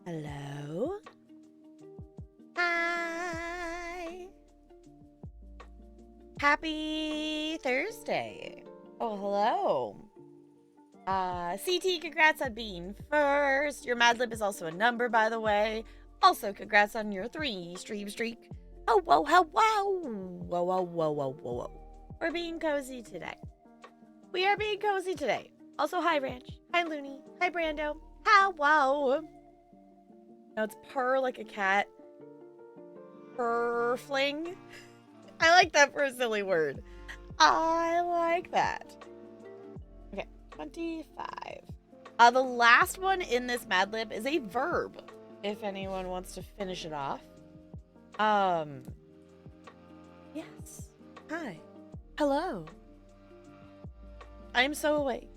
Hello? Hi. Happy Thursday. Oh, hello. CT, congrats on being first. Your Mad Lib is also a number, by the way. Also, congrats on your 3-stream streak. Oh, whoa, whoa, whoa. Whoa, whoa, whoa, whoa, whoa, whoa. We're being cozy today. We are being cozy today. Also, hi, Ranch. Hi, Looney. Hi, Brando. How, whoa. No, it's purr like a cat. Purr fling. I like that for a silly word. I like that. Okay, 25. The last one in this Mad Lib is a verb, if anyone wants to finish it off. Yes. Hi. Hello. I am so awake.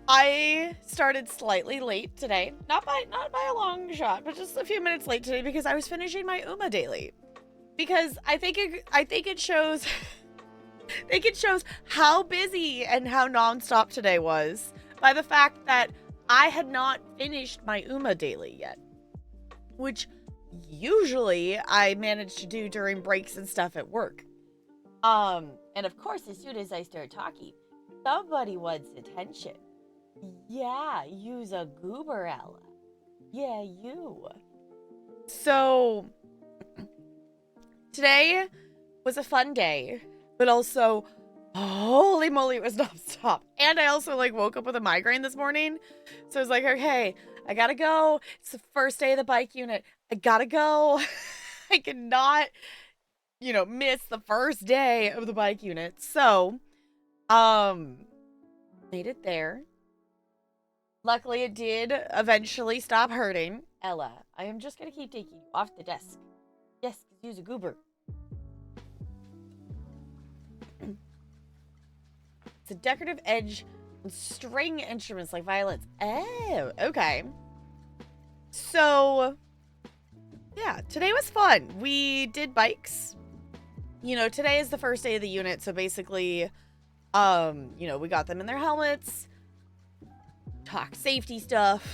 I started slightly late today. Not by a long shot, but just a few minutes late today because I was finishing my Uma daily. Because I think it shows how busy and how nonstop today was by the fact that I had not finished my Uma daily yet. Which usually I manage to do during breaks and stuff at work. And of course, as soon as I start talking, somebody wants attention. Yeah, you's a goober, Ella. Yeah, you. So, today was a fun day, but also, holy moly, it was nonstop. And I also, woke up with a migraine this morning. So I was like, okay, I gotta go. It's the first day of the bike unit. I gotta go. I cannot, miss the first day of the bike unit. So, made it there. Luckily, it did eventually stop hurting. Ella, I am just gonna keep taking you off the desk. Yes, use a goober. It's a decorative edge on string instruments like violins. Oh, okay. So, yeah, today was fun. We did bikes. Today is the first day of the unit, so basically, we got them in their helmets. Talk safety stuff.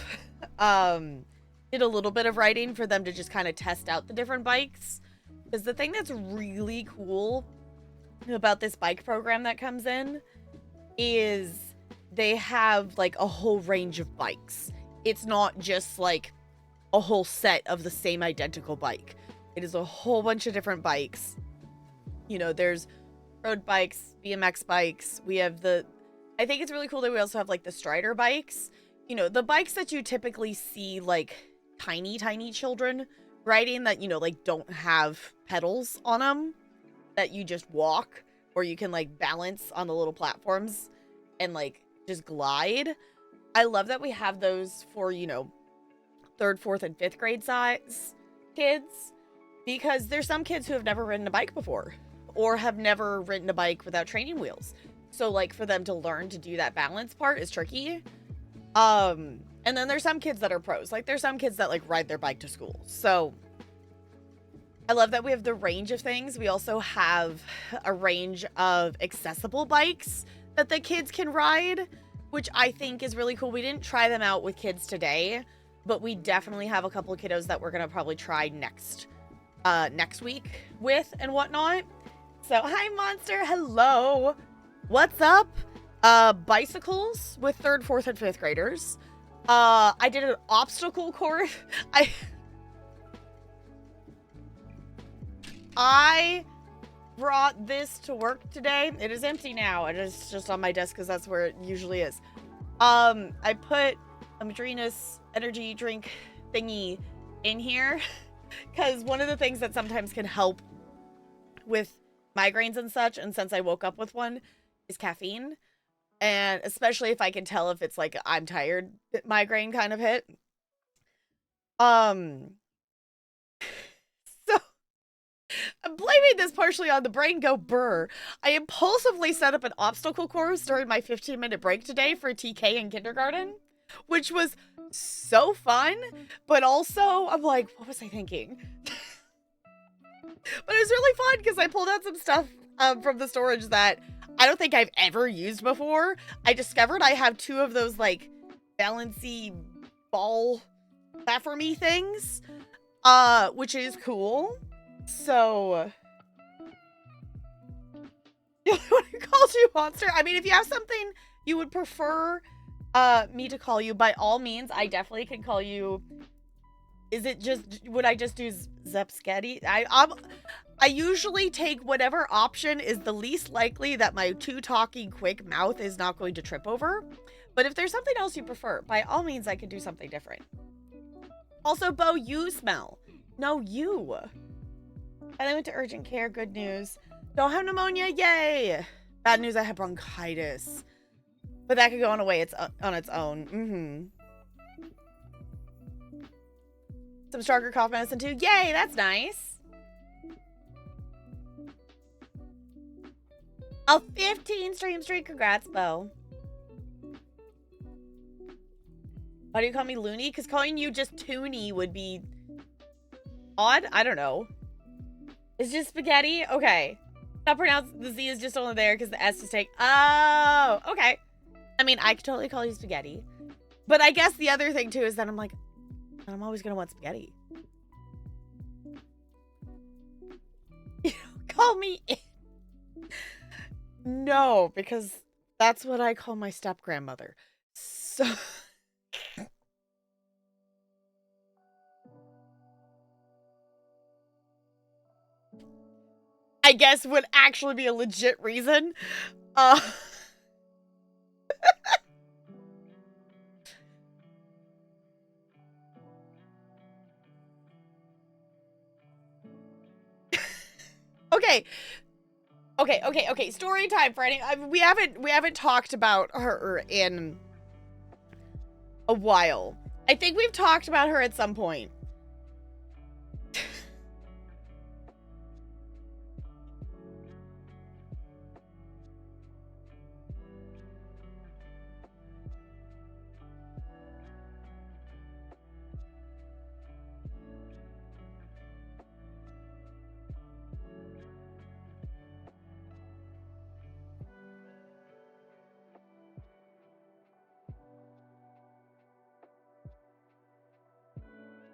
Did a little bit of riding for them to just kind of test out the different bikes. Because the thing that's really cool about this bike program that comes in is they have a whole range of bikes. It's not just a whole set of the same identical bike. It is a whole bunch of different bikes. There's road bikes, BMX bikes. We have I think it's really cool that we also have the Strider bikes. The bikes that you typically see tiny children riding that, don't have pedals on them, that you just walk, or you can balance on the little platforms and just glide. I love that we have those for, 3rd, 4th, and 5th grade size kids, because there's some kids who have never ridden a bike before or have never ridden a bike without training wheels. So, for them to learn to do that balance part is tricky. And then there's some kids that are pros. There's some kids that, ride their bike to school. So, I love that we have the range of things. We also have a range of accessible bikes that the kids can ride, which I think is really cool. We didn't try them out with kids today, but we definitely have a couple of kiddos that we're going to probably try next week with and whatnot. So, hi, Monster. Hello. What's up? Bicycles with 3rd, 4th, and 5th graders. I did an obstacle course. I brought this to work today. It is empty now. It is just on my desk because that's where it usually is. I put a Madrina's energy drink thingy in here because one of the things that sometimes can help with migraines and such, and since I woke up with one, is caffeine. And especially if I can tell if it's I'm tired migraine kind of hit. So I'm blaming this partially on the brain go burr. I impulsively set up an obstacle course during my 15-minute break today for TK in kindergarten, which was so fun, but also I'm like, what was I thinking? But it was really fun because I pulled out some stuff from the storage that I don't think I've ever used before. I discovered I have 2 of those balancy ball platformy things, which is cool. So what he calls you monster. I mean, if you have something you would prefer me to call you, by all means, I definitely can call you. Is it just, would I just do Zepsketti? I usually take whatever option is the least likely that my too talking quick mouth is not going to trip over. But if there's something else you prefer, by all means, I could do something different. Also, Bo, you smell. No, you. And I went to urgent care. Good news. Don't have pneumonia. Yay. Bad news, I have bronchitis. But that could go on away on its own. Some stronger cough medicine too. Yay, that's nice. A 15 stream streak. Congrats, Bo. Why do you call me Looney? Because calling you just Toonie would be odd. I don't know. It's just spaghetti? Okay. Not pronounced. The Z is just only there because the S is take. Oh, okay. I mean, I could totally call you spaghetti. But I guess the other thing too is that I'm like, I'm always going to want spaghetti. You don't call me in. No, because that's what I call my step-grandmother. So... I guess would actually be a legit reason. Okay. Story time, Friday. We haven't talked about her in a while. I think we've talked about her at some point.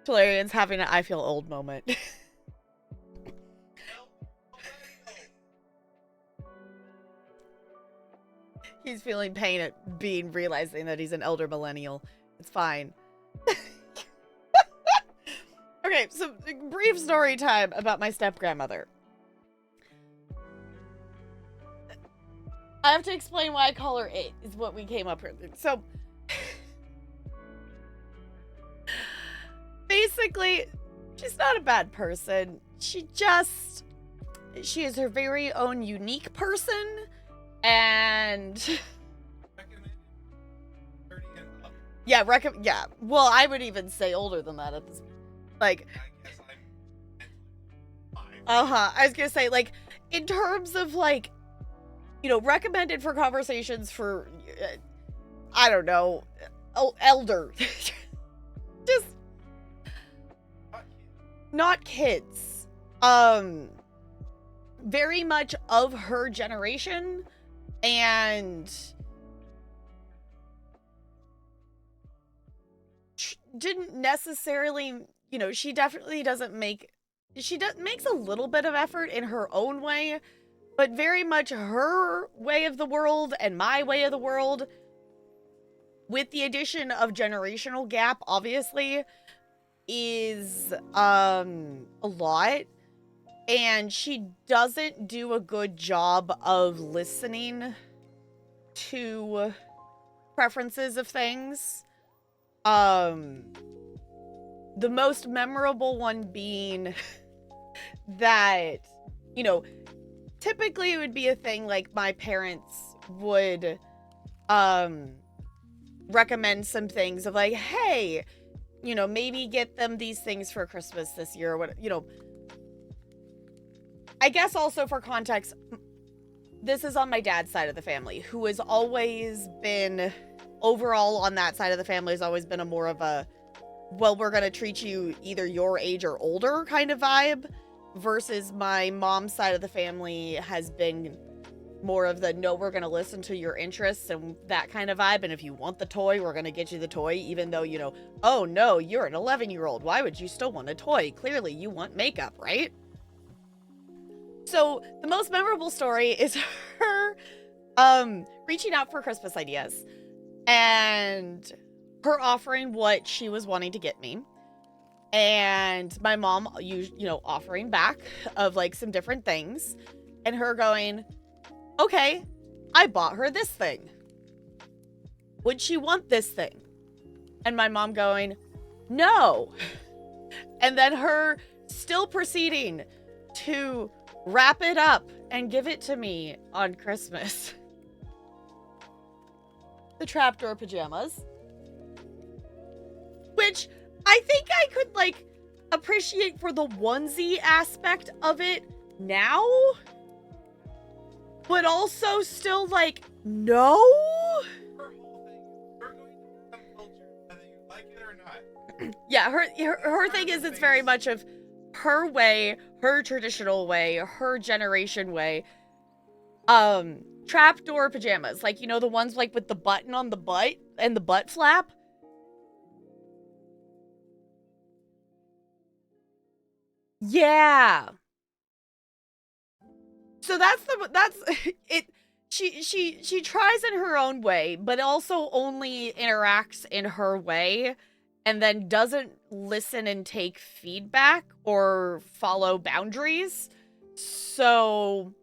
Solarian's having an I feel old moment. He's feeling pain at realizing that he's an elder millennial. It's fine. Okay, so brief story time about my step-grandmother. I have to explain why I call her it, is what we came up with. So, basically, she's not a bad person. She is her very own unique person. And yeah, well, I would even say older than that at this, like, I was gonna say, like, in terms of, like, you know, recommended for conversations for, I don't know, elder. Just not kids. Very much of her generation. And didn't necessarily, you know, she definitely doesn't make, makes a little bit of effort in her own way, but very much her way of the world and my way of the world, with the addition of generational gap, obviously, is a lot. And she doesn't do a good job of listening to preferences of things. The most memorable one being that, you know, typically it would be a thing like my parents would recommend some things of like, hey, you know, maybe get them these things for Christmas this year or what, you know. I guess also for context, this is on my dad's side of the family, who has always been, overall on that side of the family, has always been a more of a, well, we're going to treat you either your age or older kind of vibe, versus my mom's side of the family has been more of the, no, we're going to listen to your interests and that kind of vibe. And if you want the toy, we're going to get you the toy, even though, you know, oh no, you're an 11-year-old. Why would you still want a toy? Clearly you want makeup, right? So the most memorable story is her reaching out for Christmas ideas and her offering what she was wanting to get me. And my mom, you know, offering back of like some different things, and her going, okay, I bought her this thing. Would she want this thing? And my mom going, no. And then her still proceeding to wrap it up and give it to me on Christmas. The trapdoor pajamas. Which I think I could, like, appreciate for the onesie aspect of it now. But also still, like, no? Her whole thing, we're going to some culture, whether you like it or not. Yeah, her thing is it's very much of her way, her traditional way, her generation way. Trapdoor pajamas. Like, you know, the ones, like, with the button on the butt and the butt flap? Yeah. So that's it. She tries in her own way, but also only interacts in her way, and then doesn't listen and take feedback or follow boundaries. So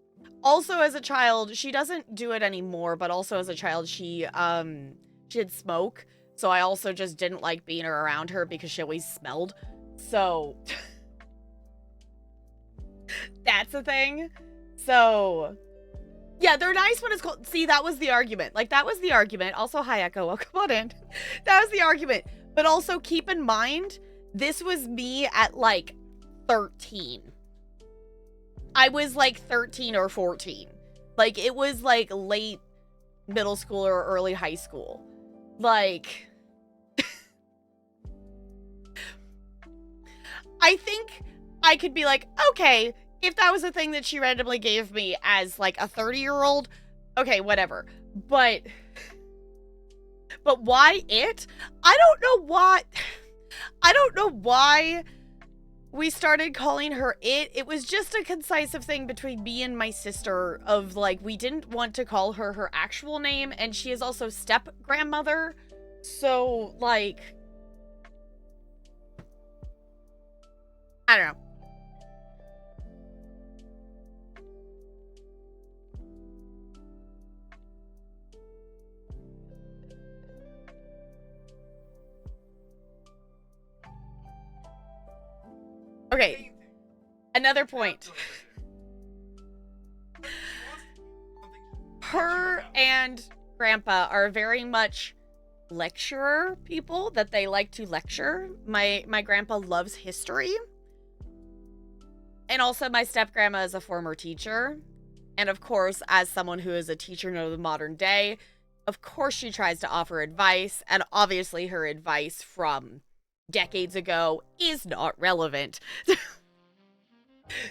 also as a child, she doesn't do it anymore, but also as a child she did smoke. So I also just didn't like being around her because she always smelled. So that's a thing. So yeah, they're nice when it's cold. See, that was the argument. Like, that was the argument. Also, hi, Echo. Welcome on in. That was the argument. But also, keep in mind, this was me at, like, 13. I was, like, 13 or 14. Like, it was, like, late middle school or early high school. Like, I think I could be like, okay, if that was a thing that she randomly gave me as, like, a 30-year-old, okay, whatever. But why it? I don't know why we started calling her it. It was just a concisive thing between me and my sister of, like, we didn't want to call her her actual name, and she is also step-grandmother. So, like, I don't know. Okay, another point. Her and Grandpa are very much lecturer people, that they like to lecture. My grandpa loves history. And also my step-grandma is a former teacher. And of course, as someone who is a teacher of the modern day, of course she tries to offer advice. And obviously her advice from decades ago is not relevant.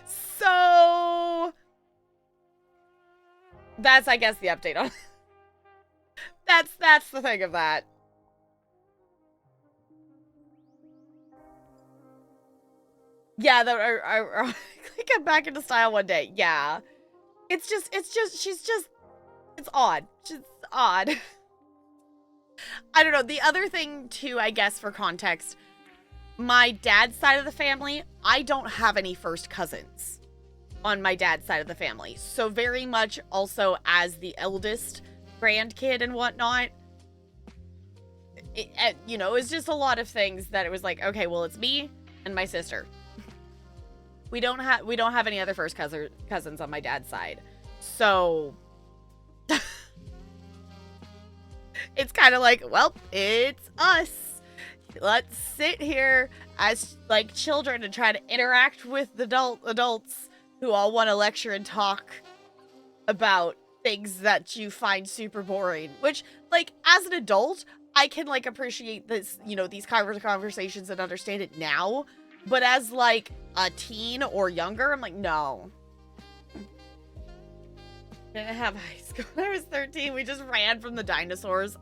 So that's, I guess, the update on that's the thing of that. Yeah, that I get back into style one day. Yeah. It's odd. She's odd. I don't know. The other thing too, I guess, for context, my dad's side of the family, I don't have any first cousins on my dad's side of the family. So very much also as the eldest grandkid and whatnot, you know, it was just a lot of things that it was like, okay, well, it's me and my sister. We don't have any other first cousins on my dad's side. So it's kind of like, well, it's us. Let's sit here as, like, children and try to interact with adults who all want to lecture and talk about things that you find super boring. Which, like, as an adult, I can, like, appreciate this, you know, these conversations and understand it now. But as, like, a teen or younger, I'm like, no. Didn't have high school when I was 13. We just ran from the dinosaurs.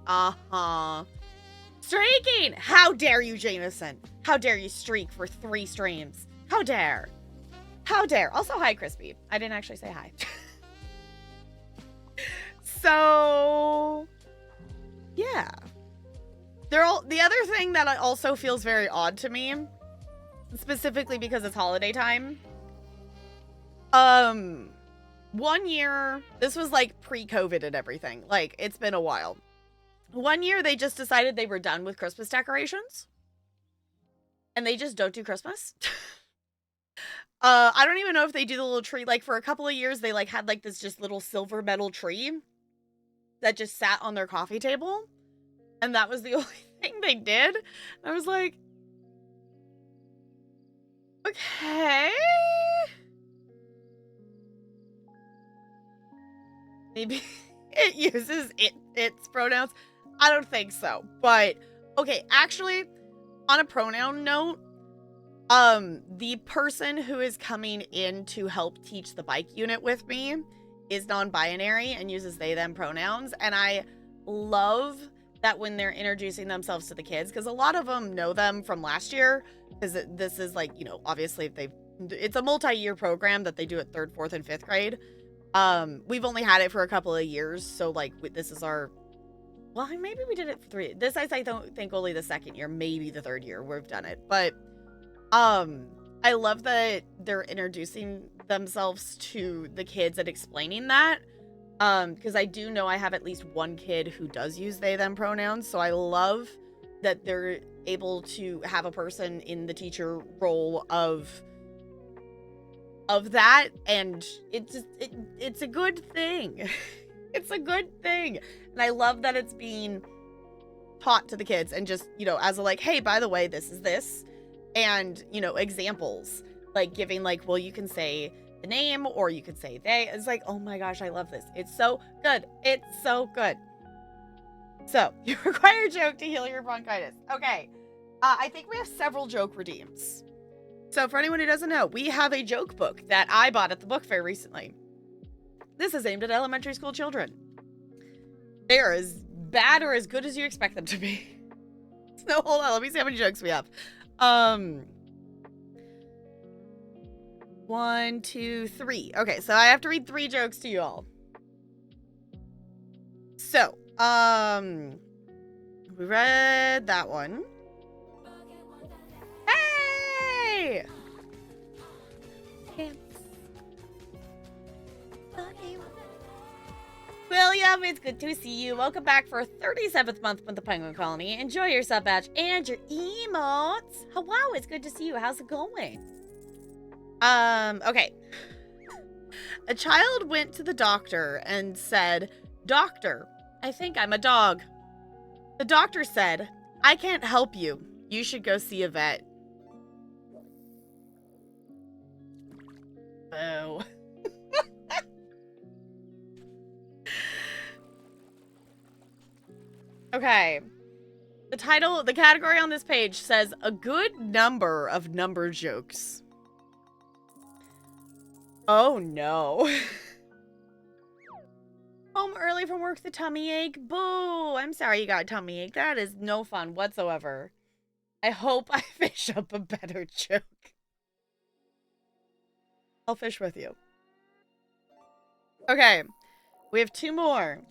Streaking! How dare you, Jameson? How dare you streak for 3 streams? How dare? How dare? Also, hi, Crispy. I didn't actually say hi. So, yeah. The other thing that also feels very odd to me, specifically because it's holiday time. 1 year, this was like pre-COVID and everything. Like, it's been a while. 1 year, they just decided they were done with Christmas decorations. And they just don't do Christmas. I don't even know if they do the little tree. Like, for a couple of years, they, like, had, like, this just little silver metal tree that just sat on their coffee table. And that was the only thing they did. I was like, okay. Maybe it uses its pronouns. I don't think so. But, okay, actually, on a pronoun note, the person who is coming in to help teach the bike unit with me is non-binary and uses they, them pronouns. And I love that when they're introducing themselves to the kids, because a lot of them know them from last year, because this is like, you know, obviously it's a multi-year program that they do at 3rd, 4th, and 5th grade. We've only had it for a couple of years, so like this is our, well, maybe we did it for 3. This is, I don't think, only the 2nd year, maybe the 3rd year we've done it. But I love that they're introducing themselves to the kids and explaining that. Because I do know I have at least one kid who does use they, them pronouns. So I love that they're able to have a person in the teacher role of that. And it's a good thing. It's a good thing. And I love that it's being taught to the kids and just, you know, as a like, hey, by the way, this is this. And, you know, examples, like giving like, well, you can say the name or you could say they. It's like, oh my gosh, I love this. It's so good. It's so good. So you require a joke to heal your bronchitis. Okay. I think we have several joke redeems. So for anyone who doesn't know, we have a joke book that I bought at the book fair recently. This is aimed at elementary school children. They are as bad or as good as you expect them to be. So hold on, let me see how many jokes we have. 1, 2, 3. Okay, so I have to read 3 jokes to you all. So, we read that one. Hey! William, it's good to see you. Welcome back for 37th month with the Penguin Colony. Enjoy your sub badge and your emotes. Oh, wow, it's good to see you. How's it going? Okay. A child went to the doctor and said, "Doctor, I think I'm a dog." The doctor said, "I can't help you. You should go see a vet." Oh. Okay. The category on this page says a good number of number jokes. Oh no. Home early from work, the tummy ache. Boo! I'm sorry you got a tummy ache. That is no fun whatsoever. I hope I fish up a better joke. I'll fish with you. Okay. We have 2 more.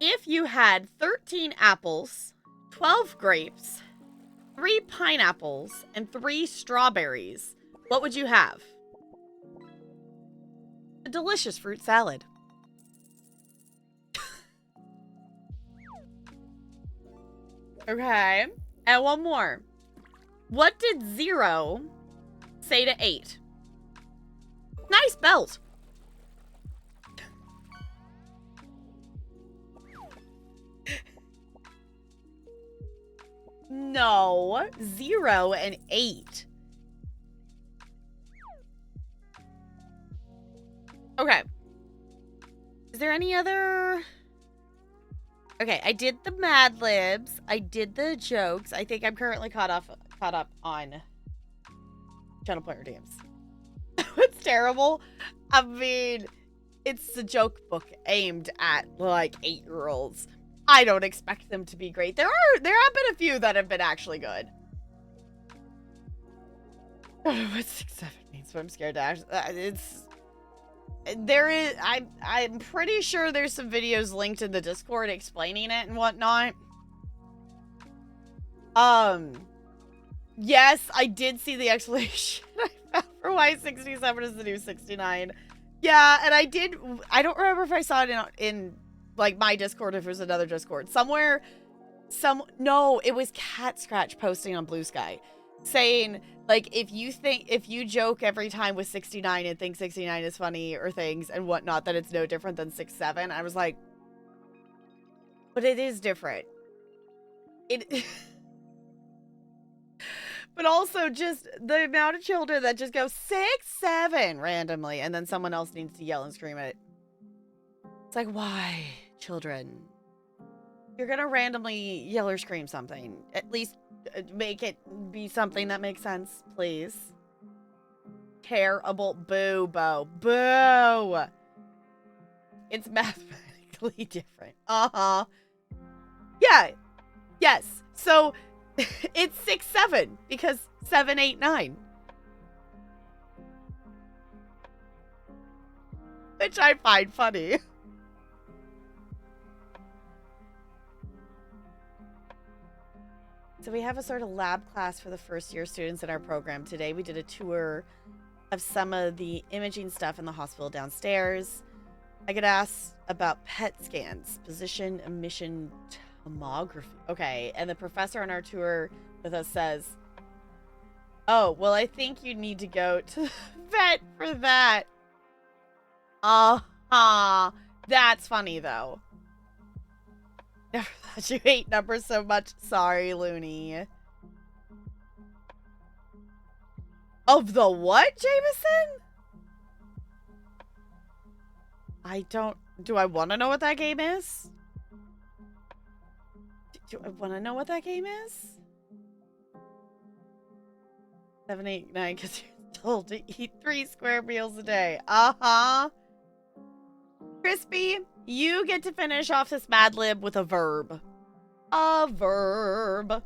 If you had 13 apples, 12 grapes, 3 pineapples, and 3 strawberries, what would you have? A delicious fruit salad. Okay. And one more. What did 0 say to 8? Nice belt. No. 0 and 8. Okay. Is there any other... Okay, I did the Mad Libs. I did the jokes. I think I'm currently caught up on channel player games. It's terrible. I mean, it's a joke book aimed at like 8-year-olds. I don't expect them to be great. There have been a few that have been actually good. I don't know what 6-7 means, but I'm scared to actually. I'm pretty sure there's some videos linked in the Discord explaining it and whatnot. Yes, I did see the explanation I found for why 67 is the new 69. Yeah, and I don't remember if I saw it in like my Discord or if it was another Discord. No, it was Cat Scratch posting on Blue Sky saying, like, if you joke every time with 69 and think 69 is funny or things and whatnot, that it's no different than 6-7. I was like, but it is different. But also just the amount of children that just go 6-7 randomly and then someone else needs to yell and scream it. It's like, why, children? You're gonna randomly yell or scream something. At least make it be something that makes sense, please. Terrible. Boo, Bo. Boo! It's mathematically different. Uh-huh. Yeah. Yes. So, it's 6-7 because 7, 8, 9. Which I find funny. So we have a sort of lab class for the first year students in our program today. We did a tour of some of the imaging stuff in the hospital downstairs. I get asked about PET scans, position emission tomography. Okay, and the professor on our tour with us says, oh, well, I think you need to go to the vet for that. That's funny, though. Never thought you hate numbers so much. Sorry, Looney. Of the what, Jameson? Do I want to know what that game is? Do I want to know what that game is? 7, 8, 9, because you're told to eat 3 square meals a day. Uh-huh. Crispy, you get to finish off this Mad Lib with a verb. A verb.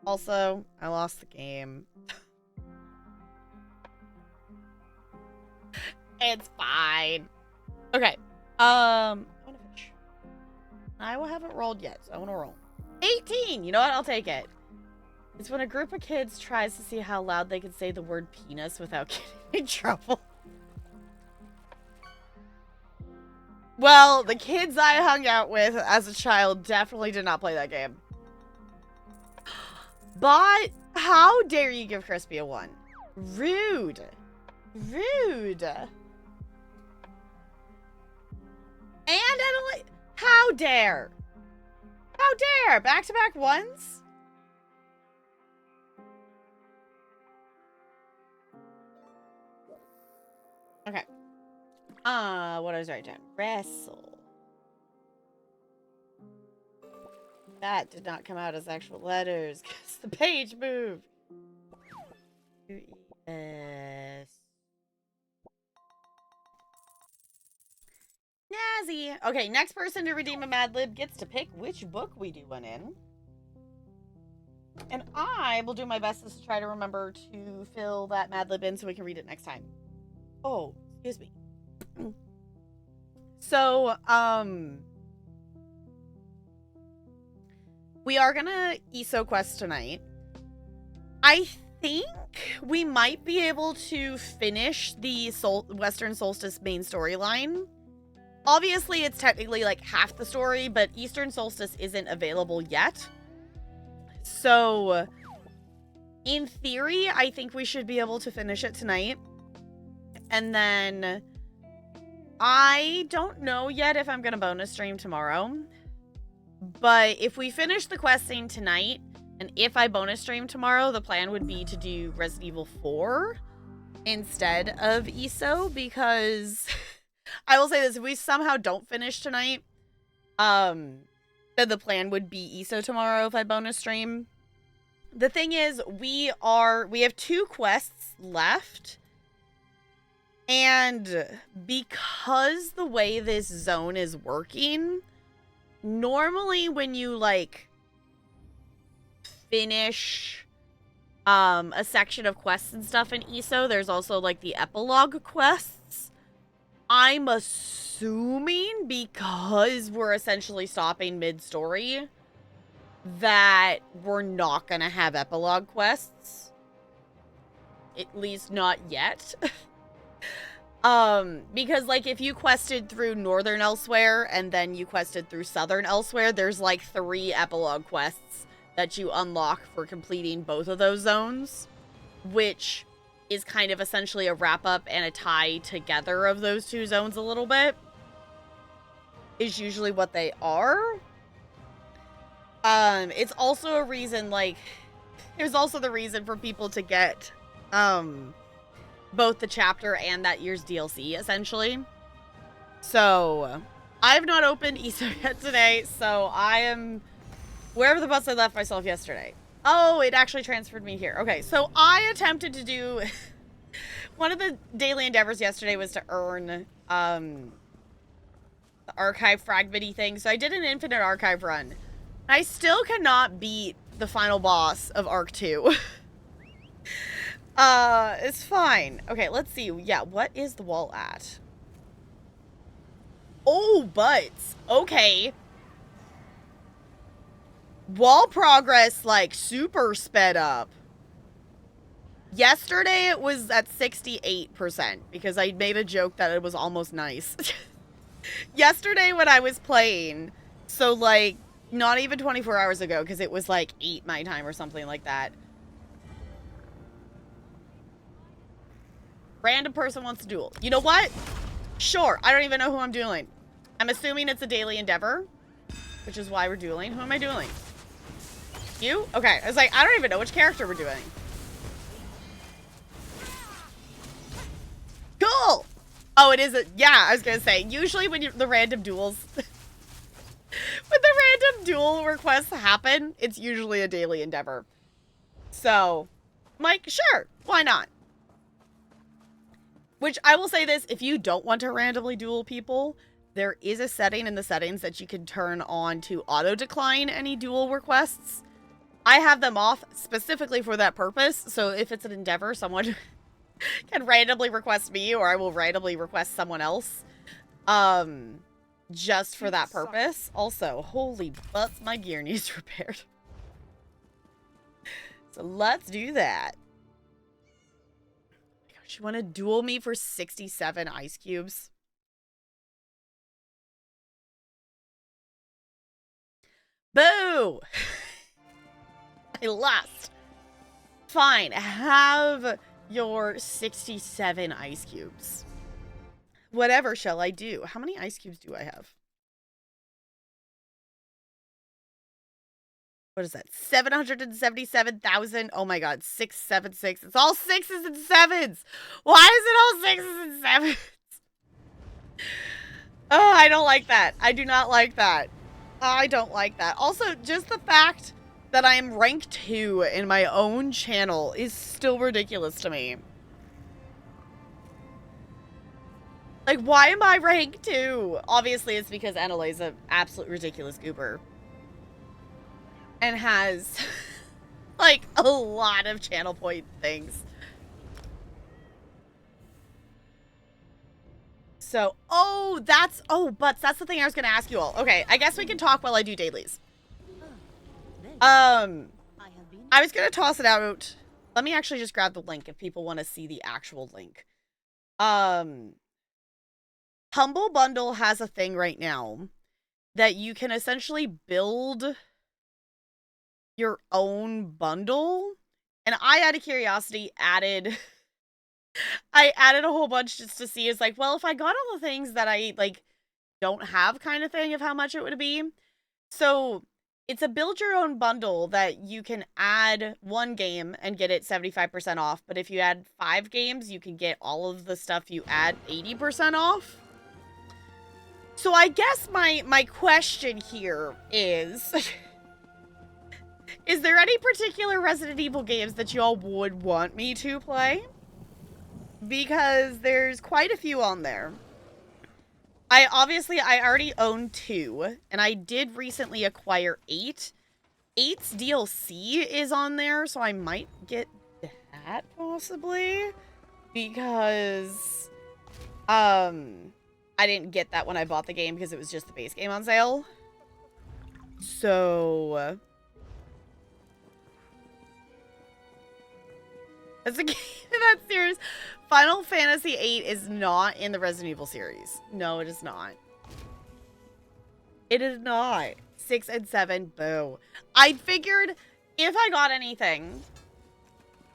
Also, I lost the game. It's fine. Okay. I want to finish. I haven't rolled yet, so I want to roll. 18! You know what? I'll take it. It's when a group of kids tries to see how loud they can say the word penis without getting in trouble. Well, the kids I hung out with as a child definitely did not play that game. But how dare you give Crispy a 1? Rude. Rude. And Adelaide, how dare? How dare? Back-to-back 1s? Okay. What I was writing down. Wrestle. That did not come out as actual letters because the page moved. Yes. Nazzy. Okay, next person to redeem a Mad Lib gets to pick which book we do one in. And I will do my best to try to remember to fill that Mad Lib in so we can read it next time. Oh, excuse me. So, we are gonna ESO quest tonight. I think we might be able to finish the Western Solstice main storyline. Obviously, it's technically like half the story, but Eastern Solstice isn't available yet. So, in theory, I think we should be able to finish it tonight. And then, I don't know yet if I'm going to bonus stream tomorrow. But if we finish the questing tonight, and if I bonus stream tomorrow, the plan would be to do Resident Evil 4 instead of ESO, because I will say this, if we somehow don't finish tonight, then the plan would be ESO tomorrow if I bonus stream. The thing is, we have 2 quests left, And because the way this zone is working, normally when you, like, finish a section of quests and stuff in ESO, there's also, like, the epilogue quests. I'm assuming because we're essentially stopping mid-story that we're not gonna have epilogue quests. At least not yet. Because, like, if you quested through Northern Elsewhere and then you quested through Southern Elsewhere, there's, like, 3 epilogue quests that you unlock for completing both of those zones, which is kind of essentially a wrap-up and a tie together of those 2 zones a little bit, is usually what they are. It's also a reason, like, there's also the reason for people to get, both the chapter and that year's DLC, essentially. So, I've not opened ESO yet today, so I am wherever the bus I left myself yesterday. Oh, it actually transferred me here. Okay, so I attempted to do... one of the daily endeavors yesterday was to earn, the archive fragment-y thing. So I did an infinite archive run. I still cannot beat the final boss of Arc 2. It's fine. Okay, let's see. Yeah, what is the wall at? Oh, butts. Okay. Wall progress, like, super sped up. Yesterday, it was at 68% because I made a joke that it was almost nice. Yesterday, when I was playing, so, like, not even 24 hours ago, because it was, like, 8 my time or something like that. Random person wants to duel. You know what? Sure. I don't even know who I'm dueling. I'm assuming it's a daily endeavor, which is why we're dueling. Who am I dueling? You? Okay. I was like, I don't even know which character we're doing. Cool! Oh, it is a... Yeah, I was gonna say, usually when the random duels... when the random duel requests happen, it's usually a daily endeavor. So, I'm like, sure, why not? Which, I will say this, if you don't want to randomly duel people, there is a setting in the settings that you can turn on to auto-decline any duel requests. I have them off specifically for that purpose, so if it's an endeavor, someone can randomly request me, or I will randomly request someone else, just for that purpose. Also, holy butts, my gear needs repaired. So let's do that. You want to duel me for 67 ice cubes? Boo! I lost. Fine, have your 67 ice cubes. Whatever shall I do? How many ice cubes do I have? What is that? 777,000. Oh my god, 676. It's all 6s and 7s. Why is it all 6s and 7s? Oh, I don't like that. I do not like that. I don't like that. Also, just the fact that I am rank 2 in my own channel is still ridiculous to me. Like, why am I rank 2? Obviously, it's because Annalee's an absolute ridiculous goober. And has, like, a lot of channel point things. So, oh, Butts, that's the thing I was going to ask you all. Okay, I guess we can talk while I do dailies. I was going to toss it out. Let me actually just grab the link if people want to see the actual link. Humble Bundle has a thing right now that you can essentially build your own bundle. And I, out of curiosity, added a whole bunch just to see. It's like, well, if I got all the things that I, like, don't have kind of thing of how much it would be. So it's a build your own bundle that you can add 1 game and get it 75% off. But if you add 5 games, you can get all of the stuff you add 80% off. So I guess my question here is... is there any particular Resident Evil games that y'all would want me to play? because there's quite a few on there. I already own 2, and I did recently acquire 8. 8's DLC is on there, so I might get that possibly, because I didn't get that when I bought the game because it was just the base game on sale. So that's a game that's serious. Final Fantasy VIII is not in the Resident Evil series. No, it is not. It is not. 6 and 7, boo. I figured if I got anything,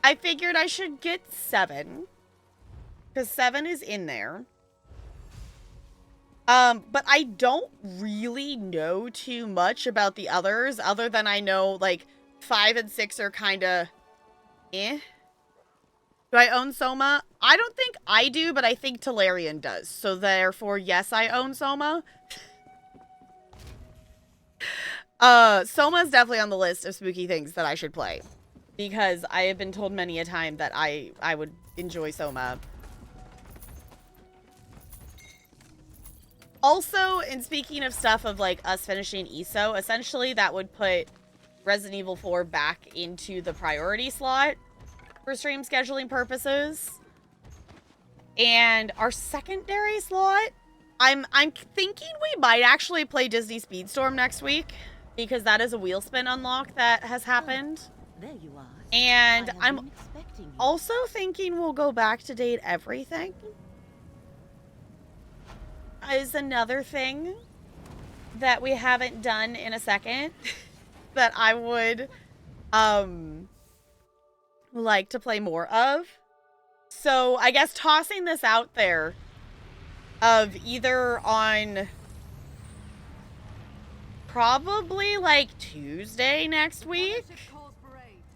I figured I should get 7. Because 7 is in there. But I don't really know too much about the others, other than I know, like, 5 and 6 are kinda eh. Do I own Soma? I don't think I do, but I think Talarian does. So therefore, yes, I own Soma. Soma is definitely on the list of spooky things that I should play. Because I have been told many a time that I would enjoy Soma. Also, in speaking of stuff of, like, us finishing ESO, essentially that would put Resident Evil 4 back into the priority slot for stream scheduling purposes. And our secondary slot, I'm thinking we might actually play Disney Speedstorm next week, because that is a wheel spin unlock that has happened. There you are. And I'm also thinking we'll go back to Date Everything. Is another thing that we haven't done in a second that I would like to play more of. So I guess tossing this out there of either on probably like Tuesday next week,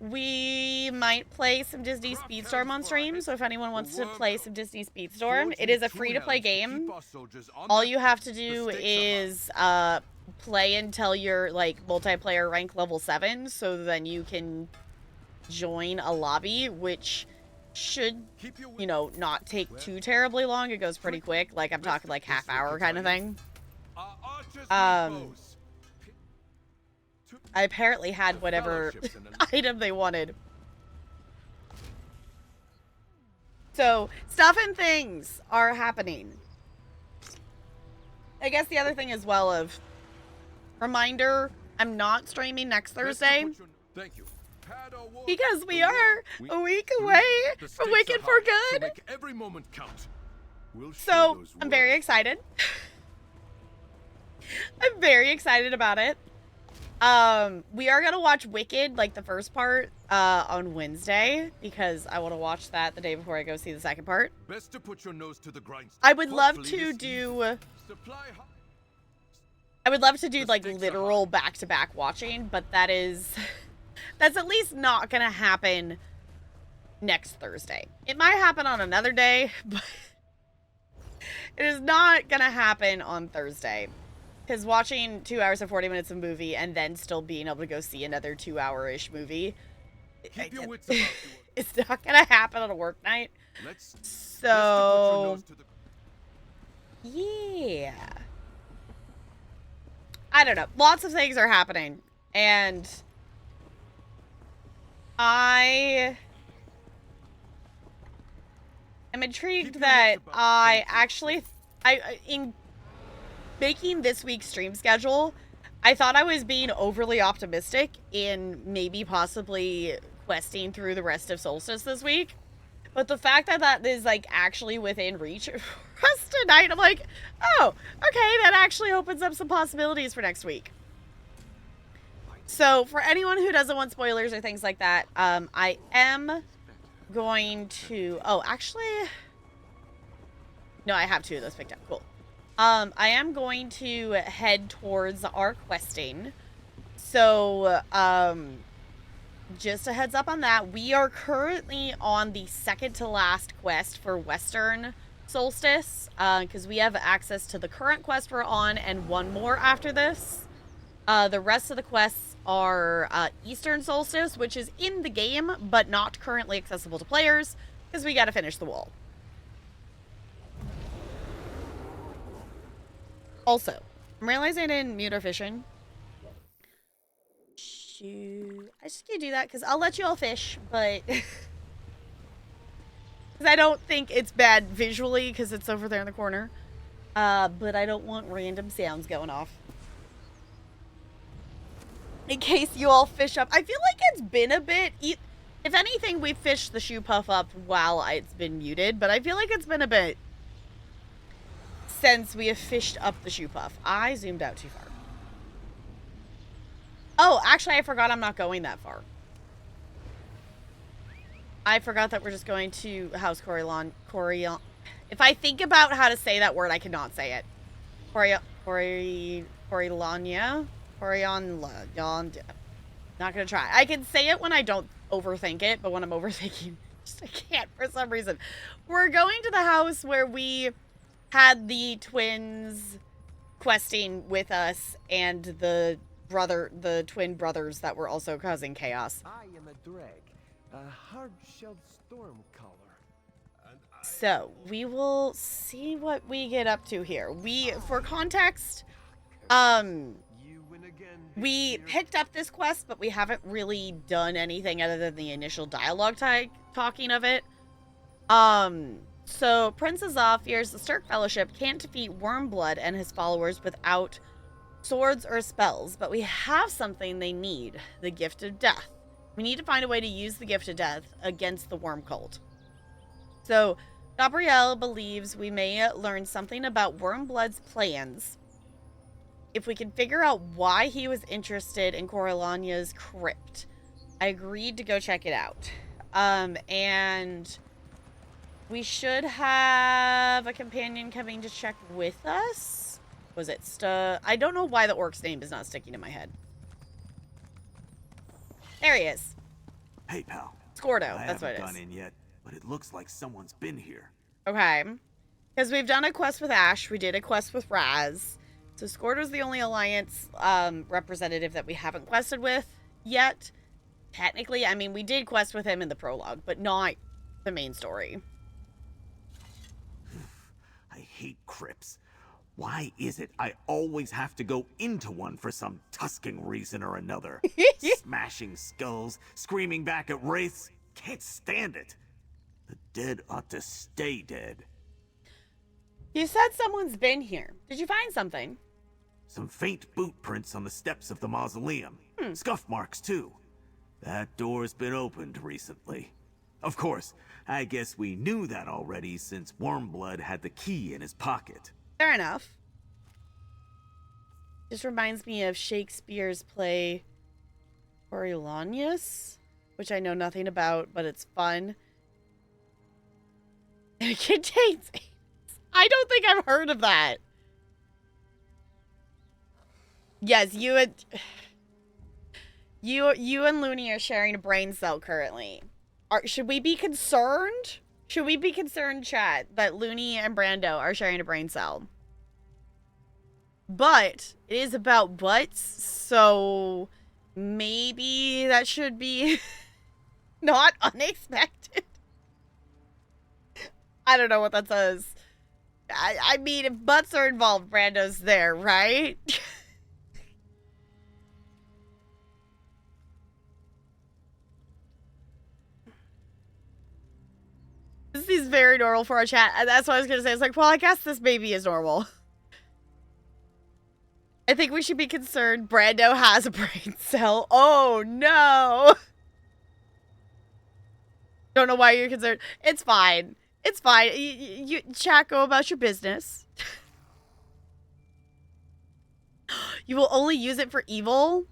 we might play some Disney Speedstorm on stream. So if anyone wants to play some Disney Speedstorm, it is a free-to-play game. All you have to do is play until you're like multiplayer rank level 7, so then you can join a lobby, which should, you know, not take too terribly long. It goes pretty quick. Like, I'm talking like half hour kind of thing. I apparently had whatever item they wanted. So, stuff and things are happening. I guess the other thing as well of, reminder, I'm not streaming next Thursday. Because we are a week away from Wicked for Good. So, I'm very excited. I'm very excited about it. We are gonna watch Wicked, like the first part, on Wednesday, because I want to watch that the day before I go see the second part. Best to put your nose to the grindstone. I would love to do like literal back-to-back watching, but that's at least not gonna happen next Thursday. It might happen on another day, but it is not gonna happen on Thursday. Because watching 2 hours and 40 minutes of movie and then still being able to go see another 2-hour-ish movie, it's not going to happen on a work night. So, yeah. I don't know. Lots of things are happening. And I am intrigued that I actually... in making this week's stream schedule, I thought I was being overly optimistic in maybe possibly questing through the rest of Solstice this week. But the fact that that is, like, actually within reach for us tonight, I'm like, oh, okay, that actually opens up some possibilities for next week. So, for anyone who doesn't want spoilers or things like that, I am going to... Oh, actually... No, I have 2 of those picked up. Cool. I am going to head towards our questing. So, just a heads up on that. We are currently on the second to last quest for Western Solstice, because we have access to the current quest we're on and one more after this. The rest of the quests are Eastern Solstice, which is in the game, but not currently accessible to players, because we gotta finish the wall. Also, I'm realizing I didn't mute our fishing. Shoot. I just can't do that because I'll let you all fish, but... Because I don't think it's bad visually because it's over there in the corner. But I don't want random sounds going off. In case you all fish up. I feel like it's been a bit... If anything, we fished the shoe puff up while it's been muted, but I feel like it's been a bit since we have fished up the shoe puff. I zoomed out too far. Oh, actually, I forgot I'm not going that far. I forgot that we're just going to House Coriolania. If I think about how to say that word, I cannot say it. Coriolania? Not gonna try. I can say it when I don't overthink it, but when I'm overthinking, I can't for some reason. We're going to the house where we had the twins questing with us and the twin brothers that were also causing chaos. I am a drag, a hard-shelled storm caller. So we will see what we get up to here. For context, we picked up this quest, but we haven't really done anything other than the initial dialogue talking of it. So Prince Azov fears the Stirk Fellowship can't defeat Wormblood and his followers without swords or spells, but we have something they need, the Gift of Death. We need to find a way to use the Gift of Death against the Worm Cult. So Gabrielle believes we may learn something about Wormblood's plans if we can figure out why he was interested in Coriolania's crypt. I agreed to go check it out. And we should have a companion coming to check with us. Was it I don't know why the orc's name is not sticking to my head. There he is. Hey, pal. Scordo, I that's what it haven't is. gone in yet, but it looks like someone's been here. Okay. Because we've done a quest with Ash. We did a quest with Raz. So Scordo's the only Alliance representative that we haven't quested with yet. Technically, I mean, we did quest with him in the prologue, but not the main story. I hate crypts. Why is it I always have to go into one for some Tuscan reason or another? Smashing skulls, screaming back at wraiths. Can't stand it. The dead ought to stay dead. You said someone's been here. Did you find something? Some faint boot prints on the steps of the mausoleum. Scuff marks, too. That door's been opened recently. Of course, I guess we knew that already since Wormblood had the key in his pocket. Fair enough. This reminds me of Shakespeare's play Coriolanus, which I know nothing about, but it's fun. And it contains AIDS. I don't think I've heard of that. Yes, you and Looney are sharing a brain cell currently. Should we be concerned? Should we be concerned, chat, that Looney and Brando are sharing a brain cell? But it is about butts, so maybe that should be not unexpected. I don't know what that says. I mean, if butts are involved, Brando's there, right? This is very normal for our chat. And that's what I was going to say. It's like, well, I guess this baby is normal. I think we should be concerned. Brando has a brain cell. Oh, no. Don't know why you're concerned. It's fine. It's fine. You chat, go about your business. You will only use it for evil?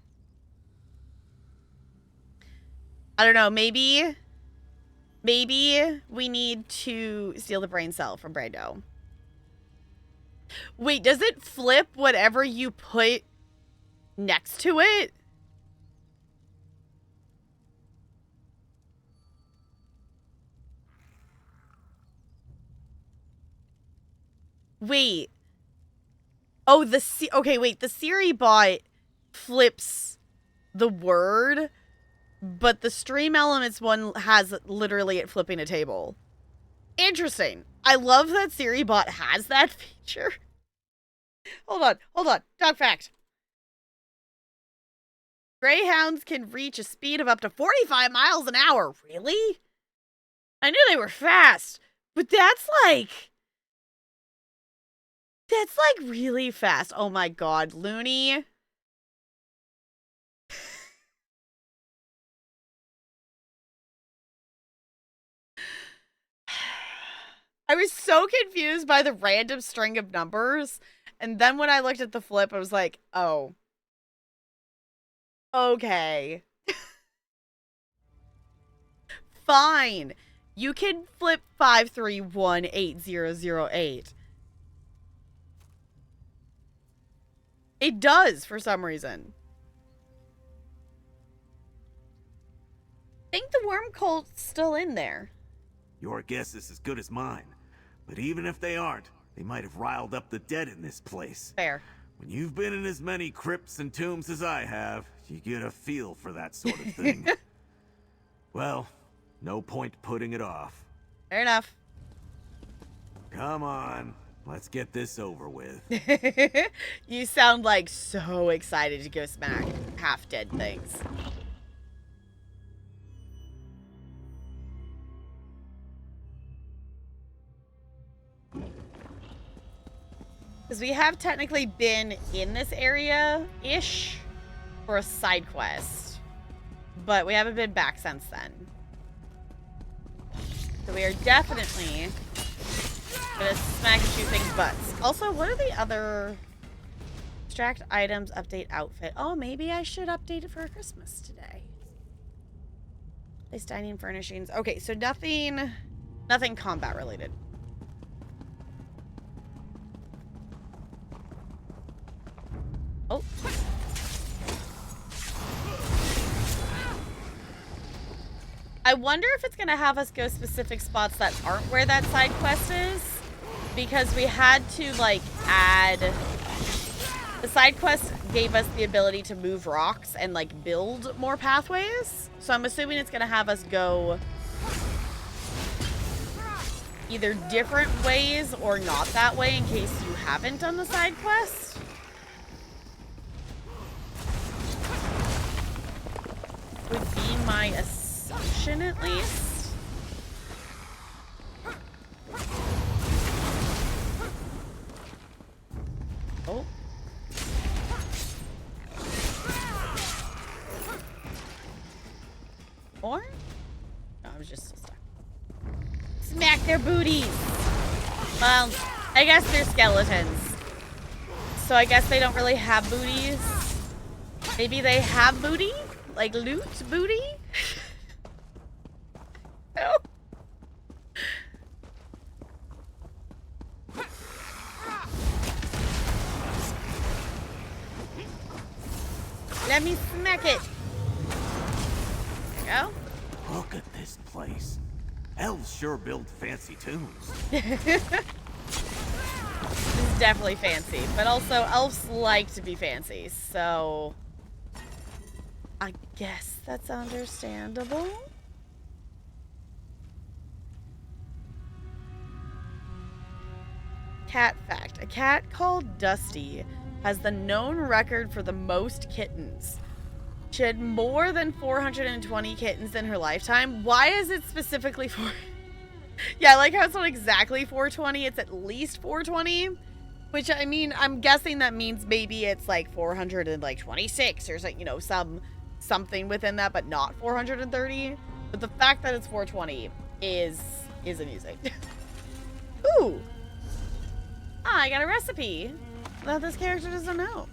I don't know. Maybe we need to steal the brain cell from Brando. Wait, does it flip whatever you put next to it? Wait. Oh, okay, wait. The Siri bot flips the word, but the Stream Elements one has literally it flipping a table. Interesting. I love that Siri bot has that feature. Hold on. Dog fact. Greyhounds can reach a speed of up to 45 miles an hour. Really? I knew they were fast, but that's like really fast. Oh my god, Looney. I was so confused by the random string of numbers, and then when I looked at the flip, I was like, oh. Okay. Fine. You can flip 5318008. It does for some reason. I think the worm cult's still in there. Your guess is as good as mine. But even if they aren't, they might have riled up the dead in this place. Fair. When you've been in as many crypts and tombs as I have, you get a feel for that sort of thing. Well, no point putting it off. Fair enough. Come on, let's get this over with. You sound like so excited to go smack half-dead things. Because we have technically been in this area-ish for a side quest. But we haven't been back since then. So we are definitely gonna smack a few things butts. Also, what are the other... Extract items, update outfit. Oh, maybe I should update it for Christmas today. Place dining furnishings. Okay, so nothing combat related. Oh. I wonder if it's going to have us go specific spots that aren't where that side quest is. Because we had to, like, add... The side quest gave us the ability to move rocks and, like, build more pathways. So I'm assuming it's going to have us go either different ways or not that way in case you haven't done the side quest. Would be my assumption, at least. Oh. Or? No, I was just stuck. Smack their booties! Well, I guess they're skeletons. So I guess they don't really have booties. Maybe they have booty? Like loot booty? No. Let me smack it. Go. Look at this place. Elves sure build fancy tombs. This is definitely fancy, but also elves like to be fancy, so I guess that's understandable. Cat fact. A cat called Dusty has the known record for the most kittens. She had more than 420 kittens in her lifetime. Why is it specifically for... Yeah, I like how it's not exactly 420. It's at least 420. Which, I mean, I'm guessing that means maybe it's like 426 or something, you know, something within that, but not 430. But the fact that it's 420 is amusing. Ooh. Ah, I got a recipe that this character doesn't know.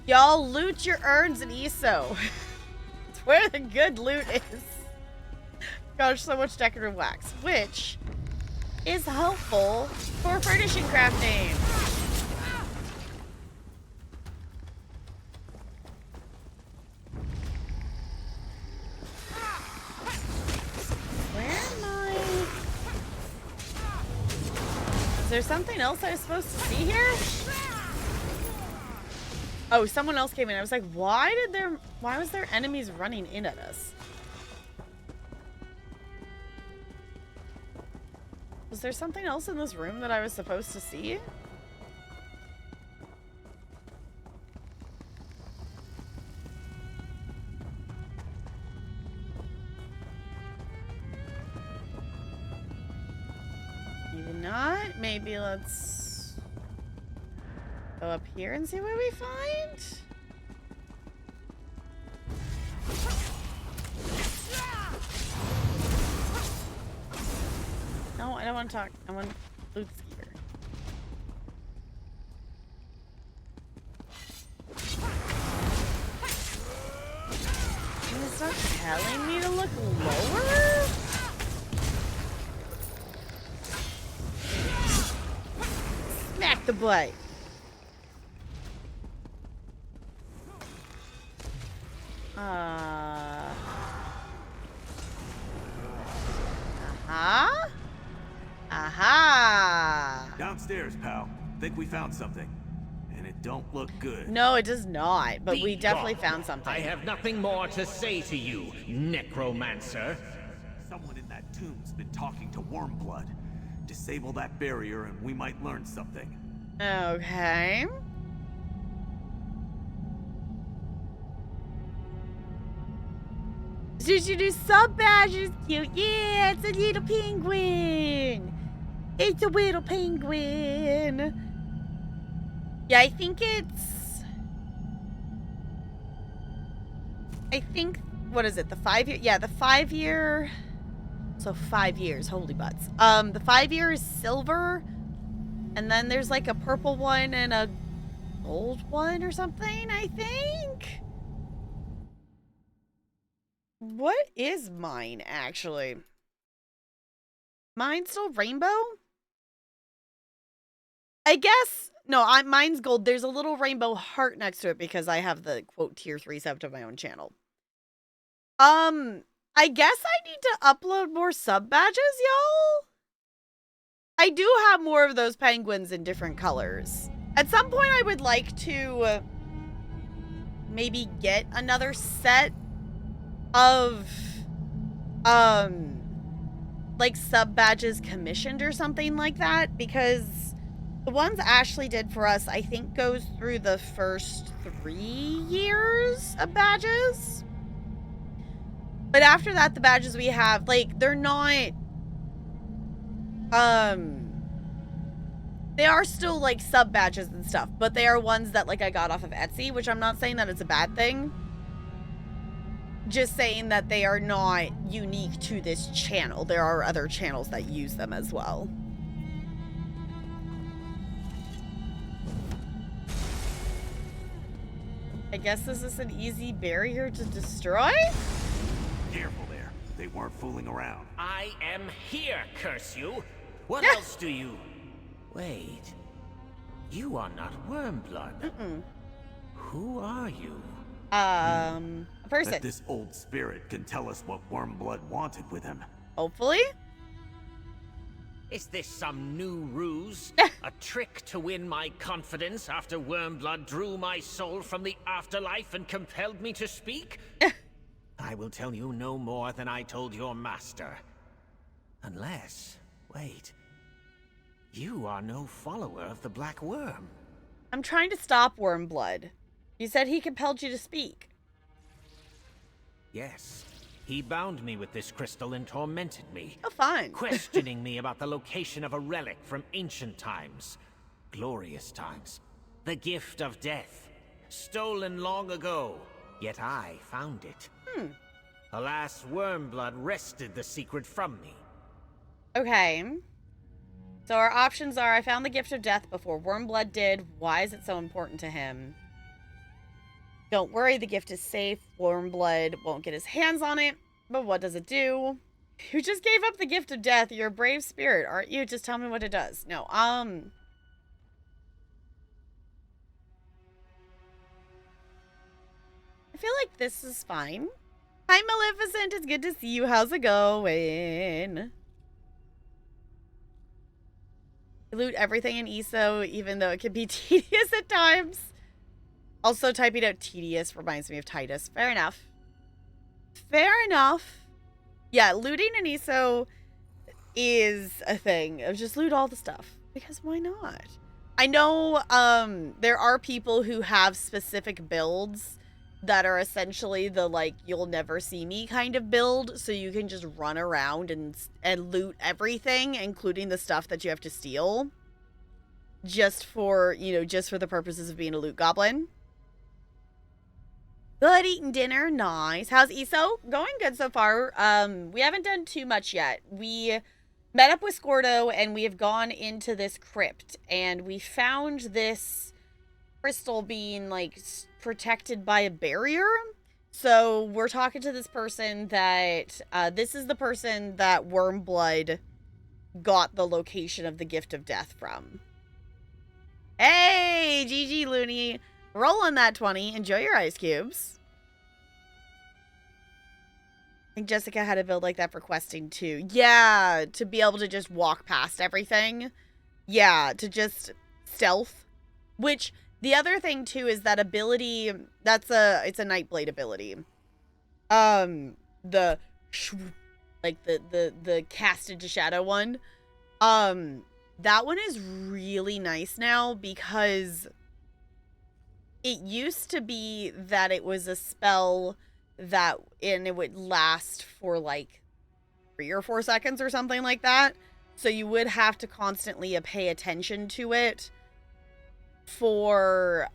Y'all loot your urns in ESO. It's where the good loot is. Gosh, so much decorative wax, which is helpful for furnishing crafting. Where am I? Is there something else I was supposed to see here? Oh, someone else came in. I was like, why was there enemies running in at us? Was there something else in this room that I was supposed to see? maybe let's go up here and see what we find. No, I don't want to talk. I want loot skeeter. It's not telling me to look lower? Smack the butt. Uh-huh. Aha! Downstairs, pal. Think we found something. And it don't look good. No, it does not, but we Be definitely gone. found something. I have nothing more to say to you, necromancer. Someone in that tomb's been talking to Wormblood. Disable that barrier and we might learn something. Okay. Did you do sub badges? Cute. Yeah, it's a little penguin. It's a little penguin. Yeah, I think what is it? The 5 year? Yeah, the 5 year. So 5 years. Holy butts. The 5 year is silver. And then there's like a purple one and a gold one or something, I think. What is mine, actually? Mine's still rainbow? I guess, no, mine's gold. There's a little rainbow heart next to it because I have the, quote, tier 3 sub to my own channel. I guess I need to upload more sub badges, y'all. I do have more of those penguins in different colors. At some point, I would like to maybe get another set of, like sub badges commissioned or something like that, because the ones Ashley did for us, I think, goes through the first 3 years of badges. But after that, the badges we have, like, they're not, they are still, like, sub badges and stuff, but they are ones that, like, I got off of Etsy, which I'm not saying that it's a bad thing. Just saying that they are not unique to this channel. There are other channels that use them as well. I guess this is an easy barrier to destroy? Careful there. They weren't fooling around. I am here, curse you. What Yeah. else do you... Wait. You are not Wormblood. Mm-mm. Who are you? A person. But this old spirit can tell us what Wormblood wanted with him. Hopefully. Is this some new ruse? A trick to win my confidence after Wormblood drew my soul from the afterlife and compelled me to speak? I will tell you no more than I told your master. Unless... wait. You are no follower of the Black Worm. I'm trying to stop Wormblood. You said he compelled you to speak. Yes. He bound me with this crystal and tormented me. Oh, fun. Questioning me about the location of a relic from ancient times. Glorious times. The gift of death. Stolen long ago. Yet I found it. Alas, Wormblood wrested the secret from me. Okay. So our options are, I found the gift of death before Wormblood did. Why is it so important to him? Don't worry, the gift is safe. Wormblood won't get his hands on it. But what does it do? You just gave up the gift of death. You're a brave spirit, aren't you? Just tell me what it does. No, I feel like this is fine. Hi, Maleficent. It's good to see you. How's it going? Loot everything in ESO, even though it can be tedious at times. Also, typing out tedious reminds me of Titus. Fair enough. Fair enough. Yeah, looting in ESO is a thing. Just loot all the stuff. Because why not? I know there are people who have specific builds that are essentially the, like, you'll never see me kind of build, so you can just run around and loot everything, including the stuff that you have to steal, just for, you know, just for the purposes of being a loot goblin. Good, eating dinner, nice. How's ESO? Going good so far. We haven't done too much yet. We met up with Scordo, and we have gone into this crypt, and we found this crystal being, like, protected by a barrier. So we're talking to this person that, this is the person that Wormblood got the location of the Gift of Death from. Hey, GG Looney. Roll on that 20. Enjoy your ice cubes. I think Jessica had to build like that for questing too. Yeah, to be able to just walk past everything. Yeah, to just stealth. Which, the other thing too is that ability, it's a Nightblade ability. The cast into shadow one. That one is really nice now because it used to be that it was a spell and it would last for like 3 or 4 seconds or something like that. So you would have to constantly pay attention to it for,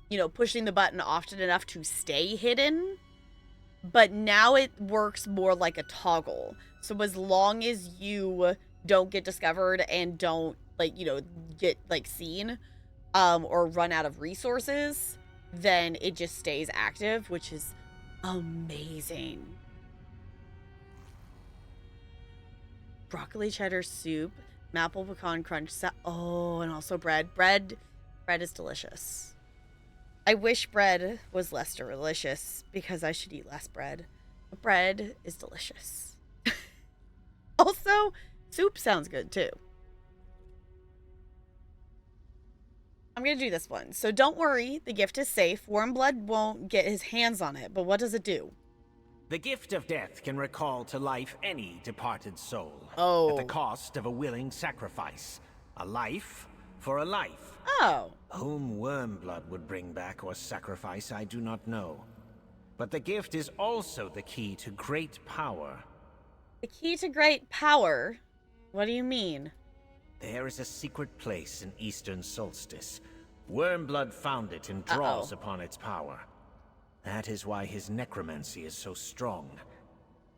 you know, pushing the button often enough to stay hidden. But now it works more like a toggle. So as long as you don't get discovered and don't, like, you know, get, like, seen, or run out of resources, then it just stays active, which is amazing. Broccoli cheddar soup, maple pecan crunch, oh, and also bread. Bread is delicious. I wish bread was less delicious because I should eat less bread. But bread is delicious. Also, soup sounds good too. I'm going to do this one. So don't worry, the gift is safe. Wormblood won't get his hands on it, but what does it do? The gift of death can recall to life any departed soul. Oh. At the cost of a willing sacrifice. A life for a life. Oh. Whom Wormblood would bring back or sacrifice, I do not know. But the gift is also the key to great power. The key to great power? What do you mean? There is a secret place in Eastern Solstice. Wormblood found it and draws upon its power. That is why his necromancy is so strong.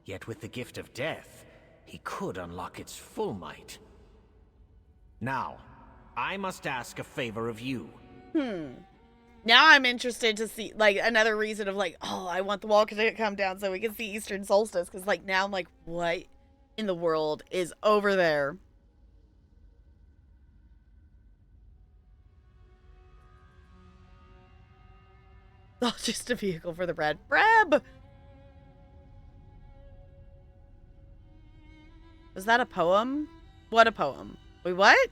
Yet with the gift of death, he could unlock its full might. Now, I must ask a favor of you. Now I'm interested to see, like, another reason of, like, oh, I want the wall to come down so we can see Eastern Solstice. Because, like, now I'm like, what in the world is over there? Oh, just a vehicle for the bread. Breb! Was that a poem? What a poem. Wait, what?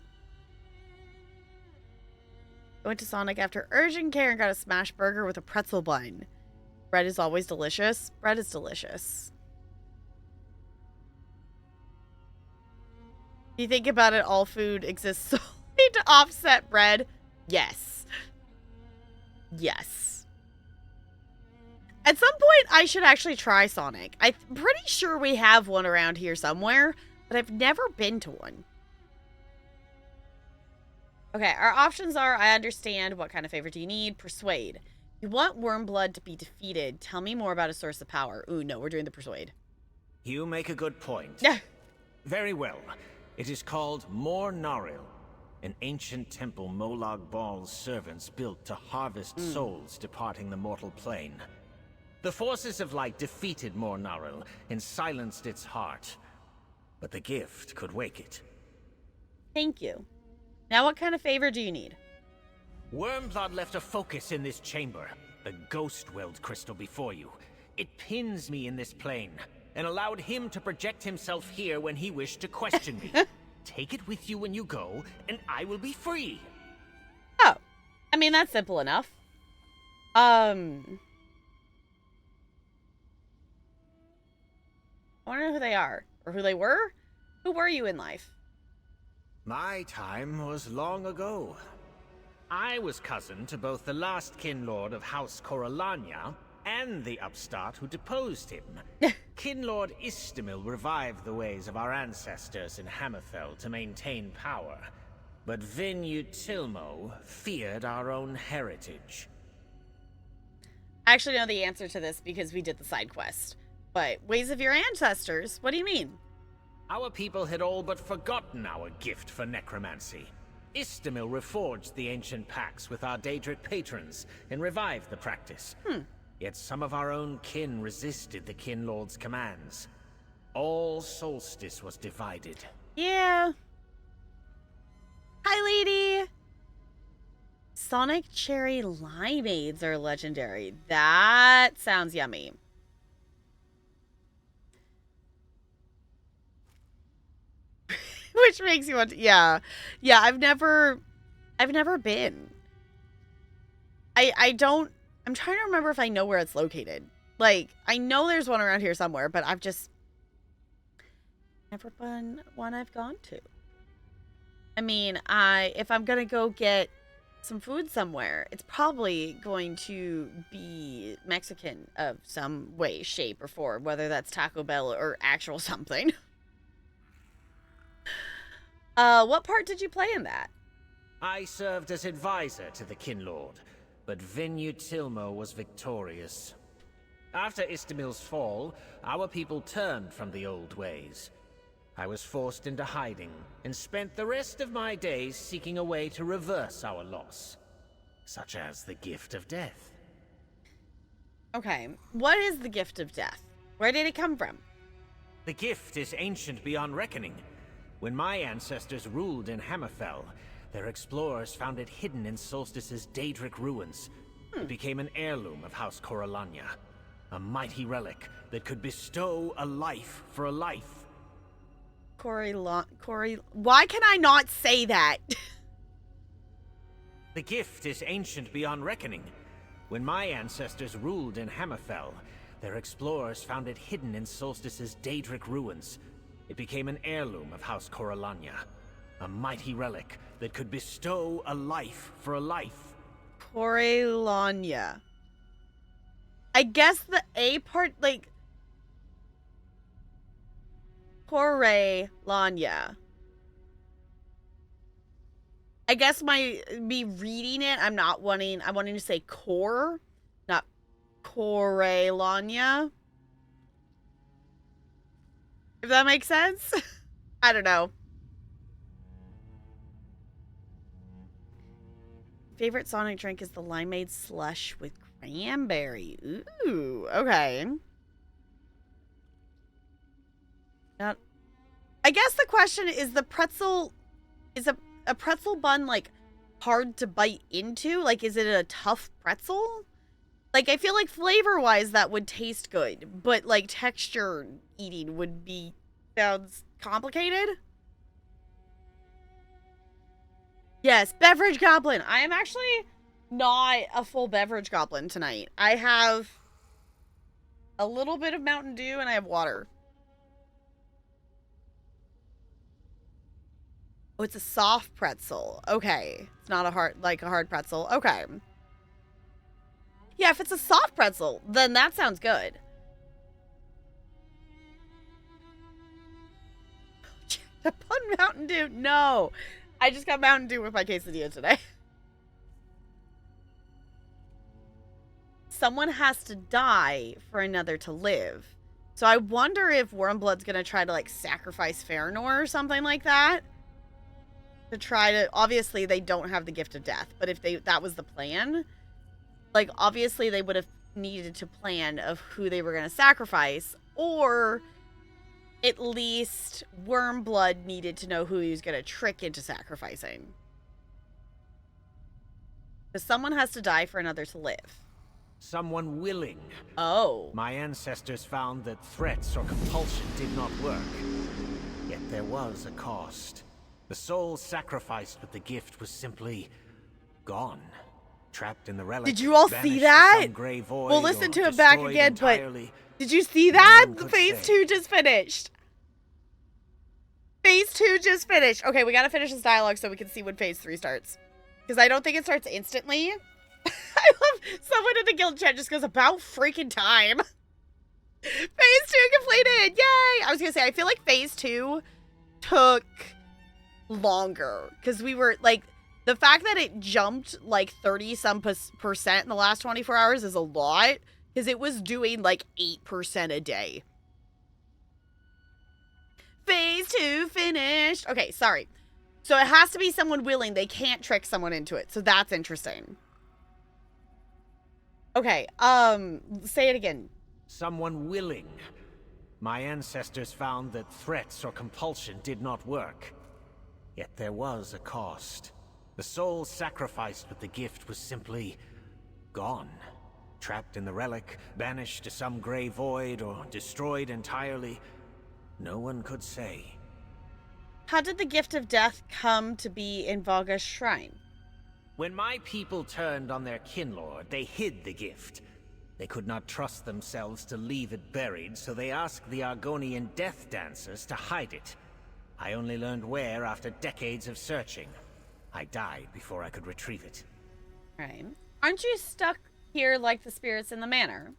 I went to Sonic after urgent care and got a smash burger with a pretzel bun. Bread is always delicious. Bread is delicious. If you think about it, all food exists solely to offset bread. Yes. Yes. At some point, I should actually try Sonic. I'm pretty sure we have one around here somewhere, but I've never been to one. Okay, our options are, I understand. What kind of favor do you need? Persuade. You want Wormblood to be defeated. Tell me more about a source of power. Ooh, no, we're doing the persuade. You make a good point. Yeah. Very well. It is called Mor Naril, an ancient temple Molag Bal's servants built to harvest souls departing the mortal plane. The forces of light defeated Mor Naril and silenced its heart. But the gift could wake it. Thank you. Now what kind of favor do you need? Wormblood left a focus in this chamber. The ghost-weld crystal before you. It pins me in this plane, and allowed him to project himself here when he wished to question me. Take it with you when you go, and I will be free. Oh. I mean, that's simple enough. I wonder who they are. Or who they were? Who were you in life? My time was long ago. I was cousin to both the last Kinlord of House Coralania and the upstart who deposed him. Kinlord Istamil revived the ways of our ancestors in Hammerfell to maintain power, but Vin Utilmo feared our own heritage. I actually know the answer to this because we did the side quest. But ways of your ancestors? What do you mean? Our people had all but forgotten our gift for necromancy. Istamil reforged the ancient pacts with our Daedric patrons and revived the practice. Yet some of our own kin resisted the Kinlord's commands. All Solstice was divided. Yeah. Hi, lady. Sonic Cherry Limeades are legendary. That sounds yummy. Which makes you want to, yeah. Yeah, I've never been. I'm trying to remember if I know where it's located. Like, I know there's one around here somewhere, but I've just never been one I've gone to. I mean, if I'm gonna go get some food somewhere, it's probably going to be Mexican of some way, shape, or form, whether that's Taco Bell or actual something. What part did you play in that? I served as advisor to the Kinlord, but Vin Utilmo was victorious. After Istamil's fall, our people turned from the old ways. I was forced into hiding and spent the rest of my days seeking a way to reverse our loss, such as the gift of death. Okay, what is the gift of death? Where did it come from? The gift is ancient beyond reckoning. When my ancestors ruled in Hammerfell, their explorers found it hidden in Solstice's Daedric ruins. It became an heirloom of House Coralania, a mighty relic that could bestow a life for a life. Corey, why can I not say that? The gift is ancient beyond reckoning. When my ancestors ruled in Hammerfell, their explorers found it hidden in Solstice's Daedric ruins. It became an heirloom of House Coralania, a mighty relic that could bestow a life for a life. Coralania. I guess the A part, like... Coralania. I guess me reading it, I'm wanting to say core, not Coralania. If that makes sense? I don't know. Favorite Sonic drink is the limeade slush with cranberry. Ooh, okay. Now, I guess the question is a pretzel bun like hard to bite into? Like, is it a tough pretzel? Like, I feel like flavor-wise that would taste good, but like texture eating sounds complicated. Yes, beverage goblin. I am actually not a full beverage goblin tonight. I have a little bit of Mountain Dew and I have water. Oh, it's a soft pretzel. Okay. It's not a hard pretzel. Okay. Yeah, if it's a soft pretzel, then that sounds good. Upon Mountain Dew? No. I just got Mountain Dew with my quesadilla today. Someone has to die for another to live. So I wonder if Wormblood's gonna try to, like, sacrifice Farinor or something like that. To try to... Obviously, they don't have the gift of death. But if that was the plan... Like, obviously, they would have needed to plan of who they were going to sacrifice. Or, at least, Wormblood needed to know who he was going to trick into sacrificing. Because someone has to die for another to live. Someone willing. Oh. My ancestors found that threats or compulsion did not work. Yet there was a cost. The soul sacrificed with the gift was simply gone. Trapped in the relic. Did you all see that? We'll listen to it back again, entirely. But did you see that? The phase 2 just finished. Phase 2 just finished. Okay, we gotta finish this dialogue so we can see when phase 3 starts. Because I don't think it starts instantly. I love someone in the guild chat just goes, about freaking time. Phase 2 completed! Yay! I was gonna say, I feel like Phase 2 took longer. Because we were, like, the fact that it jumped, like, 30-some% in the last 24 hours is a lot. Because it was doing, like, 8% a day. Phase 2 finished! Okay, sorry. So it has to be someone willing. They can't trick someone into it. So that's interesting. Okay, say it again. Someone willing. My ancestors found that threats or compulsion did not work. Yet there was a cost. The soul sacrificed with the gift was simply gone. Trapped in the relic, banished to some gray void, or destroyed entirely. No one could say. How did the gift of death come to be in Vaga's shrine? When my people turned on their kinlord, they hid the gift. They could not trust themselves to leave it buried, so they asked the Argonian death dancers to hide it. I only learned where after decades of searching. I died before I could retrieve it. Right. Aren't you stuck here like the spirits in the manor?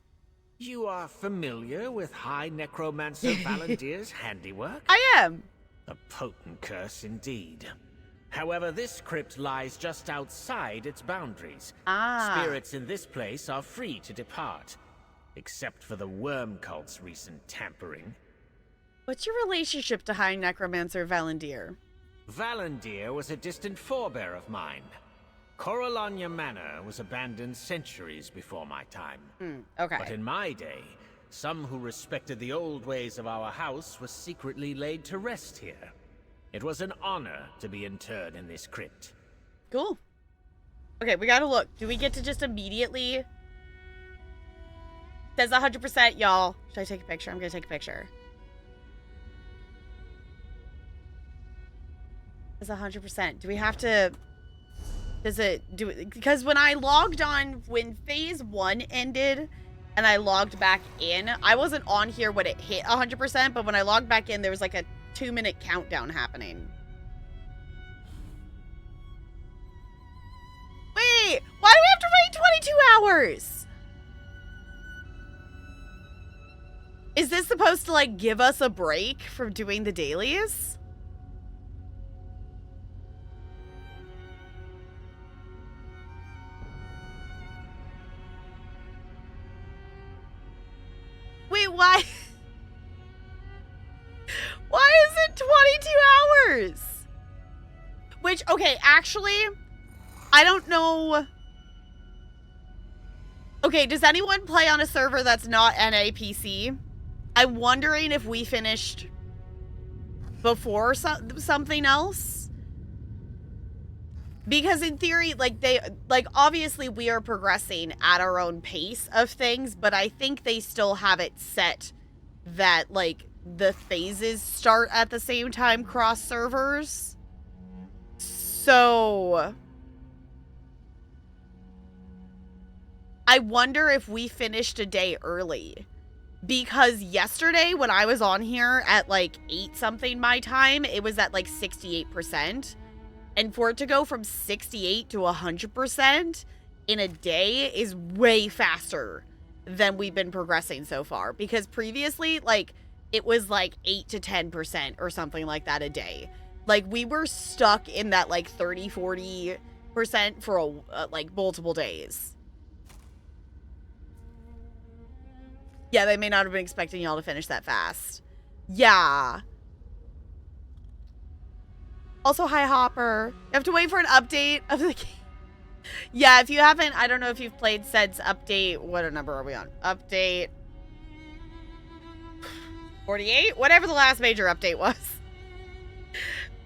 You are familiar with High Necromancer Valendir's handiwork? I am. A potent curse indeed. However, this crypt lies just outside its boundaries. Spirits in this place are free to depart, except for the worm cult's recent tampering. What's your relationship to High Necromancer Valendir? Valendir was a distant forebear of mine. Coralania Manor was abandoned centuries before my time. Okay. But in my day, some who respected the old ways of our house were secretly laid to rest here. It was an honor to be interred in this crypt. Cool. Okay, we gotta look. Do we get to just immediately... Says 100%, y'all. Should I take a picture? I'm gonna take a picture. Says 100%. Do we have to... Does it do it? Because when I logged on, when phase 1 ended, and I logged back in, I wasn't on here when it hit 100%, but when I logged back in, there was like a 2-minute countdown happening. Wait, why do we have to wait 22 hours? Is this supposed to like give us a break from doing the dailies? Wait, why? Why is it 22 hours? Which, okay, actually, I don't know. Okay, does anyone play on a server that's not NAPC? I'm wondering if we finished before something else. Because in theory, like obviously we are progressing at our own pace of things, but I think they still have it set that, like, the phases start at the same time cross servers. So I wonder if we finished a day early. Because yesterday when I was on here at like 8 something my time, it was at like 68%. And for it to go from 68 to 100% in a day is way faster than we've been progressing so far. Because previously, like, it was like 8 to 10% or something like that a day. Like, we were stuck in that like 30-40% for like multiple days. Yeah, they may not have been expecting y'all to finish that fast. Yeah. Also, hi, Hopper. You have to wait for an update of the game. Yeah, if you haven't, I don't know if you've played since update. What number are we on? Update 48? Whatever the last major update was.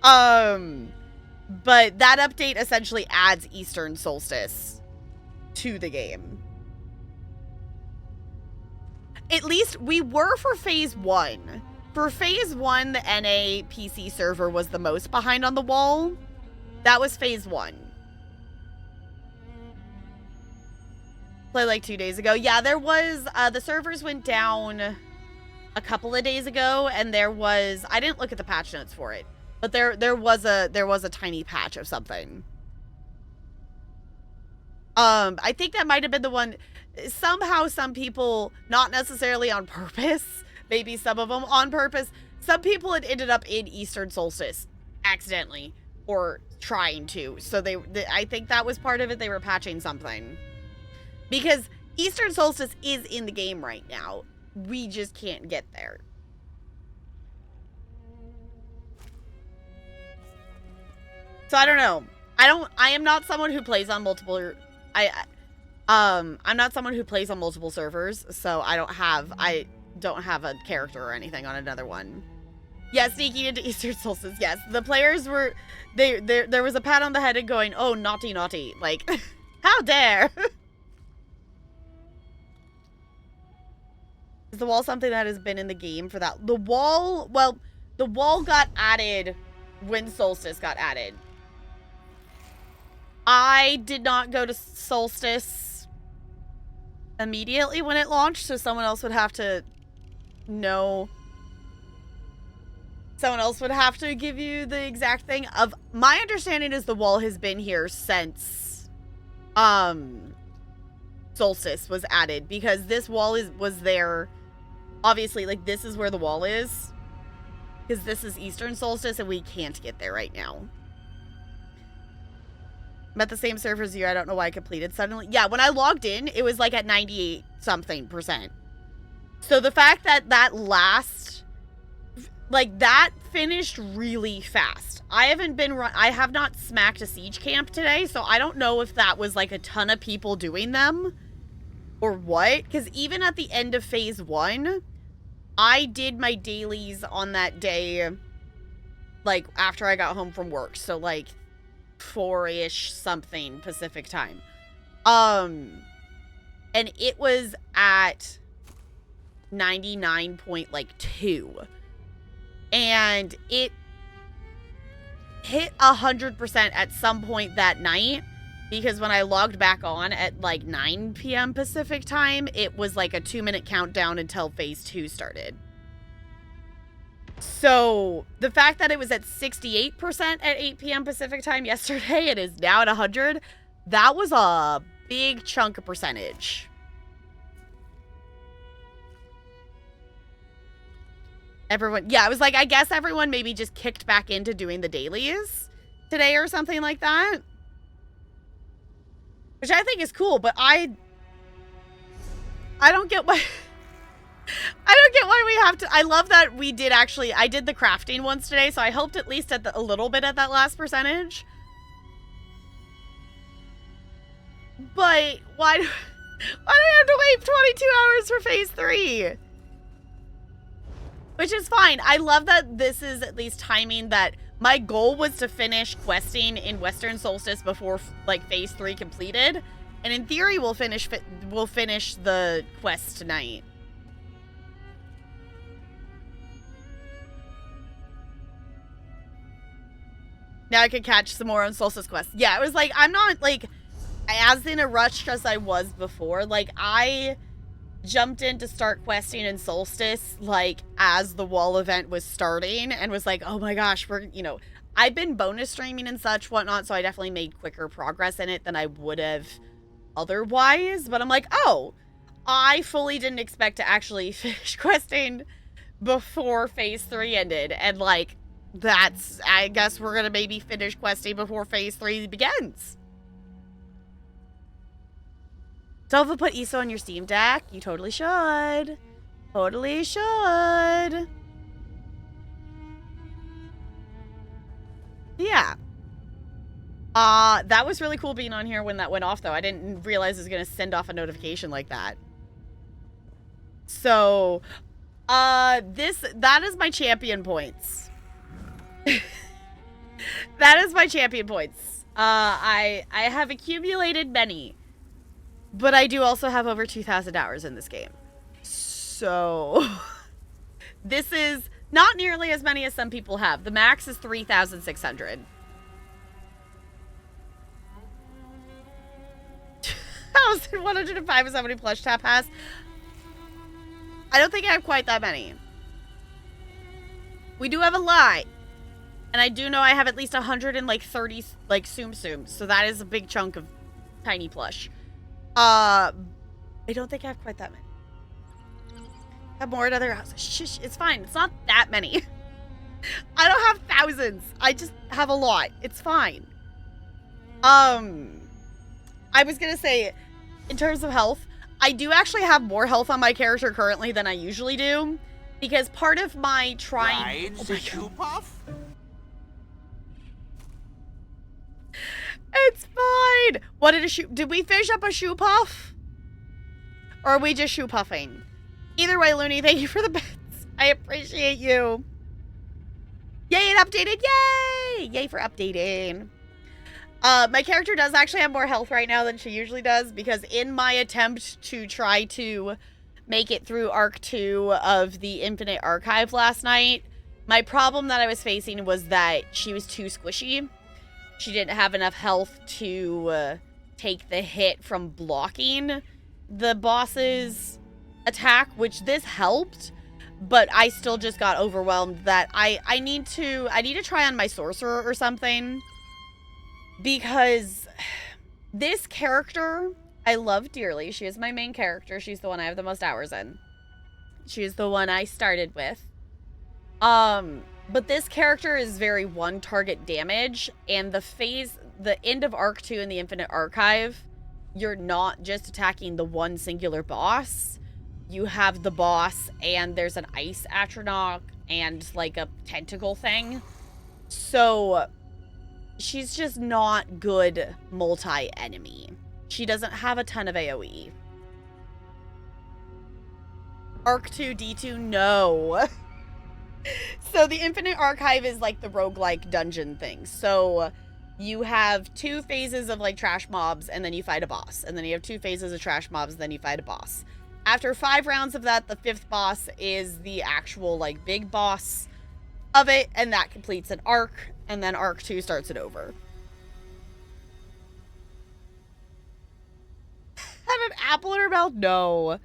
But that update essentially adds Eastern Solstice to the game. At least we were for phase 1. For phase 1, the NA PC server was the most behind on the wall. That was phase 1. Play like 2 days ago. Yeah, there was, the servers went down a couple of days ago, and there was, I didn't look at the patch notes for it, but there was a tiny patch of something. I think that might have been the one. Somehow some people, not necessarily on purpose, maybe some of them on purpose, some people had ended up in Eastern Solstice accidentally or trying to. So I think that was part of it. They were patching something. Because Eastern Solstice is in the game right now. We just can't get there. So I don't know. I am not someone who plays on multiple I'm not someone who plays on multiple servers, so I don't have a character or anything on another one. Yeah, sneaking into Eastern Solstice. Yes, the players were there was a pat on the head and going, "Oh, naughty, naughty!" Like, how dare? Is the wall something that has been in the game for that? The wall got added when Solstice got added. I did not go to Solstice immediately when it launched, so someone else would have to know. Someone else would have to give you the exact thing. Of my understanding is the wall has been here since Solstice was added, because this wall was there. Obviously, like, this is where the wall is, because this is Eastern Solstice and we can't get there right now. I'm at the same server as you. I don't know why I completed suddenly. Yeah, when I logged in, it was like at 98 something %. So the fact that that finished really fast. I have not smacked a siege camp today, so I don't know if that was like a ton of people doing them or what. Because even at the end of phase 1, I did my dailies on that day, like, after I got home from work. So, like, 4-ish something Pacific time. And it was at 99.2. And it hit 100% at some point that night, because when I logged back on at like 9 p.m. Pacific time, it was like a 2-minute countdown until phase 2 started. So the fact that it was at 68% at 8 p.m. Pacific time yesterday, it is now at 100. That was a big chunk of percentage. Everyone, yeah, it was like, I guess everyone maybe just kicked back into doing the dailies today or something like that. Which I think is cool, but I don't get why... I don't get why we have to... I love that we did actually... I did the crafting once today, so I helped at least at a little bit at that last percentage. But why do I have to wait 22 hours for phase 3? Which is fine. I love that this is at least timing that... My goal was to finish questing in Western Solstice before, like, phase 3 completed. And in theory, we'll finish the quest tonight. Now I can catch some more on Solstice Quest. Yeah, it was like, I'm not, like, as in a rush as I was before. Like, I jumped in to start questing in Solstice, like, as the wall event was starting, and was like, oh my gosh, I've been bonus streaming and such, whatnot, so I definitely made quicker progress in it than I would have otherwise. But I'm like, oh, I fully didn't expect to actually finish questing before phase 3 ended. And, like, I guess we're gonna maybe finish questing before phase 3 begins. Dova, put ESO on your Steam Deck. You totally should. Totally should. Yeah. That was really cool being on here when that went off, though. I didn't realize it was going to send off a notification like that. So, that is my champion points. That is my champion points. I have accumulated many. But I do also have over 2,000 hours in this game. So, this is not nearly as many as some people have. The max is 3,600. 1,105 is how many plush tap has. I don't think I have quite that many. We do have a lot. And I do know I have at least 130 like Tsum Tsums. So that is a big chunk of tiny plush. I don't think I have quite that many. I have more at other houses. Shh, it's fine. It's not that many. I don't have thousands. I just have a lot. It's fine. I was gonna say, in terms of health, I do actually have more health on my character currently than I usually do, because part of my trying... Rides a shoe puff? It's fine. What did a shoe... Did we fish up a shoe puff? Or are we just shoe puffing? Either way, Looney, thank you for the bits. I appreciate you. Yay, it updated. Yay! Yay for updating. My character does actually have more health right now than she usually does, because in my attempt to try to make it through Arc 2 of the Infinite Archive last night, my problem that I was facing was that she was too squishy. She didn't have enough health to take the hit from blocking the boss's attack, which this helped, but I still just got overwhelmed that I need to try on my sorcerer or something, because this character I love dearly. She is my main character. She's the one I have the most hours in. She is the one I started with. But this character is very one target damage, and the end of Arc 2 in the Infinite Archive, you're not just attacking the one singular boss. You have the boss, and there's an ice atronach and like a tentacle thing. So she's just not good multi-enemy. She doesn't have a ton of AoE. Arc 2, D2, no. So the Infinite Archive is like the roguelike dungeon thing. So you have 2 phases of like trash mobs, and then you fight a boss. And then you have 2 phases of trash mobs, and then you fight a boss. After 5 rounds of that, the 5th boss is the actual like big boss of it, and that completes an arc, and then Arc 2 starts it over. Have an apple in her mouth? No.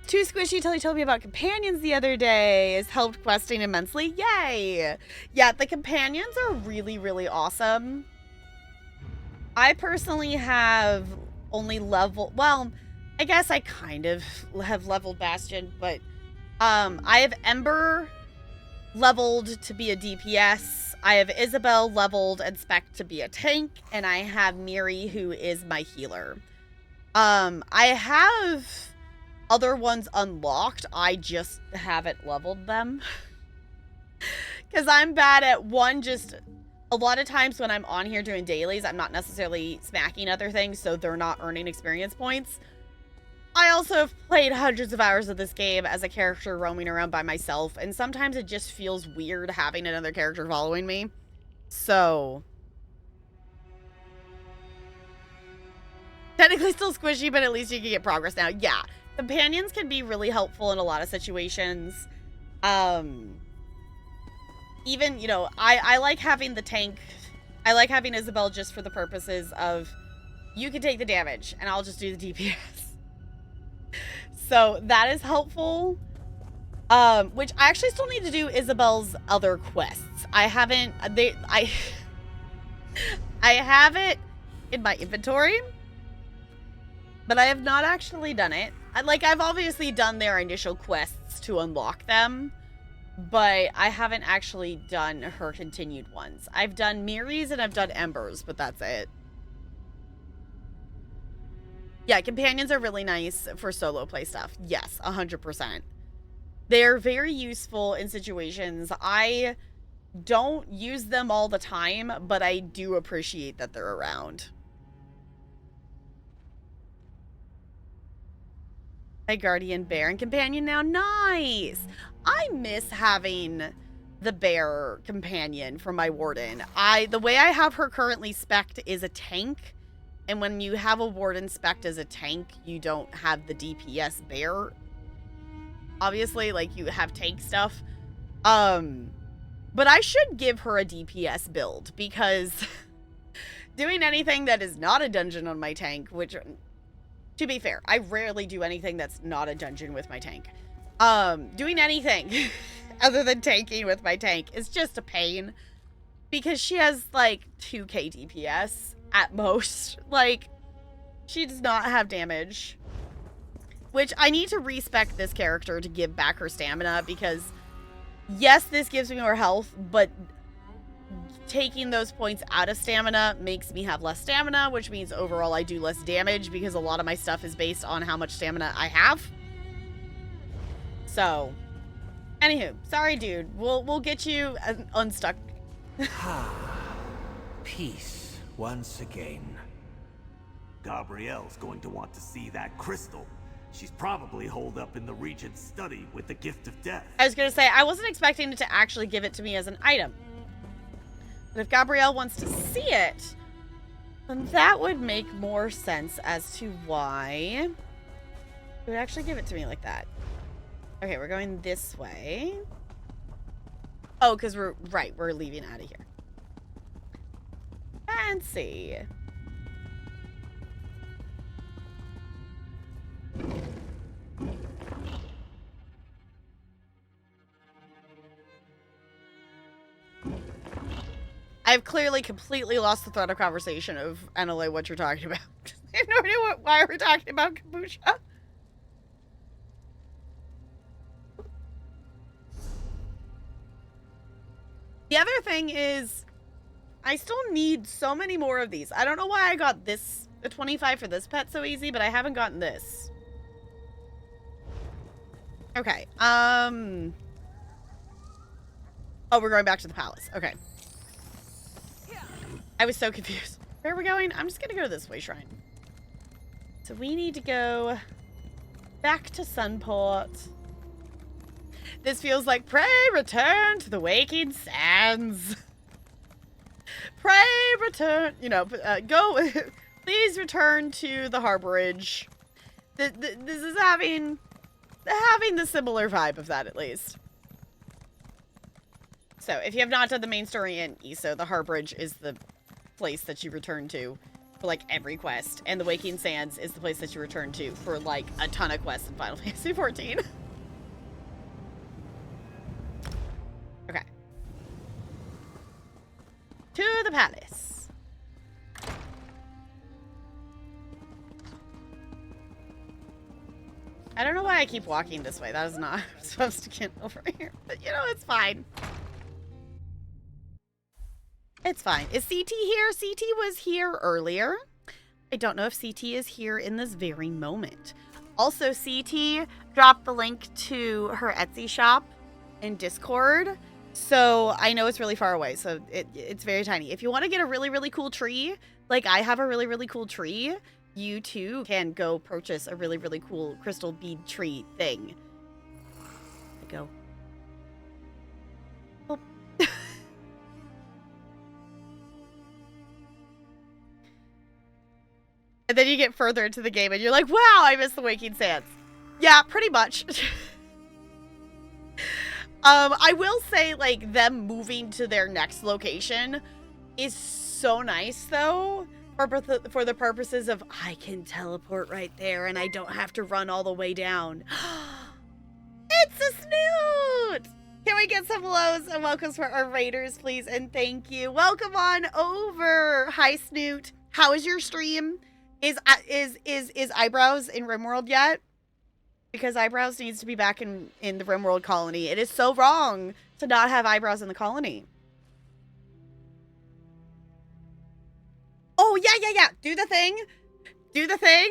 Too Squishy Tilly told me about companions the other day. Has helped questing immensely. Yay! Yeah, the companions are really, really awesome. I personally have only well, I guess I kind of have leveled Bastion, but I have Ember leveled to be a DPS. I have Isabel leveled and spec'd to be a tank, and I have Miri, who is my healer. I have other ones unlocked. I just haven't leveled them. Because I'm bad at one, just a lot of times when I'm on here doing dailies, I'm not necessarily smacking other things, so they're not earning experience points. I also have played hundreds of hours of this game as a character roaming around by myself, and sometimes it just feels weird having another character following me. So technically still squishy, but at least you can get progress now. Yeah. Companions can be really helpful in a lot of situations. Even, you know, I like having the tank. I like having Isabel just for the purposes of, you can take the damage, and I'll just do the DPS. So that is helpful. Which I actually still need to do Isabel's other quests. I haven't, I have it in my inventory, but I have not actually done it. I've obviously done their initial quests to unlock them, but I haven't actually done her continued ones. I've done Miri's and I've done Ember's, but that's it. Yeah, companions are really nice for solo play stuff. Yes, 100%. They're very useful in situations. I don't use them all the time, but I do appreciate that they're around. My guardian bear and companion now. Nice. I miss having the bear companion for my warden. The way I have her currently spec'd is a tank. And when you have a warden spec'd as a tank, you don't have the DPS bear. Obviously, like, you have tank stuff. But I should give her a DPS build, because doing anything that is not a dungeon on my tank, which, to be fair, I rarely do anything that's not a dungeon with my tank. Doing anything other than tanking with my tank is just a pain. because she has like 2k DPS at most. Like, she does not have damage. Which I need to respec this character to give back her stamina because, yes, this gives me more health, but taking those points out of stamina makes me have less stamina, which means overall I do less damage because a lot of my stuff is based on how much stamina I have. So, anywho, sorry, dude. We'll get you unstuck. Peace once again. Gabrielle's going to want to see that crystal. She's probably holed up in the Regent's study with the gift of death. I was going to say, I wasn't expecting it to actually give it to me as an item. But if Gabrielle wants to see it, then that would make more sense as to why it would actually give it to me like that. Okay, we're going this way. Oh, because we're leaving out of here. Fancy. I've clearly completely lost the thread of conversation of Annalie, what you're talking about. I have no idea why we're talking about kombucha. The other thing is, I still need so many more of these. I don't know why I got this, the 25 for this pet so easy, but I haven't gotten this. Okay, oh, we're going back to the palace. Okay. I was so confused. Where are we going? I'm just gonna go this way, Shrine. So we need to go back to Sunport. This feels like, pray return to the waking sands. Pray return, you know, go, please return to the harborage. This is having the similar vibe of that, at least. So, if you have not done the main story in ESO, the harborage is the place that you return to for, like, every quest. And the Waking Sands is the place that you return to for, like, a ton of quests in Final Fantasy XIV. Okay. To the palace. I don't know why I keep walking this way. That is not I'm supposed to get over here. But, you know, it's fine. It's fine. Is CT here? CT was here earlier. I don't know if CT is here in this very moment. Also, CT dropped the link to her Etsy shop in Discord. So I know it's really far away. So it's very tiny. If you want to get a really, really cool tree, like I have a really, really cool tree, you too can go purchase a really, really cool crystal bead tree thing. Go. Oh. And then you get further into the game and you're like, wow, I miss the Waking Sands. Yeah, pretty much. I will say, like, them moving to their next location is so nice, though, for the purposes of, I can teleport right there and I don't have to run all the way down. It's a Snoot! Can we get some hellos and welcomes for our raiders, please? And thank you. Welcome on over. Hi, Snoot. How is your stream? Is Eyebrows in RimWorld yet? Because Eyebrows needs to be back in the RimWorld colony. It is so wrong to not have Eyebrows in the colony. Oh, yeah. Do the thing. Do the thing.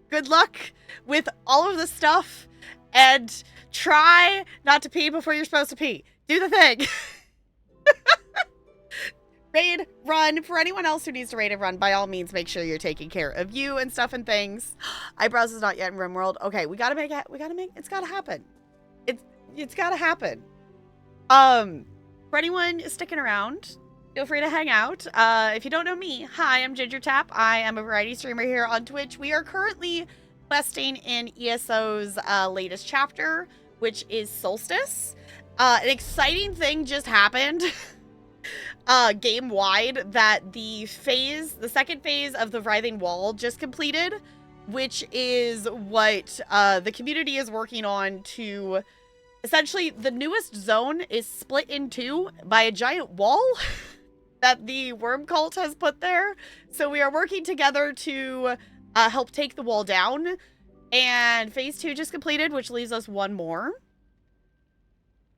Good luck with all of the stuff. And try not to pee before you're supposed to pee. Do the thing. Raid, run. For anyone else who needs to raid and run, by all means, make sure you're taking care of you and stuff and things. Eyebrows is not yet in RimWorld. Okay, we gotta make it. It's gotta happen. It's gotta happen. For anyone sticking around, feel free to hang out. If you don't know me, hi, I'm Ginger Tap. I am a variety streamer here on Twitch. We are currently questing in ESO's latest chapter, which is Solstice. An exciting thing just happened. Game-wide, that the second phase of the Writhing Wall just completed, which is what the community is working on to... Essentially, the newest zone is split in two by a giant wall. that the worm cult has put there. So we are working together to help take the wall down. And phase 2 just completed, which leaves us one more.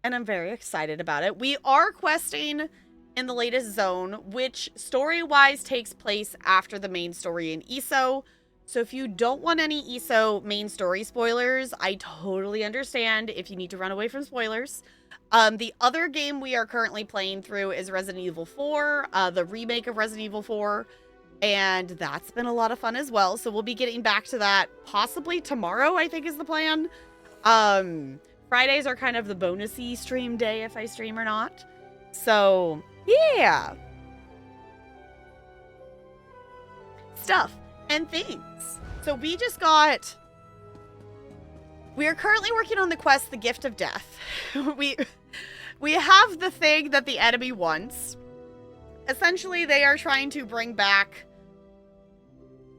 And I'm very excited about it. We are questing in the latest zone, which story-wise takes place after the main story in ESO. So if you don't want any ESO main story spoilers, I totally understand if you need to run away from spoilers. The other game we are currently playing through is Resident Evil 4, the remake of Resident Evil 4. And that's been a lot of fun as well. So we'll be getting back to that possibly tomorrow, I think is the plan. Fridays are kind of the bonusy stream day if I stream or not. So, yeah. Stuff and things. So we just got... We are currently working on the quest, The Gift of Death. We have the thing that the enemy wants. Essentially, they are trying to bring back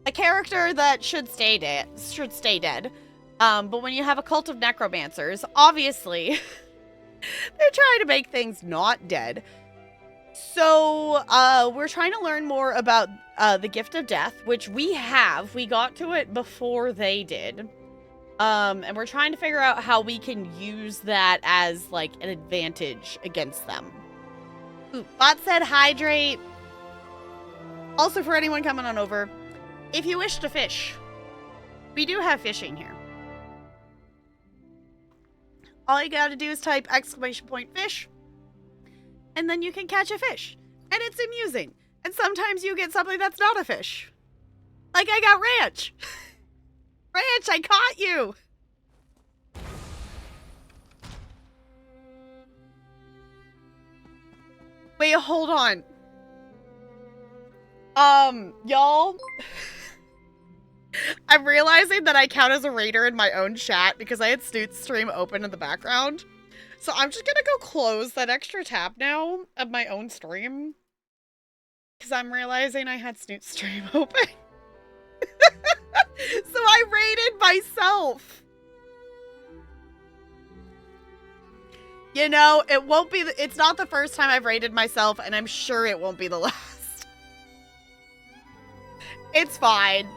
a character that should stay dead. But when you have a cult of necromancers, obviously, they're trying to make things not dead. So, we're trying to learn more about the Gift of Death, which we have. We got to it before they did. And we're trying to figure out how we can use that as, like, an advantage against them. Ooh, bot said hydrate. Also, for anyone coming on over, if you wish to fish, we do have fishing here. All you gotta do is type !fish, and then you can catch a fish. And it's amusing. And sometimes you get something that's not a fish. Like I got ranch. Ranch, I caught you! Wait, hold on. Y'all... I'm realizing that I count as a raider in my own chat because I had Snoot's stream open in the background. So I'm just gonna go close that extra tab now of my own stream. Because I'm realizing I had Snoot's stream open. So I raided myself. You know, it won't be, it's not the first time I've raided myself, and I'm sure it won't be the last. It's fine.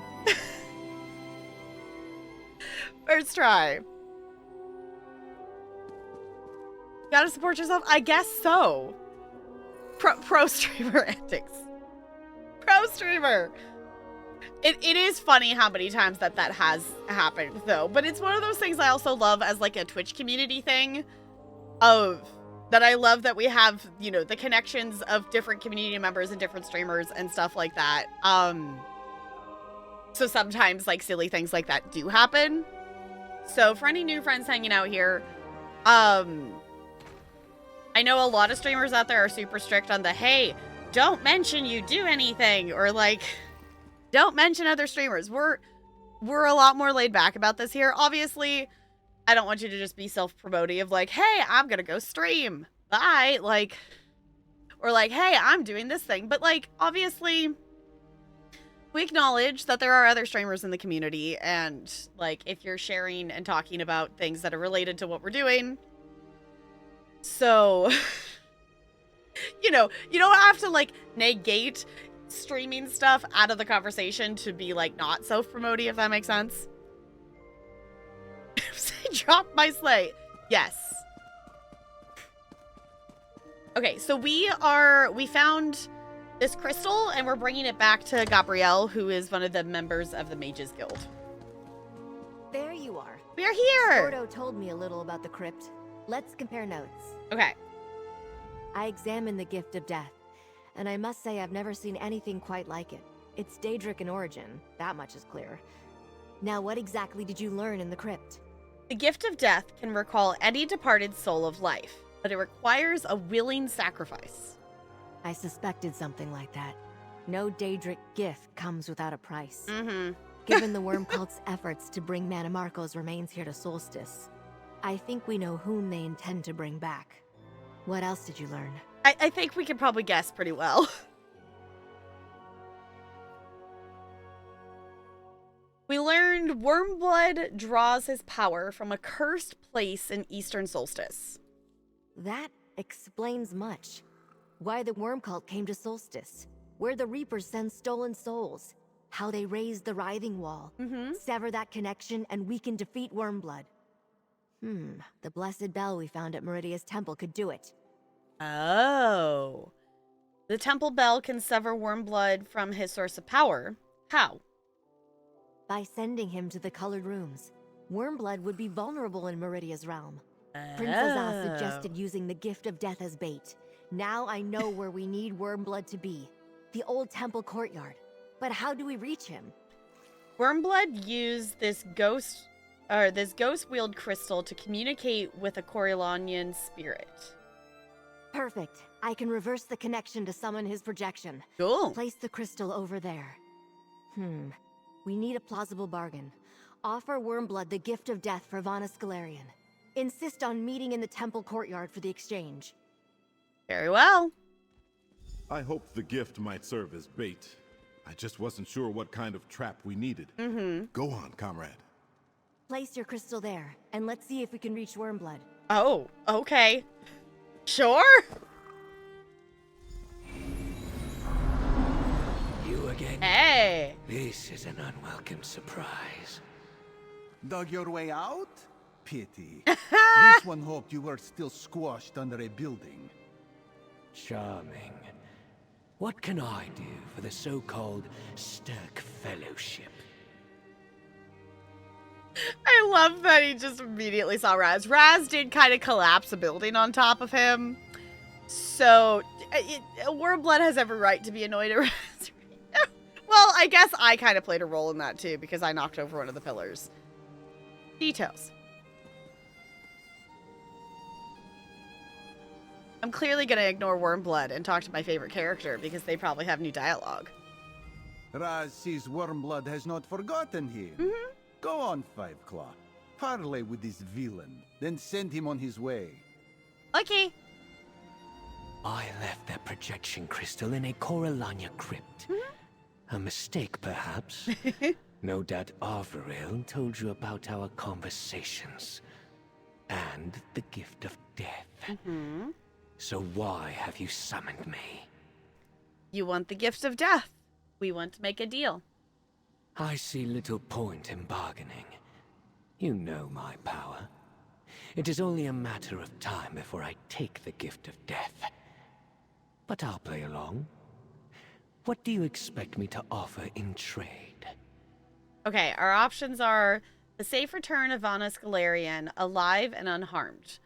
First try. Gotta support yourself? I guess so. Pro streamer antics. Pro streamer. It is funny how many times that has happened, though. But it's one of those things I also love as, like, a Twitch community thing. That I love that we have, you know, the connections of different community members and different streamers and stuff like that. So sometimes, like, silly things like that do happen. So for any new friends hanging out here, I know a lot of streamers out there are super strict on the, hey, don't mention you do anything, or, like... Don't mention other streamers. We're a lot more laid back about this here. Obviously, I don't want you to just be self-promoting of like, hey, I'm gonna go stream. Bye. Like, or like, hey, I'm doing this thing. But like, obviously, we acknowledge that there are other streamers in the community. And like, if you're sharing and talking about things that are related to what we're doing. So, you know, you don't have to like negate streaming stuff out of the conversation to be like not self-promoting, if that makes sense. Drop my slate. Yes. Okay, so we found this crystal and we're bringing it back to Gabrielle, who is one of the members of the Mages Guild. There you are. We are here. Sporto told me a little about the crypt. Let's compare notes. Okay. I examined the Gift of Death, and I must say I've never seen anything quite like it. It's Daedric in origin, that much is clear. Now what exactly did you learn in the crypt? The Gift of Death can recall any departed soul of life, but it requires a willing sacrifice. I suspected something like that. No Daedric gift comes without a price. Mm-hmm. Given the Worm Cult's efforts to bring Manimarco's remains here to Solstice, I think we know whom they intend to bring back. What else did you learn? I think we can probably guess pretty well. We learned Wormblood draws his power from a cursed place in Eastern Solstice. That explains much. Why the worm cult came to Solstice. Where the Reapers send stolen souls. How they raised the writhing wall. Sever that connection and we can defeat Wormblood. The blessed bell we found at Meridia's temple could do it. Oh. The temple bell can sever Wormblood from his source of power. How? By sending him to the colored rooms. Wormblood would be vulnerable in Meridia's realm. Prince Azaz suggested using the gift of death as bait. Now I know where we need Wormblood to be. The old temple courtyard. But how do we reach him? Wormblood used this ghost wheeled crystal to communicate with a Coriolannian spirit. Perfect. I can reverse the connection to summon his projection. Cool. Place the crystal over there. We need a plausible bargain. Offer Wormblood the gift of death for Vana Scalarian. Insist on meeting in the temple courtyard for the exchange. Very well. I hoped the gift might serve as bait. I just wasn't sure what kind of trap we needed. Go on, comrade. Place your crystal there, and let's see if we can reach Wormblood. Oh, okay. Sure. You again? Hey. This is an unwelcome surprise. Dug your way out? Pity. This one hoped you were still squashed under a building. Charming. What can I do for the so-called Stirk Fellowship? I love that he just immediately saw Raz. Raz did kind of collapse a building on top of him. So, Wormblood has every right to be annoyed at Raz. Well, I guess I kind of played a role in that too, because I knocked over one of the pillars. Details. I'm clearly going to ignore Wormblood and talk to my favorite character, because they probably have new dialogue. Raz sees Wormblood has not forgotten him. Go on, Five Claw. Parley with this villain, then send him on his way. Okay. I left that projection crystal in a Coralania crypt. A mistake, perhaps. No doubt Arveril told you about our conversations. And the gift of death. So why have you summoned me? You want the gift of death. We want to make a deal. I see little point in bargaining. You know my power. It is only a matter of time before I take the gift of death. But I'll play along. What do you expect me to offer in trade? Okay, our options are the safe return of Vana Scalarian, alive and unharmed.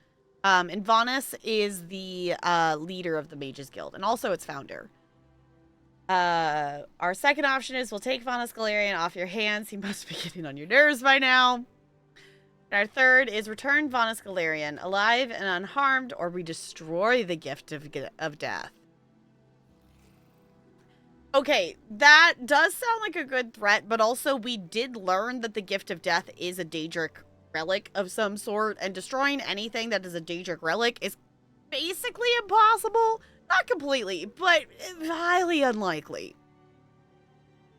And Vanas is the leader of the Mages Guild, and also its founder. Our second option is we'll take Vana Scalarian off your hands. He must be getting on your nerves by now. And our third is return Vana Scalarian, alive and unharmed, or we destroy the gift of death. Okay, that does sound like a good threat, but also we did learn that the gift of death is a Daedric relic of some sort, and destroying anything that is a Daedric relic is basically impossible. Not completely, but highly unlikely.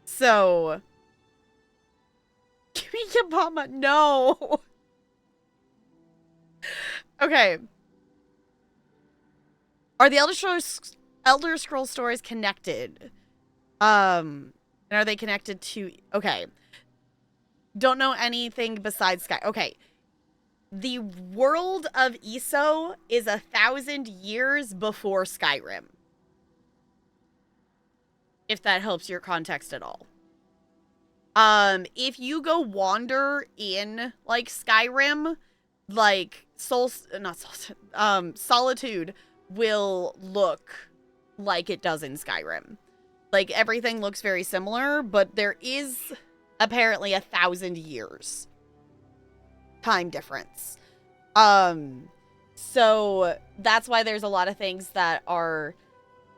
So, give me Yabama. No. Okay. Are the Elder Scrolls stories connected? And are they connected to... Okay. Don't know anything besides Sky. Okay. The world of ESO is 1,000 years before Skyrim. If that helps your context at all. If you go wander in, like, Skyrim, like, Solitude will look like it does in Skyrim. Like, everything looks very similar, but there is apparently 1,000 years time difference. So that's why there's a lot of things that are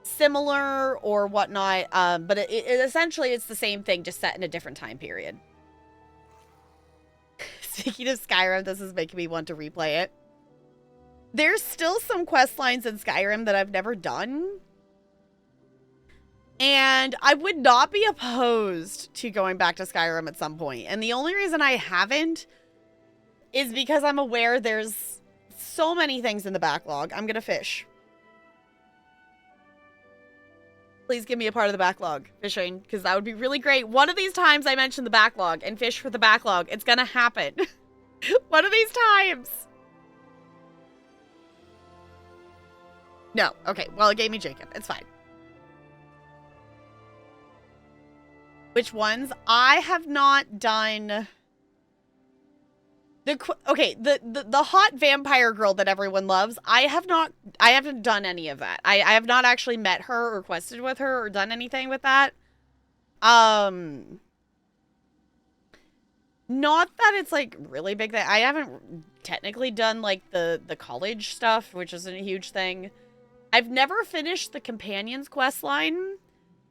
similar or whatnot, but it essentially it's the same thing, just set in a different time period. Speaking of Skyrim, this is making me want to replay it. There's still some quest lines in Skyrim that I've never done, and I would not be opposed to going back to Skyrim at some point. And the only reason I haven't is because I'm aware there's so many things in the backlog. I'm gonna fish. Please give me a part of the backlog, fishing, because that would be really great. One of these times I mention the backlog and fish for the backlog. It's gonna happen. One of these times. No. Okay. Well, it gave me Jacob. It's fine. Which ones? I have not done... The hot vampire girl that everyone loves. I haven't done any of that. I have not actually met her or quested with her or done anything with that. Not that it's like really big that I haven't technically done like the college stuff, which isn't a huge thing. I've never finished the companions quest line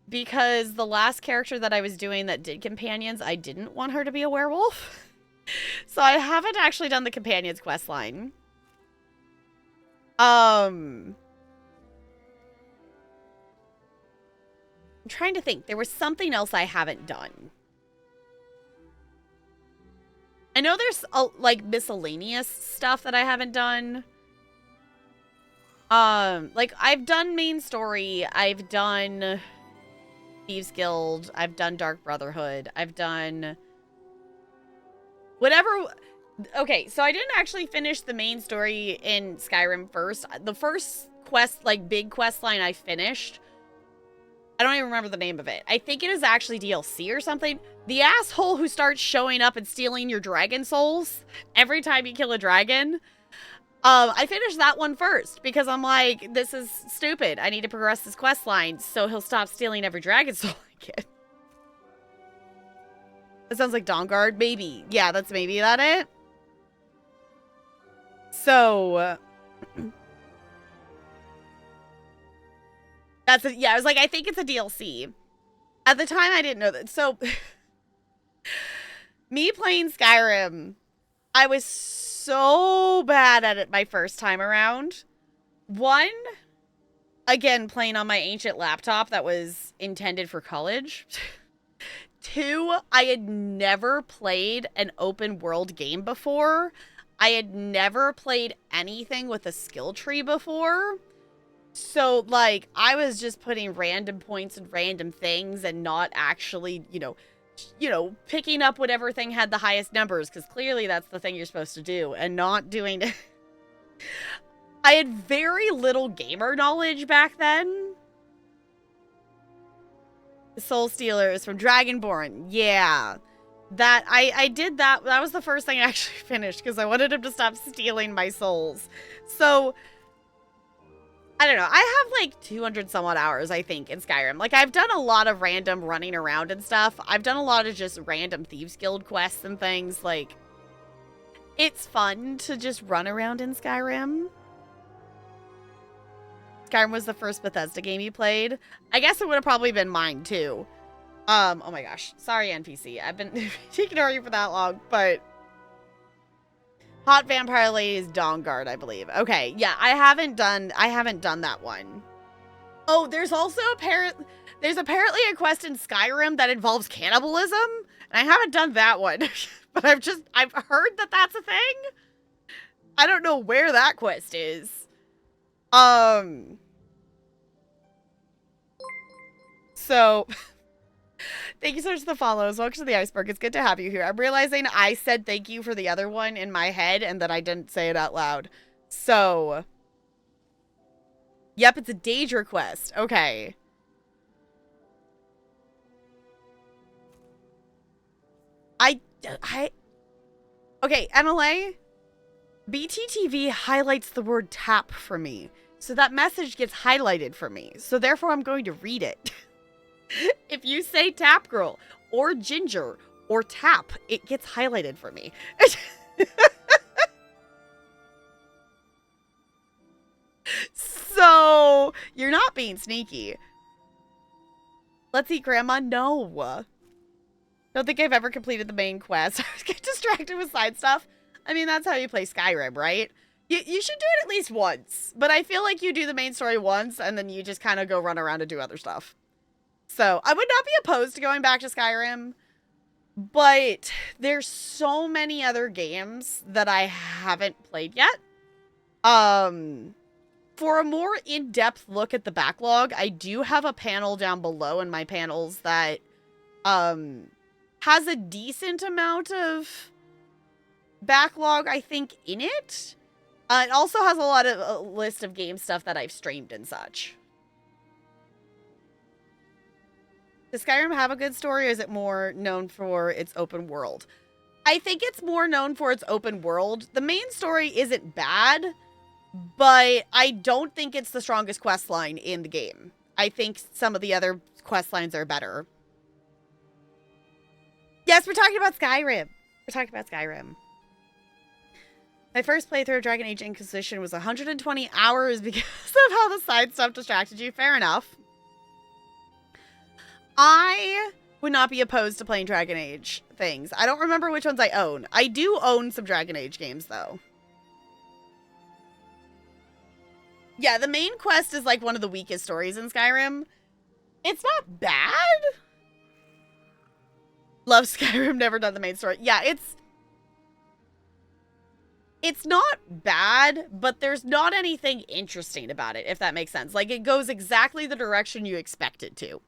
because the last character that I was doing that did companions, I didn't want her to be a werewolf. So I haven't actually done the companions quest line. I'm trying to think. There was something else I haven't done. I know there's like miscellaneous stuff that I haven't done. Like I've done main story, I've done Thieves Guild, I've done Dark Brotherhood, I've done whatever. Okay, so I didn't actually finish the main story in Skyrim first. The first quest, like big quest line I finished, I don't even remember the name of it. I think it is actually DLC or something. The asshole who starts showing up and stealing your dragon souls every time you kill a dragon. I finished that one first because I'm like, this is stupid. I need to progress this quest line so he'll stop stealing every dragon soul I get. That sounds like Dawnguard. Maybe. Yeah, that's maybe that it. So... that's a, yeah, I was like, I think it's a DLC. At the time, I didn't know that. So, me playing Skyrim, I was so bad at it my first time around. One, again, playing on my ancient laptop that was intended for college. Two, I had never played an open world game before. I had never played anything with a skill tree before. So, like, I was just putting random points and random things and not actually, you know, picking up whatever thing had the highest numbers, because clearly that's the thing you're supposed to do, and not doing it. I had very little gamer knowledge back then. Soul Stealer is from Dragonborn. Yeah. That, I did that. That was the first thing I actually finished, because I wanted him to stop stealing my souls. So... I don't know. I have like 200 some odd hours, I think, in Skyrim. Like, I've done a lot of random running around and stuff. I've done a lot of just random Thieves Guild quests and things. Like, it's fun to just run around in Skyrim. Skyrim was the first Bethesda game you played. I guess it would have probably been mine, too. Oh my gosh. Sorry, NPC. I've been ignoring you for that long, but... Hot Vampire Lady is Dawnguard, I believe. Okay, yeah, I haven't done that one. Oh, there's also apparently a quest in Skyrim that involves cannibalism, and I haven't done that one. But I've heard that that's a thing. I don't know where that quest is. So thank you so much for the follows. Welcome to the Iceberg. It's good to have you here. I'm realizing I said thank you for the other one in my head and that I didn't say it out loud. So, yep, it's a Daedra quest. Okay. Okay, MLA, BTTV highlights the word tap for me. So that message gets highlighted for me. So therefore I'm going to read it. If you say tap girl or ginger or tap, it gets highlighted for me. So you're not being sneaky. Let's eat grandma. No. Don't think I've ever completed the main quest. I was getting distracted with side stuff. I mean, that's how you play Skyrim, right? You should do it at least once. But I feel like you do the main story once and then you just kind of go run around and do other stuff. So, I would not be opposed to going back to Skyrim, but there's so many other games that I haven't played yet. for a more in-depth look at the backlog, I do have a panel down below in my panels that has a decent amount of backlog, I think, in it. It also has a list of game stuff that I've streamed and such. Does Skyrim have a good story, or is it more known for its open world? I think it's more known for its open world. The main story isn't bad, but I don't think it's the strongest quest line in the game. I think some of the other quest lines are better. Yes, we're talking about Skyrim. We're talking about Skyrim. My first playthrough of Dragon Age Inquisition was 120 hours because of how the side stuff distracted you. Fair enough. I would not be opposed to playing Dragon Age things. I don't remember which ones I own. I do own some Dragon Age games, though. Yeah, the main quest is like one of the weakest stories in Skyrim. It's not bad. Love Skyrim, never done the main story. Yeah, it's not bad, but there's not anything interesting about it, if that makes sense. Like, it goes exactly the direction you expect it to.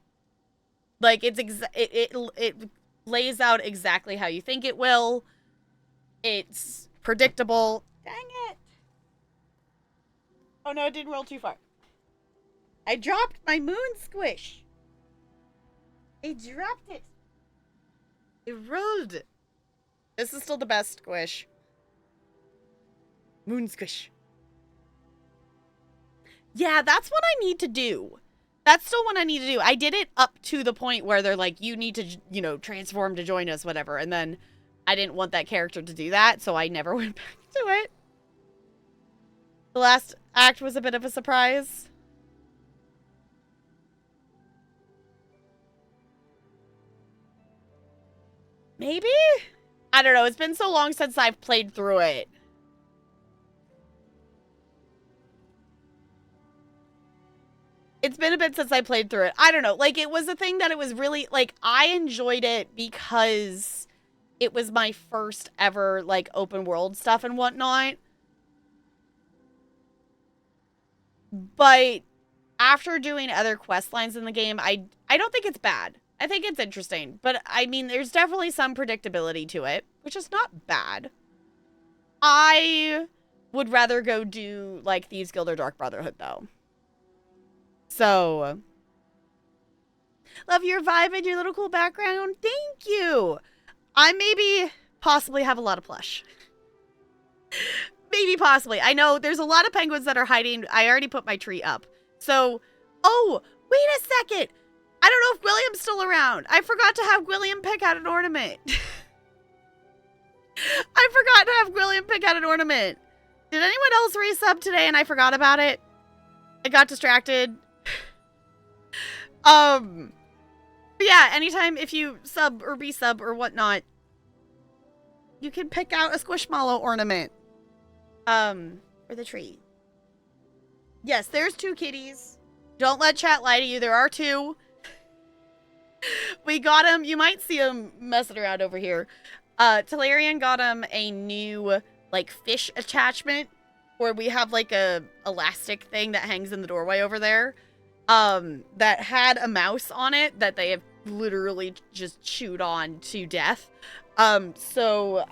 Like, it lays out exactly how you think it will. It's predictable. Dang it. Oh no, it didn't roll too far. I dropped my moon squish. I dropped it. It rolled. This is still the best squish. Moon squish. Yeah, that's what I need to do. That's still what I need to do. I did it up to the point where they're like, you need to, you know, transform to join us, whatever. And then I didn't want that character to do that, so I never went back to it. The last act was a bit of a surprise. Maybe? I don't know. It's been so long since I've played through it. It's been a bit since I played through it. I don't know. Like, it was a thing that it was really, like, I enjoyed it because it was my first ever, like, open world stuff and whatnot. But after doing other quest lines in the game, I don't think it's bad. I think it's interesting. But, I mean, there's definitely some predictability to it, which is not bad. I would rather go do, like, Thieves Guild or Dark Brotherhood, though. So, love your vibe and your little cool background. Thank you. I maybe possibly have a lot of plush. Maybe possibly. I know there's a lot of penguins that are hiding. I already put my tree up. So, oh, wait a second. I don't know if William's still around. I forgot to have William pick out an ornament. I forgot to have William pick out an ornament. Did anyone else resub today and I forgot about it? I got distracted. But yeah, anytime if you sub or resub or whatnot, you can pick out a Squishmallow ornament. For the tree. Yes, there's 2 kitties. Don't let chat lie to you. There are 2. We got him. You might see him messing around over here. Talarian got him a new, like, fish attachment where we have, like, a elastic thing that hangs in the doorway over there. That had a mouse on it that they have literally just chewed on to death. So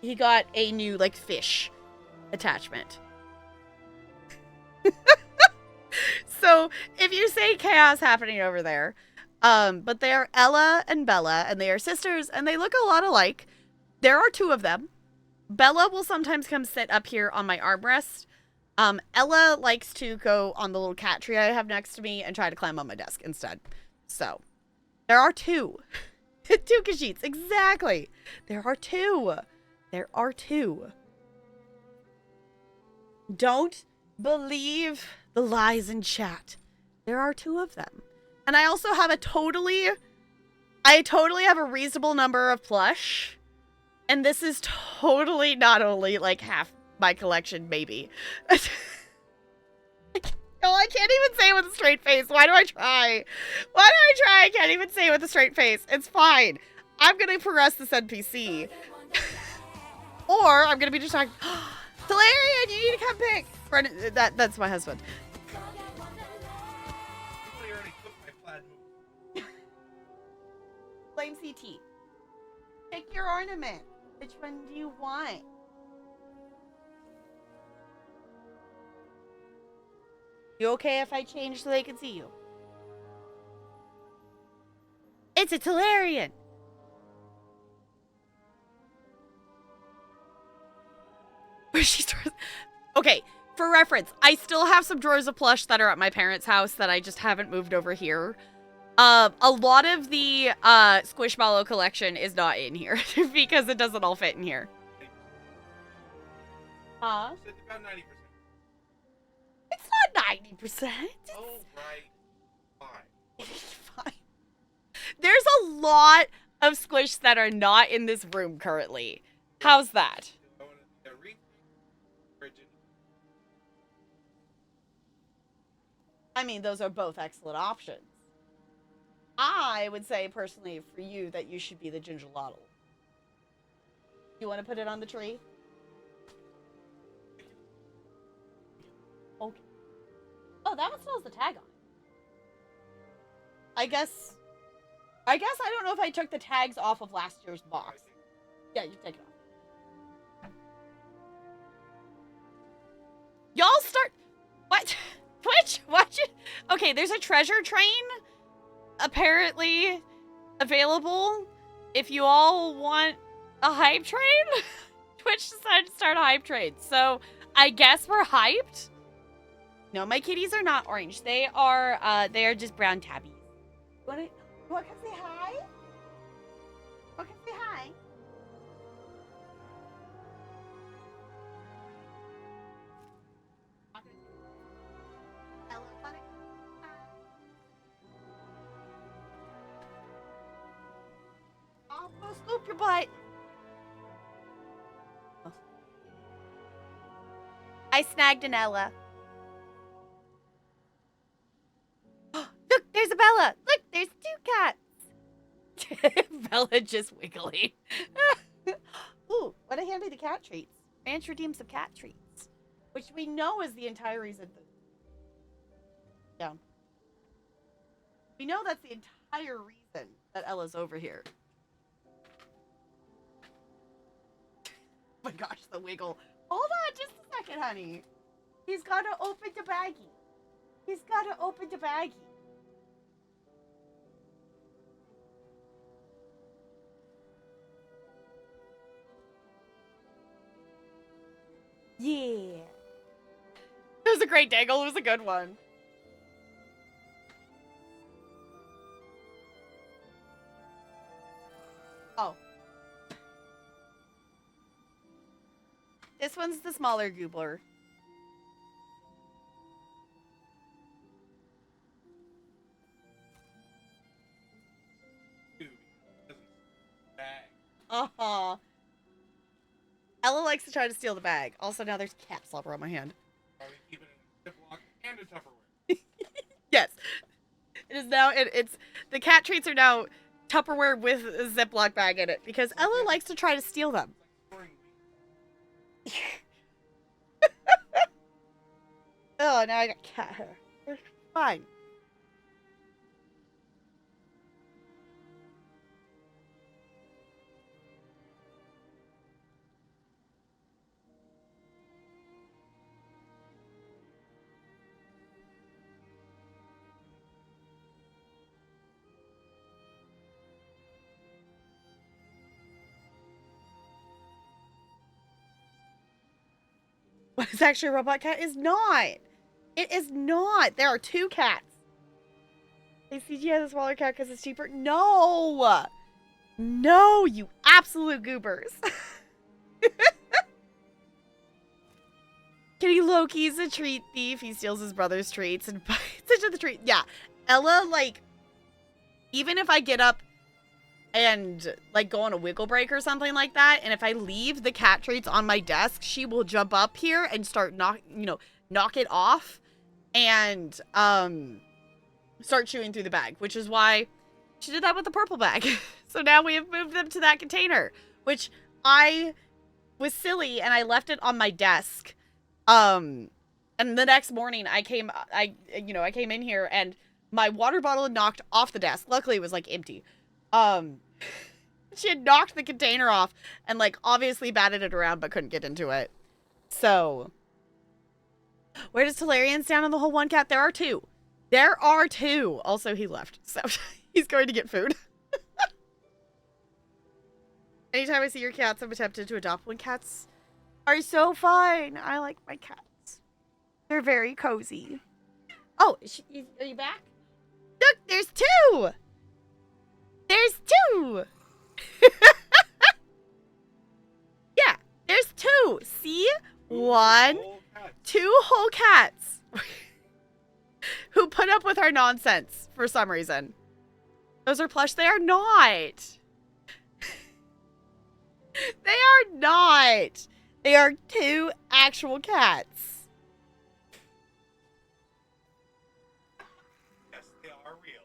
he got a new, like, fish attachment. So, if you say chaos happening over there, but they are Ella and Bella, and they are sisters, and they look a lot alike. There are 2 of them. Bella will sometimes come sit up here on my armrest. Ella likes to go on the little cat tree I have next to me and try to climb on my desk instead. So, there are 2. 2 Kasheets, exactly. There are 2. There are 2. Don't believe the lies in chat. There are 2 of them. And I also have I totally have a reasonable number of plush. And this is totally not only like half my collection, maybe. No, I can't even say it with a straight face. Why do I try? Why do I try? I can't even say it with a straight face. It's fine. I'm going to progress this NPC. Or I'm going to be just talking, Talarian, you need to come pick. Brennan, that's my husband. You already took my plaid move. Blame CT. Pick your ornament. Which one do you want? You okay if I change so they can see you? It's a Tolarian. Where's she? Okay, for reference, I still have some drawers of plush that are at my parents' house that I just haven't moved over here. A lot of the Squishmallow collection is not in here because it doesn't all fit in here. Huh? It's about 90%. It's not 90%. Oh, right. Fine. Fine. There's a lot of squish that are not in this room currently. How's that? I want to read Bridget. I mean, those are both excellent options. I would say, personally, for you, that you should be the Ginger Lottle. You want to put it on the tree? Okay. Oh, that one still has the tag on. I guess I don't know if I took the tags off of last year's box. Yeah, you take it off. Y'all start... What? What? Okay, there's a treasure train apparently available if you all want a hype train. Twitch decided to start a hype train. So, I guess we're hyped. No, my kitties are not orange. They are just brown tabbies. You want to come say hi? Want to come say hi? Hello, buddy. I'll go scoop your butt. I snagged an Ella. Look, there's a Bella. Look, there's 2 cats. Bella just wiggling. Ooh, what a handy the cat treats. Ranch redeemed some cat treats, which we know is the entire reason. Yeah. We know that's the entire reason that Ella's over here. Oh my gosh, the wiggle. Hold on just a second, honey. He's got to open the baggie. He's got to open the baggie. Yeah. It was a great dangle. It was a good one. Oh. This one's the smaller goobler. Uh-huh. Ella likes to try to steal the bag. Also, now there's cat slobber on my hand. Are we keeping it in a Ziploc and a Tupperware? Yes. It is now, it's, the cat treats are now Tupperware with a Ziploc bag in it because Ella likes to try to steal them. Oh, now I got cat hair. It's fine. What is actually a robot cat is not. It is not. There are 2 cats. They CG has a smaller cat because it's cheaper. No. No, you absolute goobers. Kitty Loki's a treat thief. He steals his brother's treats and bites into the treat. Yeah. Ella, like, even if I get up and, like, go on a wiggle break or something like that, and if I leave the cat treats on my desk, she will jump up here and start knock it off and start chewing through the bag, which is why she did that with the purple bag. So now we have moved them to that container, which I was silly and I left it on my desk And the next morning I came in here and my water bottle had knocked off the desk. Luckily it was like empty. She had knocked the container off and like obviously batted it around but couldn't get into it. So where does Talarian stand on the whole one cat? There are two. There are two. Also, he left, so he's going to get food. Anytime I see your cats, I'm tempted to adopt one. Cats are so fun. I like my cats. They're very cozy. Oh, are you back? Look, there's two. There's two. Yeah, there's two. See? One, two whole cats who put up with our nonsense for some reason. Those are plush. They are not. They are not. They are two actual cats. Yes, they are real.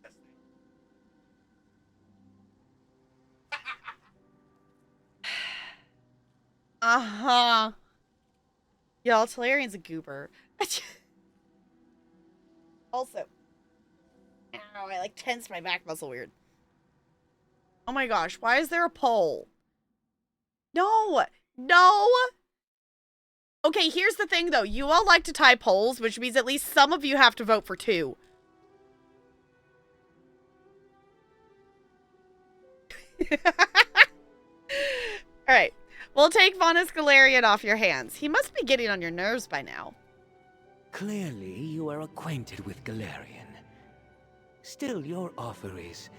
Yes, Uh-huh. Y'all, Talarian's a goober. Also. Ow, I like tensed my back muscle weird. Oh my gosh, why is there a poll? No! No! Okay, here's the thing though. You all like to tie polls, which means at least some of you have to vote for two. Alright. We'll take Vonus Galarian off your hands. He must be getting on your nerves by now. Clearly, you are acquainted with Galarian. Still, your offer is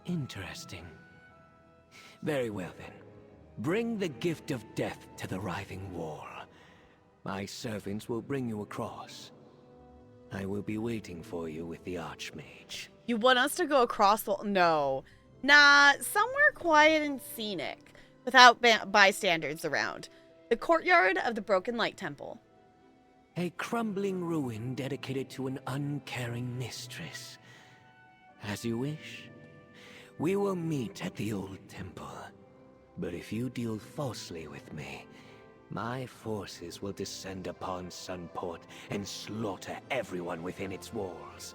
interesting. Very well, then. Bring the gift of death to the writhing wall. My servants will bring you across. I will be waiting for you with the Archmage. You want us to go across the... No. Nah, somewhere quiet and scenic, without bystanders around. The courtyard of the Broken Light Temple. A crumbling ruin dedicated to an uncaring mistress. As you wish. We will meet at the old temple. But if you deal falsely with me, my forces will descend upon Sunport and slaughter everyone within its walls.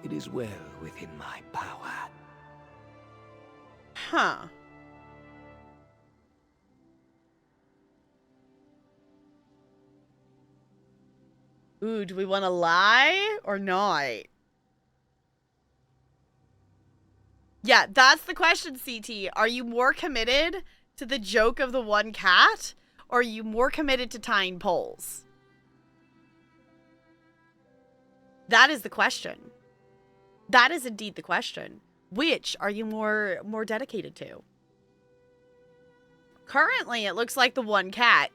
It is well within my power. Huh. Ooh, do we want to lie or not? Yeah, that's the question, CT. Are you more committed to the joke of the one cat, or are you more committed to tying poles? That is the question. That is indeed the question. Which are you more dedicated to? Currently, it looks like the one cat.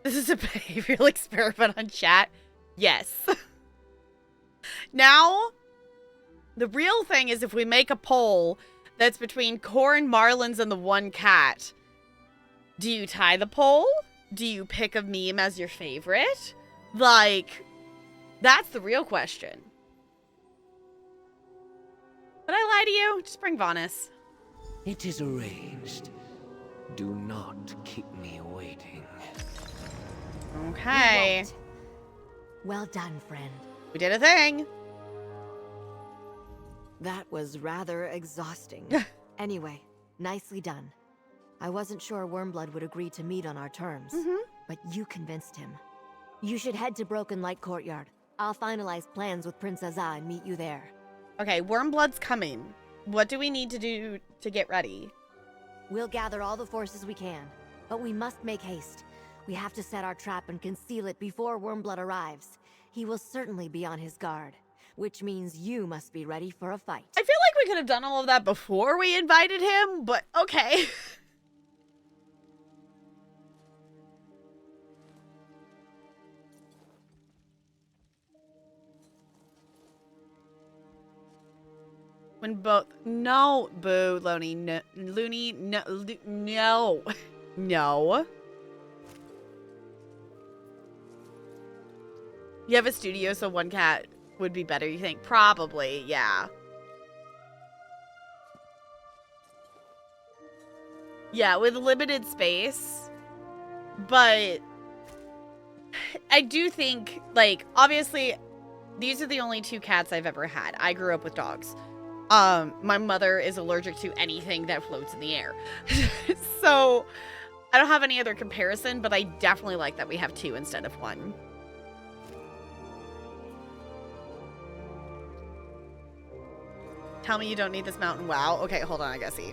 This is a behavioral experiment on chat. Yes. Now, the real thing is if we make a poll that's between Corrin, Marlins, and the one cat, do you tie the poll? Do you pick a meme as your favorite? Like, that's the real question. Would I lie to you? Just bring Vonus. It is arranged. Do not keep me waiting. Okay. Well done, friend. We did a thing. That was rather exhausting. Anyway, nicely done. I wasn't sure Wormblood would agree to meet on our terms, but you convinced him. You should head to Broken Light Courtyard. I'll finalize plans with Princess A and meet you there. Okay, Wormblood's coming. What do we need to do to get ready? We'll gather all the forces we can, but we must make haste. We have to set our trap and conceal it before Wormblood arrives. He will certainly be on his guard, which means you must be ready for a fight. I feel like we could have done all of that before we invited him, but okay. When both... No, boo, Looney, no, Looney, no, no, no. You have a studio, so one cat would be better, you think? Probably, yeah. Yeah, with limited space. But I do think, like, obviously, these are the only 2 cats I've ever had. I grew up with dogs. My mother is allergic to anything that floats in the air. So, I don't have any other comparison, but I definitely like that we have 2 instead of 1. Tell me you don't need this mountain. Wow. Okay, hold on, I gotta see.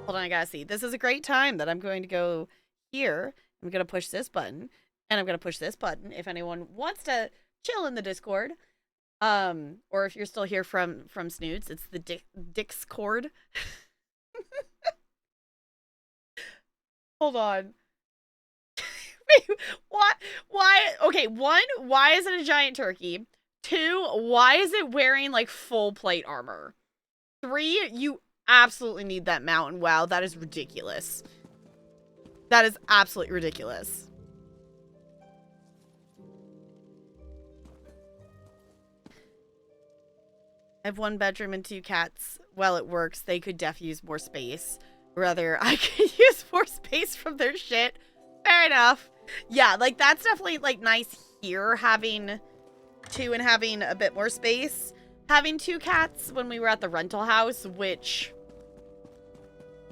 Hold on, I gotta see. This is a great time that I'm going to go here. I'm gonna push this button, and I'm gonna push this button if anyone wants to chill in the Discord. Or if you're still here from Snoots, it's the Dick's cord. Hold on. Wait, what? Why? Okay, 1, why is it a giant turkey? 2, why is it wearing like full plate armor? 3, you absolutely need that mountain. Wow, that is ridiculous. That is absolutely ridiculous. I have 1 bedroom and 2 cats. Well, it works. They could def use more space. Rather, I could use more space from their shit. Fair enough. Yeah, like, that's definitely, like, nice here, having 2 and having a bit more space. Having 2 cats when we were at the rental house, which...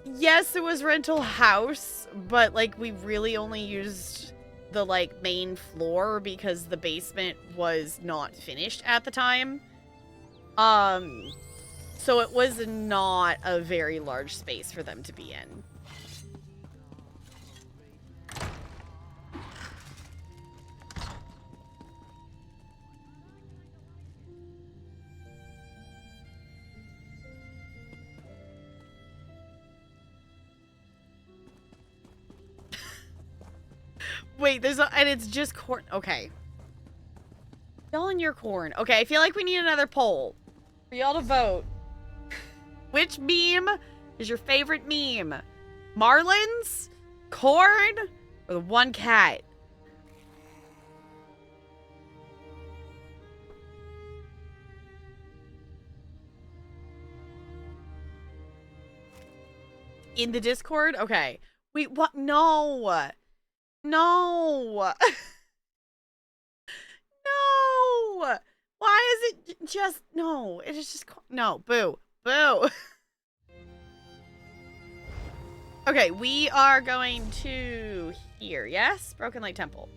Yes, it was rental house, but, like, we really only used the, like, main floor because the basement was not finished at the time. So it was not a very large space for them to be in. Wait, and it's just corn. Okay. Y'all in your corn. Okay, I feel like we need another poll for y'all to vote. Which meme is your favorite meme? Marlins, corn, or the 1 cat? In the Discord? Okay. Wait, what? No. No. No. Why is it just... No. It is just... No. Boo. Boo. Okay, we are going to here. Yes? Broken Light Temple.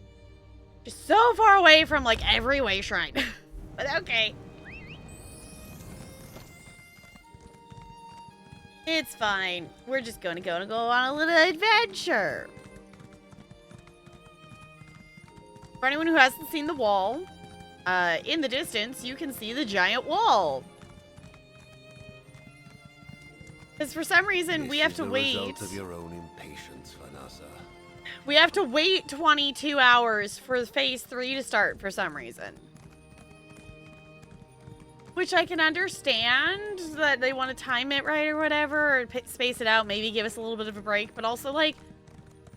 Just so far away from, like, every way shrine. But okay. It's fine. We're just gonna go on a little adventure. For anyone who hasn't seen the wall, in the distance, you can see the giant wall. Because for some reason, we have to wait. Result of your own impatience, Vanessa. We have to wait 22 hours for phase 3 to start for some reason. Which I can understand that they want to time it right or whatever, or space it out, maybe give us a little bit of a break, but also like,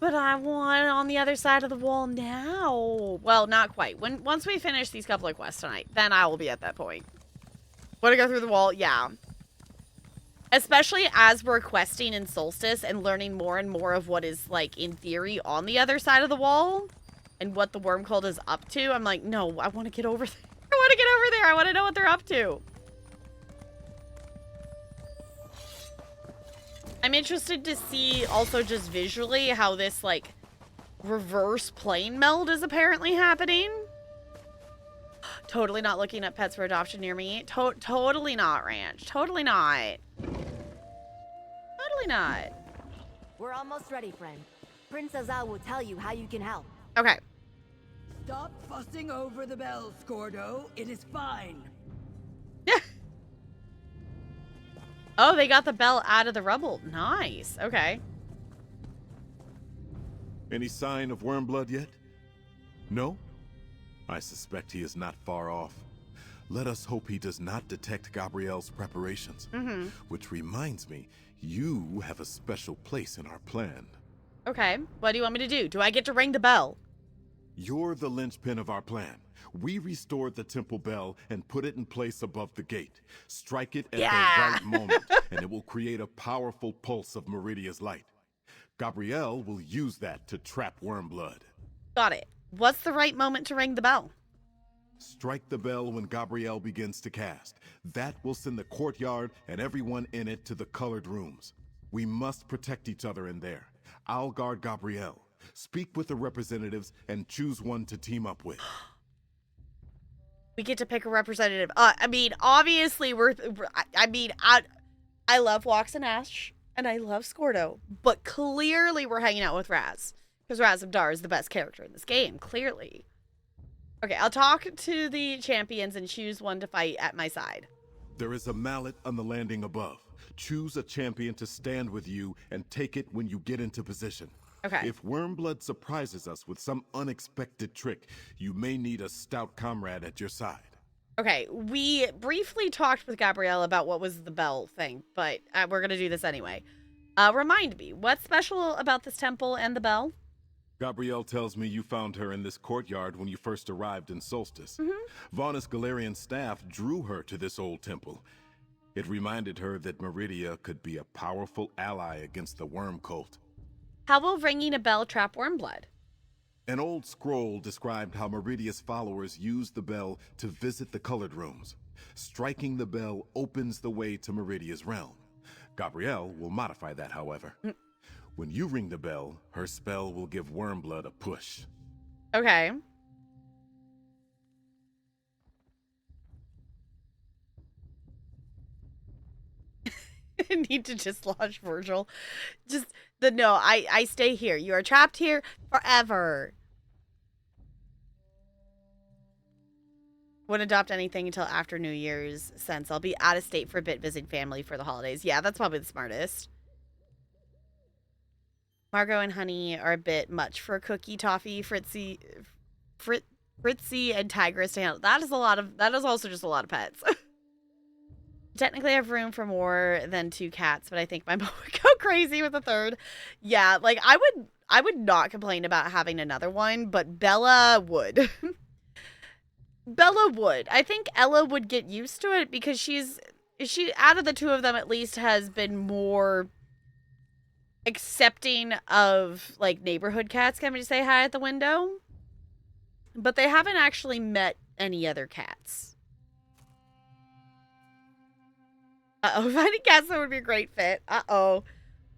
but I want it on the other side of the wall now. Well, not quite. Once we finish these couple of quests tonight, then I will be at that point. Want to go through the wall? Yeah. Especially as we're questing in Solstice and learning more and more of what is, like, in theory, on the other side of the wall. And what the worm cult is up to. I'm like, no, I want to get over there. I want to get over there. I want to know what they're up to. I'm interested to see also just visually how this, like, reverse plane meld is apparently happening. Totally not looking at pets for adoption near me. Totally not, Ranch. Totally not. Totally not. We're almost ready, friend. Prince Azal will tell you how you can help. Okay. Stop fussing over the bells, Gordo. It is fine. Oh, they got the bell out of the rubble. Nice. Okay. Any sign of Wormblood yet? No? I suspect he is not far off. Let us hope he does not detect Gabrielle's preparations. Which reminds me, you have a special place in our plan. Okay. What do you want me to do? Do I get to ring the bell? You're the linchpin of our plan. We restored the temple bell and put it in place above the gate. Strike it at the right moment, and it will create a powerful pulse of Meridia's light. Gabrielle will use that to trap Wormblood. Got it. What's the right moment to ring the bell? Strike the bell when Gabrielle begins to cast. That will send the courtyard and everyone in it to the colored rooms. We must protect each other in there. I'll guard Gabrielle. Speak with the representatives and choose one to team up with. We get to pick a representative. I mean, obviously, I love Wax and Ash, and I love Scordo, but clearly we're hanging out with Raz, because Razabdar is the best character in this game, clearly. Okay, I'll talk to the champions and choose one to fight at my side. There is a mallet on the landing above. Choose a champion to stand with you and take it when you get into position. Okay. If Wormblood surprises us with some unexpected trick, you may need a stout comrade at your side. Okay, we briefly talked with Gabrielle about what was the bell thing, but we're going to do this anyway. Remind me, what's special about this temple and the bell? Gabrielle tells me you found her in this courtyard when you first arrived in Solstice. Vaunus Galerian's staff drew her to this old temple. It reminded her that Meridia could be a powerful ally against the worm cult. How will ringing a bell trap Wormblood? An old scroll described how Meridia's followers used the bell to visit the colored rooms. Striking the bell opens the way to Meridia's realm. Gabrielle will modify that, however. When you ring the bell, her spell will give Wormblood a push. Okay. I need to dislodge Virgil. I stay here. You are trapped here forever. Wouldn't adopt anything until after New Year's, since I'll be out of state for a bit visiting family for the holidays. Yeah, that's probably the smartest. Margot and Honey are a bit much for Cookie, Toffee, Fritzy, and Tigress to handle. That is also just a lot of pets. Technically, I have room for more than 2 cats, but I think my mom would go crazy with a third. Yeah, like I would not complain about having another one, but Bella would. Bella would. I think Ella would get used to it because she out of the two of them at least has been more accepting of like neighborhood cats coming to say hi at the window. But they haven't actually met any other cats. Uh-oh, finding cats that would be a great fit. Uh-oh.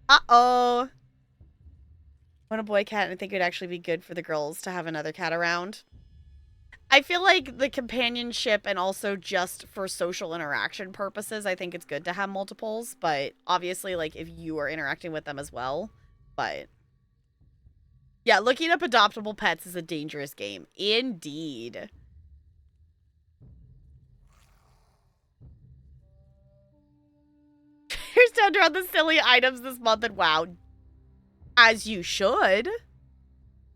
Uh-oh. Want a boy cat, and I think it would actually be good for the girls to have another cat around. I feel like the companionship and also just for social interaction purposes, I think it's good to have multiples, but obviously, like, if you are interacting with them as well, but... Yeah, looking up adoptable pets is a dangerous game. Indeed. Here's down on the silly items this month, and wow. As you should.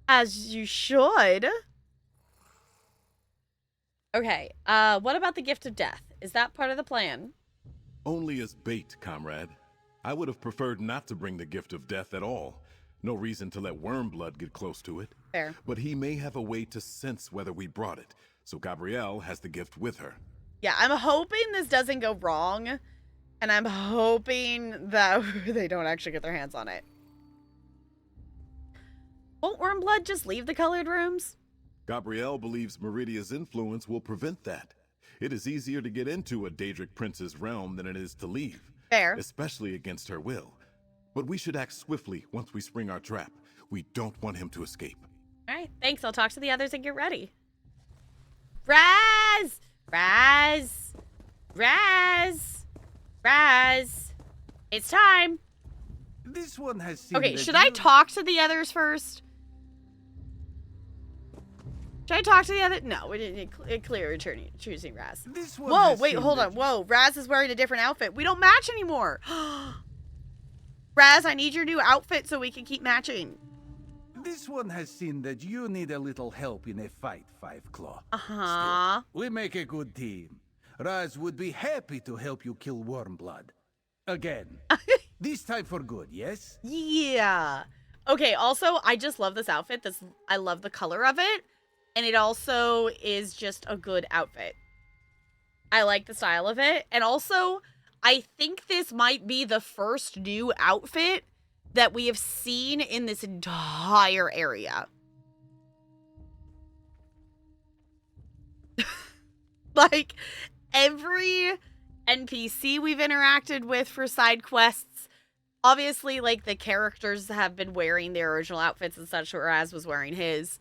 As you should. Okay, what about the gift of death? Is that part of the plan? Only as bait, comrade. I would have preferred not to bring the gift of death at all. No reason to let Wormblood get close to it. Fair. But he may have a way to sense whether we brought it, so Gabrielle has the gift with her. Yeah, I'm hoping this doesn't go wrong, and I'm hoping that they don't actually get their hands on it. Won't Wormblood just leave the colored rooms? Gabrielle believes Meridia's influence will prevent that. It is easier to get into a Daedric prince's realm than it is to leave. Fair. Especially against her will. But we should act swiftly once we spring our trap. We don't want him to escape. All right, thanks. I'll talk to the others and get ready. Raz! Raz! Raz! Raz! It's time! This one has seen Okay, should I talk to the others first? Should I talk to the other? No, we didn't clear choosing Raz. This one Whoa, has wait, seen hold on. Whoa, Raz is wearing a different outfit. We don't match anymore. Raz, I need your new outfit so we can keep matching. This one has seen that you need a little help in a fight, Five Claw. Uh-huh. Still, we make a good team. Raz would be happy to help you kill Wormblood. Again. This time for good, yes? Yeah. Okay, also, I just love this outfit. I love the color of it. And it also is just a good outfit. I like the style of it. And also, I think this might be the first new outfit that we have seen in this entire area. Like, every NPC we've interacted with for side quests, obviously, like, the characters have been wearing their original outfits and such, or Raz was wearing his.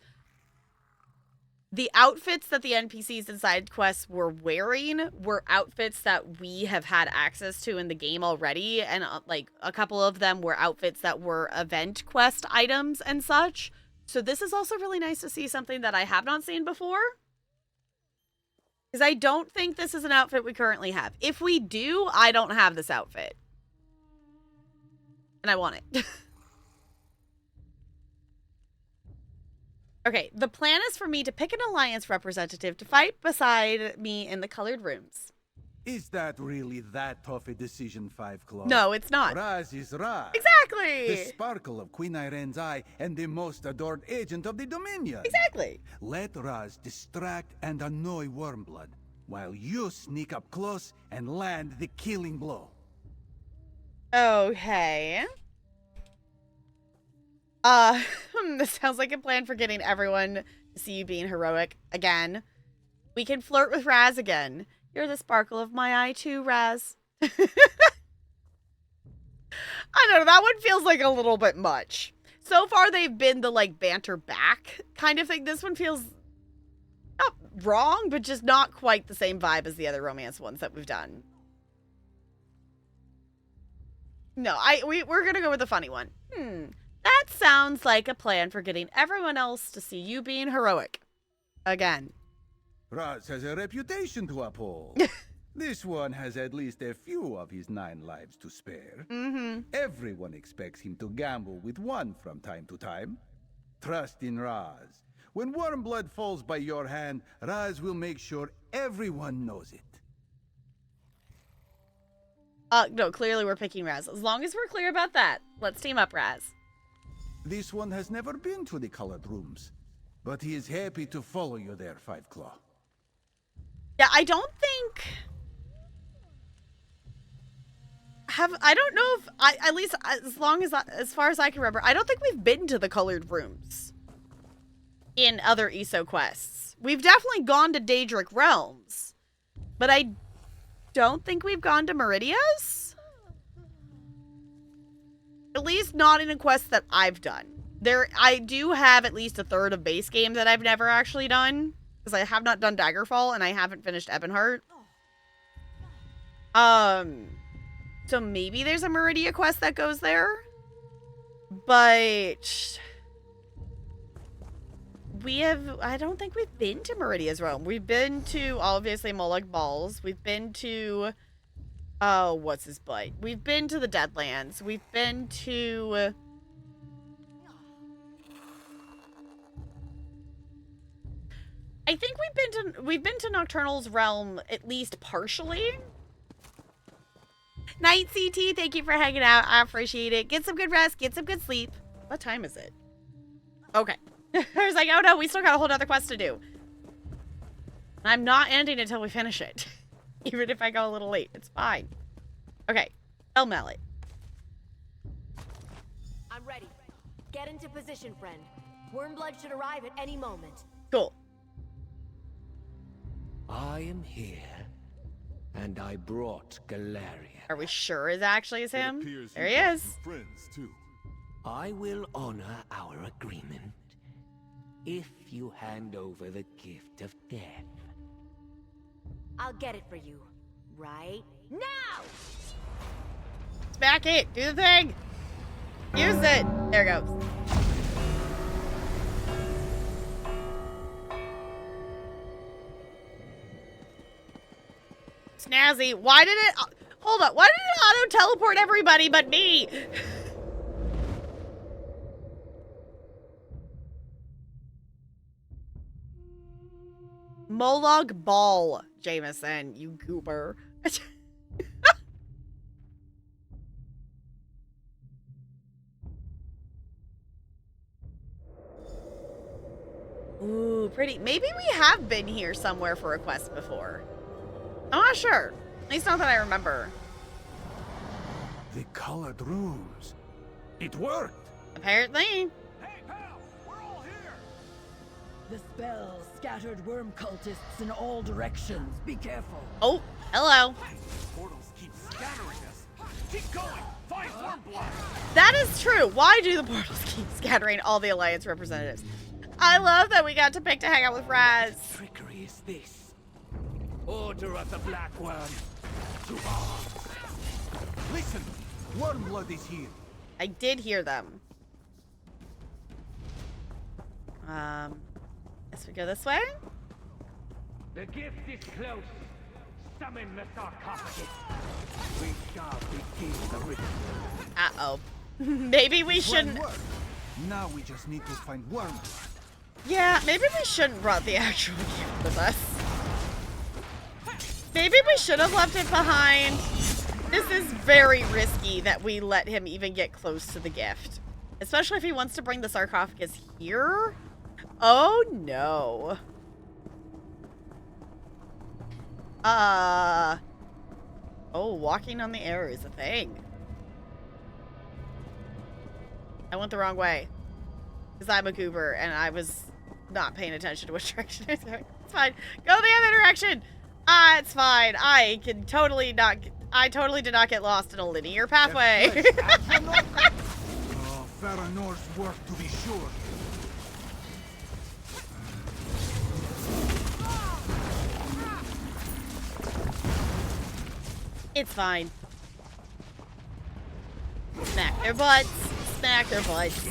The outfits that the NPCs in side quests were wearing were outfits that we have had access to in the game already, and, like, a couple of them were outfits that were event quest items and such. So this is also really nice to see something that I have not seen before. Because I don't think this is an outfit we currently have. If we do, I don't have this outfit. And I want it. Okay, the plan is for me to pick an alliance representative to fight beside me in the colored rooms. Is that really that tough a decision, Five Claw? No, it's not. Raz is Raz. Exactly! The sparkle of Queen Irene's eye and the most adored agent of the Dominion. Exactly. Let Raz distract and annoy Wormblood, while you sneak up close and land the killing blow. Okay. This sounds like a plan for getting everyone to see you being heroic again. We can flirt with Raz again. You're the sparkle of my eye too, Raz. I don't know, that one feels like a little bit much. So far, they've been the, like, banter back kind of thing. This one feels not wrong, but just not quite the same vibe as the other romance ones that we've done. No, we're gonna go with the funny one. That sounds like a plan for getting everyone else to see you being heroic. Again. Raz has a reputation to uphold. This one has at least a few of his 9 lives to spare. Everyone expects him to gamble with one from time to time. Trust in Raz. When Wormblood falls by your hand, Raz will make sure everyone knows it. No, clearly we're picking Raz. As long as we're clear about that, let's team up, Raz. This one has never been to the colored rooms, but he is happy to follow you there, Five Claw. Yeah, I don't think... I don't know if... at least as far as I can remember, I don't think we've been to the colored rooms in other ESO quests. We've definitely gone to Daedric Realms, but I don't think we've gone to Meridia's. At least not in a quest that I've done. I do have at least a third of base game that I've never actually done. Because I have not done Daggerfall and I haven't finished Ebonheart. So maybe there's a Meridia quest that goes there. But I don't think we've been to Meridia's realm. We've been to, obviously, Molag Balls. We've been to, what's his butt? We've been to the Deadlands. We've been to... I think we've been to Nocturnal's realm at least partially. Night CT, thank you for hanging out. I appreciate it. Get some good rest. Get some good sleep. What time is it? Okay. I was like, oh no, we still got a whole other quest to do. I'm not ending until we finish it. Even if I go a little late. It's fine. Okay. El Mallet. I'm ready. Get into position, friend. Wormblood should arrive at any moment. Cool. I am here, and I brought Galarian. Are we sure it actually is him? There he is. Friends too. I will honor our agreement if you hand over the gift of death. I'll get it for you. Right now! Smack it. Do the thing. Use it. There it goes. Snazzy. Why did it... Hold up. Why did it auto-teleport everybody but me? Molag Ball, Jameson, you goober. Ooh, pretty. Maybe we have been here somewhere for a quest before. I'm not sure. At least not that I remember. The colored rooms. It worked. Apparently. Hey, pal, we're all here. The spell scattered worm cultists in all directions. Be careful. Oh, hello. Portals keep scattering us. Keep going. Find Wormblood. That is true. Why do the portals keep scattering all the Alliance representatives? I love that we got to pick to hang out with Raz. Trickery is this. Order of the Black Worm. To arms. Listen, Wormblood is here. I did hear them. Guess we go this way? The gift is close. Summon the sarcophagus. We shall begin the ritual. Uh-oh. Maybe we One shouldn't... word. Now we just need to find Wormblood. Yeah, maybe we shouldn't brought the actual gift with us. Maybe we should have left it behind. This is very risky that we let him even get close to the gift. Especially if he wants to bring the sarcophagus here. Oh, no. Oh, walking on the air is a thing. I went the wrong way. Because I'm a goober and I was not paying attention to which direction I was going. It's fine. Go the other direction. It's fine. I totally did not get lost in a linear pathway. Oh, Faranor's work to be sure. It's fine. Smack their butts. Smack their butts.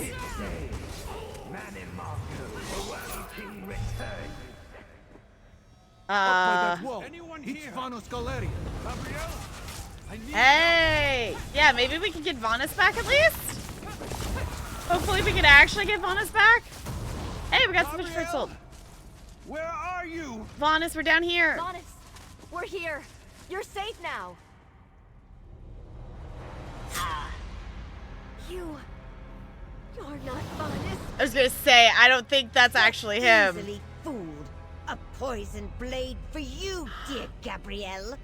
Up by that wall. It's Vanos Galerian. Hey! Yeah, maybe we can get Vanas back at least? Hopefully we can actually get Vanas back. Hey, we got some fish fruit sold. Where are you? Vanas, we're down here. Honest, we're here. You're safe now. You're not honest. I was gonna say, I don't think that's actually him. Easily fooled. A poison blade for you, dear Gabrielle.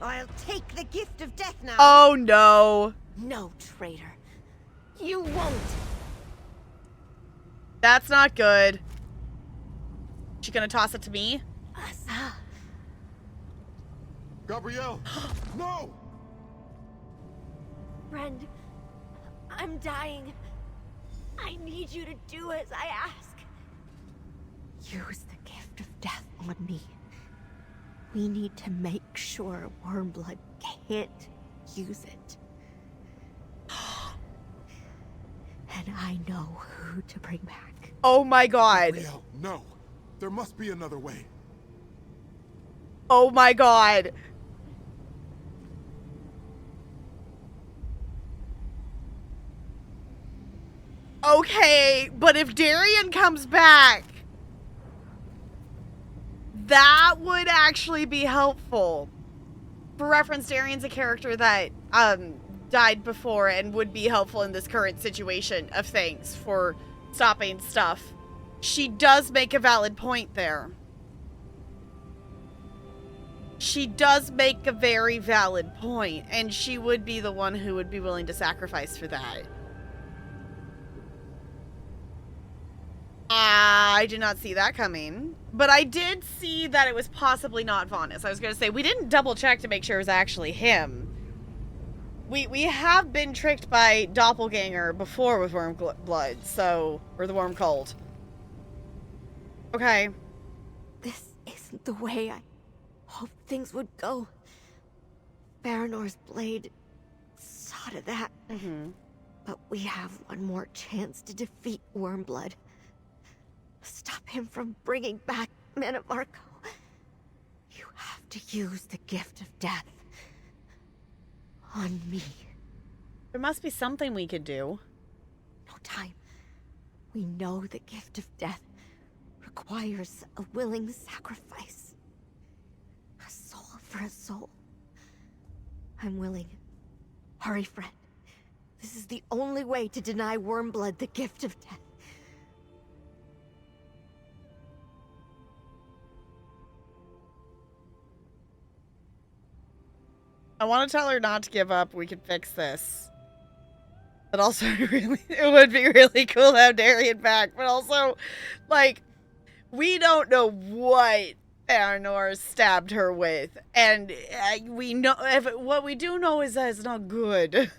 I'll take the gift of death now. Oh no. No, traitor. You won't. That's not good. She gonna toss it to me? Gabrielle! No! Friend, I'm dying. I need you to do as I ask. Use the gift of death on me. We need to make sure Wormblood can't use it. And I know who to bring back. Oh my god. Gabrielle, no. There must be another way. Oh my god. Okay, but if Darian comes back, that would actually be helpful. For reference, Darian's a character that died before and would be helpful in this current situation of things for stopping stuff. She does make a valid point there. She does make a very valid point, and she would be the one who would be willing to sacrifice for that. I did not see that coming, but I did see that it was possibly not Vanas. I was going to say, we didn't double check to make sure it was actually him. We have been tricked by Doppelganger before with Wormblood, so, or the Worm Cold. Okay. This isn't the way I hoped things would go. Baranor's blade saw to that. But we have one more chance to defeat Wormblood. Stop him from bringing back Manamarco. You have to use the gift of death on me. There must be something we could do. No time. We know the gift of death requires a willing sacrifice. A soul for a soul. I'm willing. Hurry, friend. This is the only way to deny Wormblood the gift of death. I want to tell her not to give up. We can fix this. But also, it would be really cool to have Darian back. But also, like, we don't know what Eleanor stabbed her with. And we know, what we do know is that it's not good.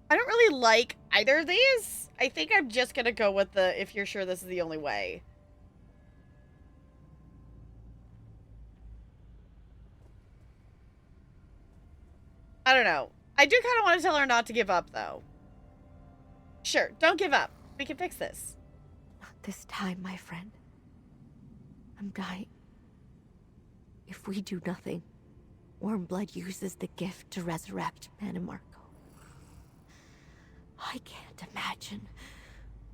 I don't really like either of these. I think I'm just going to go with the, if you're sure this is the only way. I don't know. I do kind of want to tell her not to give up, though. Sure, don't give up. We can fix this. Not this time, my friend. I'm dying. If we do nothing, Wormblood uses the gift to resurrect Manimarco. I can't imagine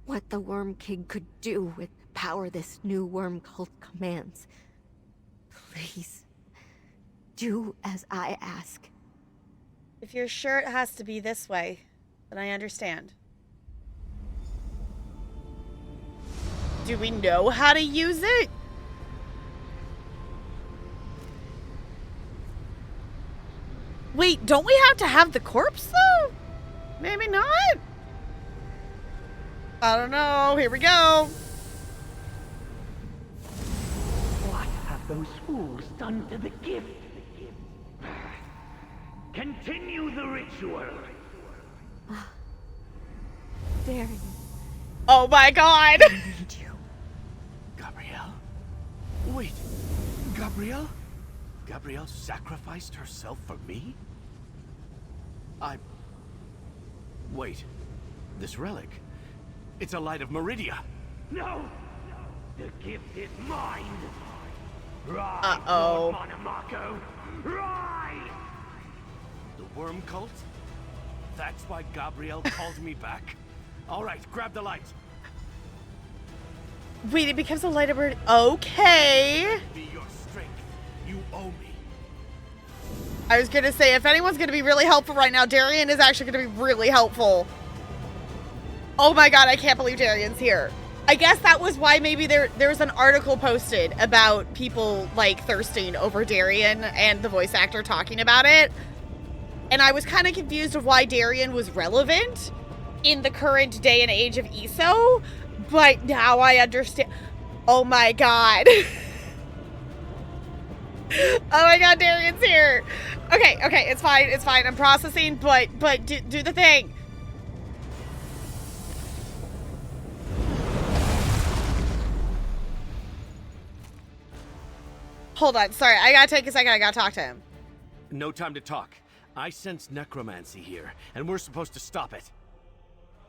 what the Worm King could do with the power this new worm cult commands. Please, do as I ask. If you're sure it has to be this way, then I understand. Do we know how to use it? Wait, don't we have to have the corpse, though? Maybe not? I don't know. Here we go. What have those fools done to the gift? Continue the ritual. Darren. Oh my god. I need you. Gabrielle? Wait. Gabrielle? Gabrielle sacrificed herself for me? Wait. This relic. It's a light of Meridia. No! The gift is mine! Rise, Uh-oh. Lord Monomarco! Rise! The worm cult? That's why Gabrielle called me back. All right, grab the light. Wait, it becomes a light of bird. Okay. Be your strength. You owe me. I was going to say, if anyone's going to be really helpful right now, Darian is actually going to be really helpful. Oh my god, I can't believe Darian's here. I guess that was why maybe there was an article posted about people, like, thirsting over Darian and the voice actor talking about it. And I was kind of confused of why Darian was relevant in the current day and age of ESO, but now I understand. Oh my god. Oh my god, Darian's here. Okay, it's fine. I'm processing, but do the thing. Hold on, sorry, I gotta take a second, I gotta talk to him. No time to talk. I sense necromancy here, and we're supposed to stop it.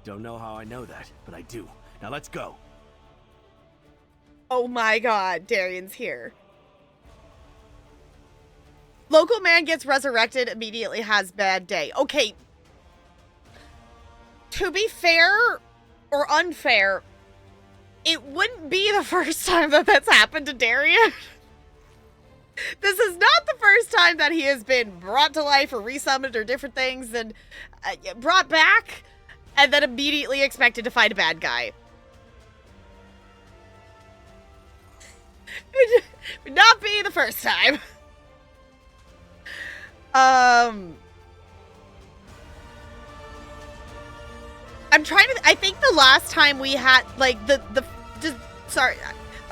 Don't know how I know that, but I do. Now let's go. Oh my god, Darian's here. Local man gets resurrected, immediately has bad day. Okay. To be fair, or unfair, it wouldn't be the first time that that's happened to Darian. This is not the first time that he has been brought to life or resummoned or different things and brought back and then immediately expected to fight a bad guy. Would not be the first time. I'm trying to, I think the last time we had, like, sorry.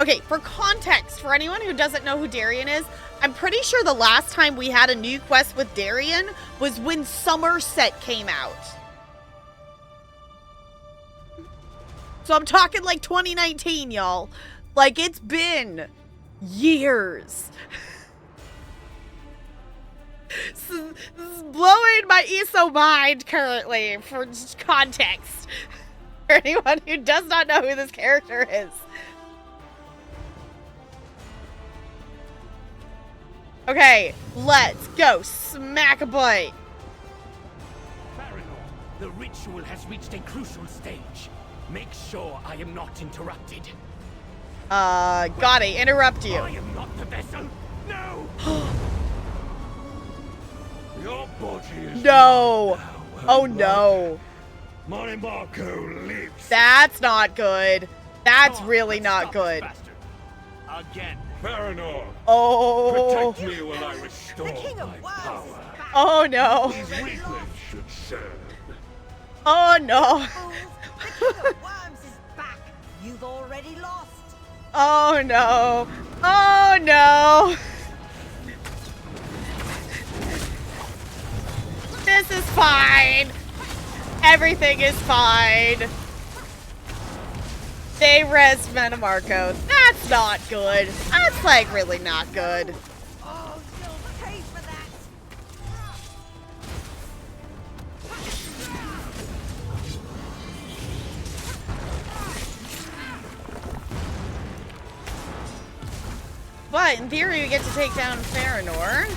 Okay, for context, for anyone who doesn't know who Darian is, I'm pretty sure the last time we had a new quest with Darian was when Somerset came out. So I'm talking like 2019, y'all. Like, it's been years. This is blowing my ESO mind currently, for just context. For anyone who does not know who this character is. Okay, let's go smack a butt. Baronor, the ritual has reached a crucial stage. Make sure I am not interrupted. Gotta interrupt you. I am not the vessel. No. Your body is No. now, Oh no. Monomarco lives. That's not good. That's really not good. Again, Baranor, Oh. protect me while I restore The King of my Worms power. is back. Oh no. These weaklings should serve. Oh no. Fools, the King of Worms is back. You've already lost. Oh no. Oh no. This is fine. Everything is fine. They res Metamarco. That's not good. That's like really not good. Oh, you'll pay for that. But in theory, we get to take down Farinor.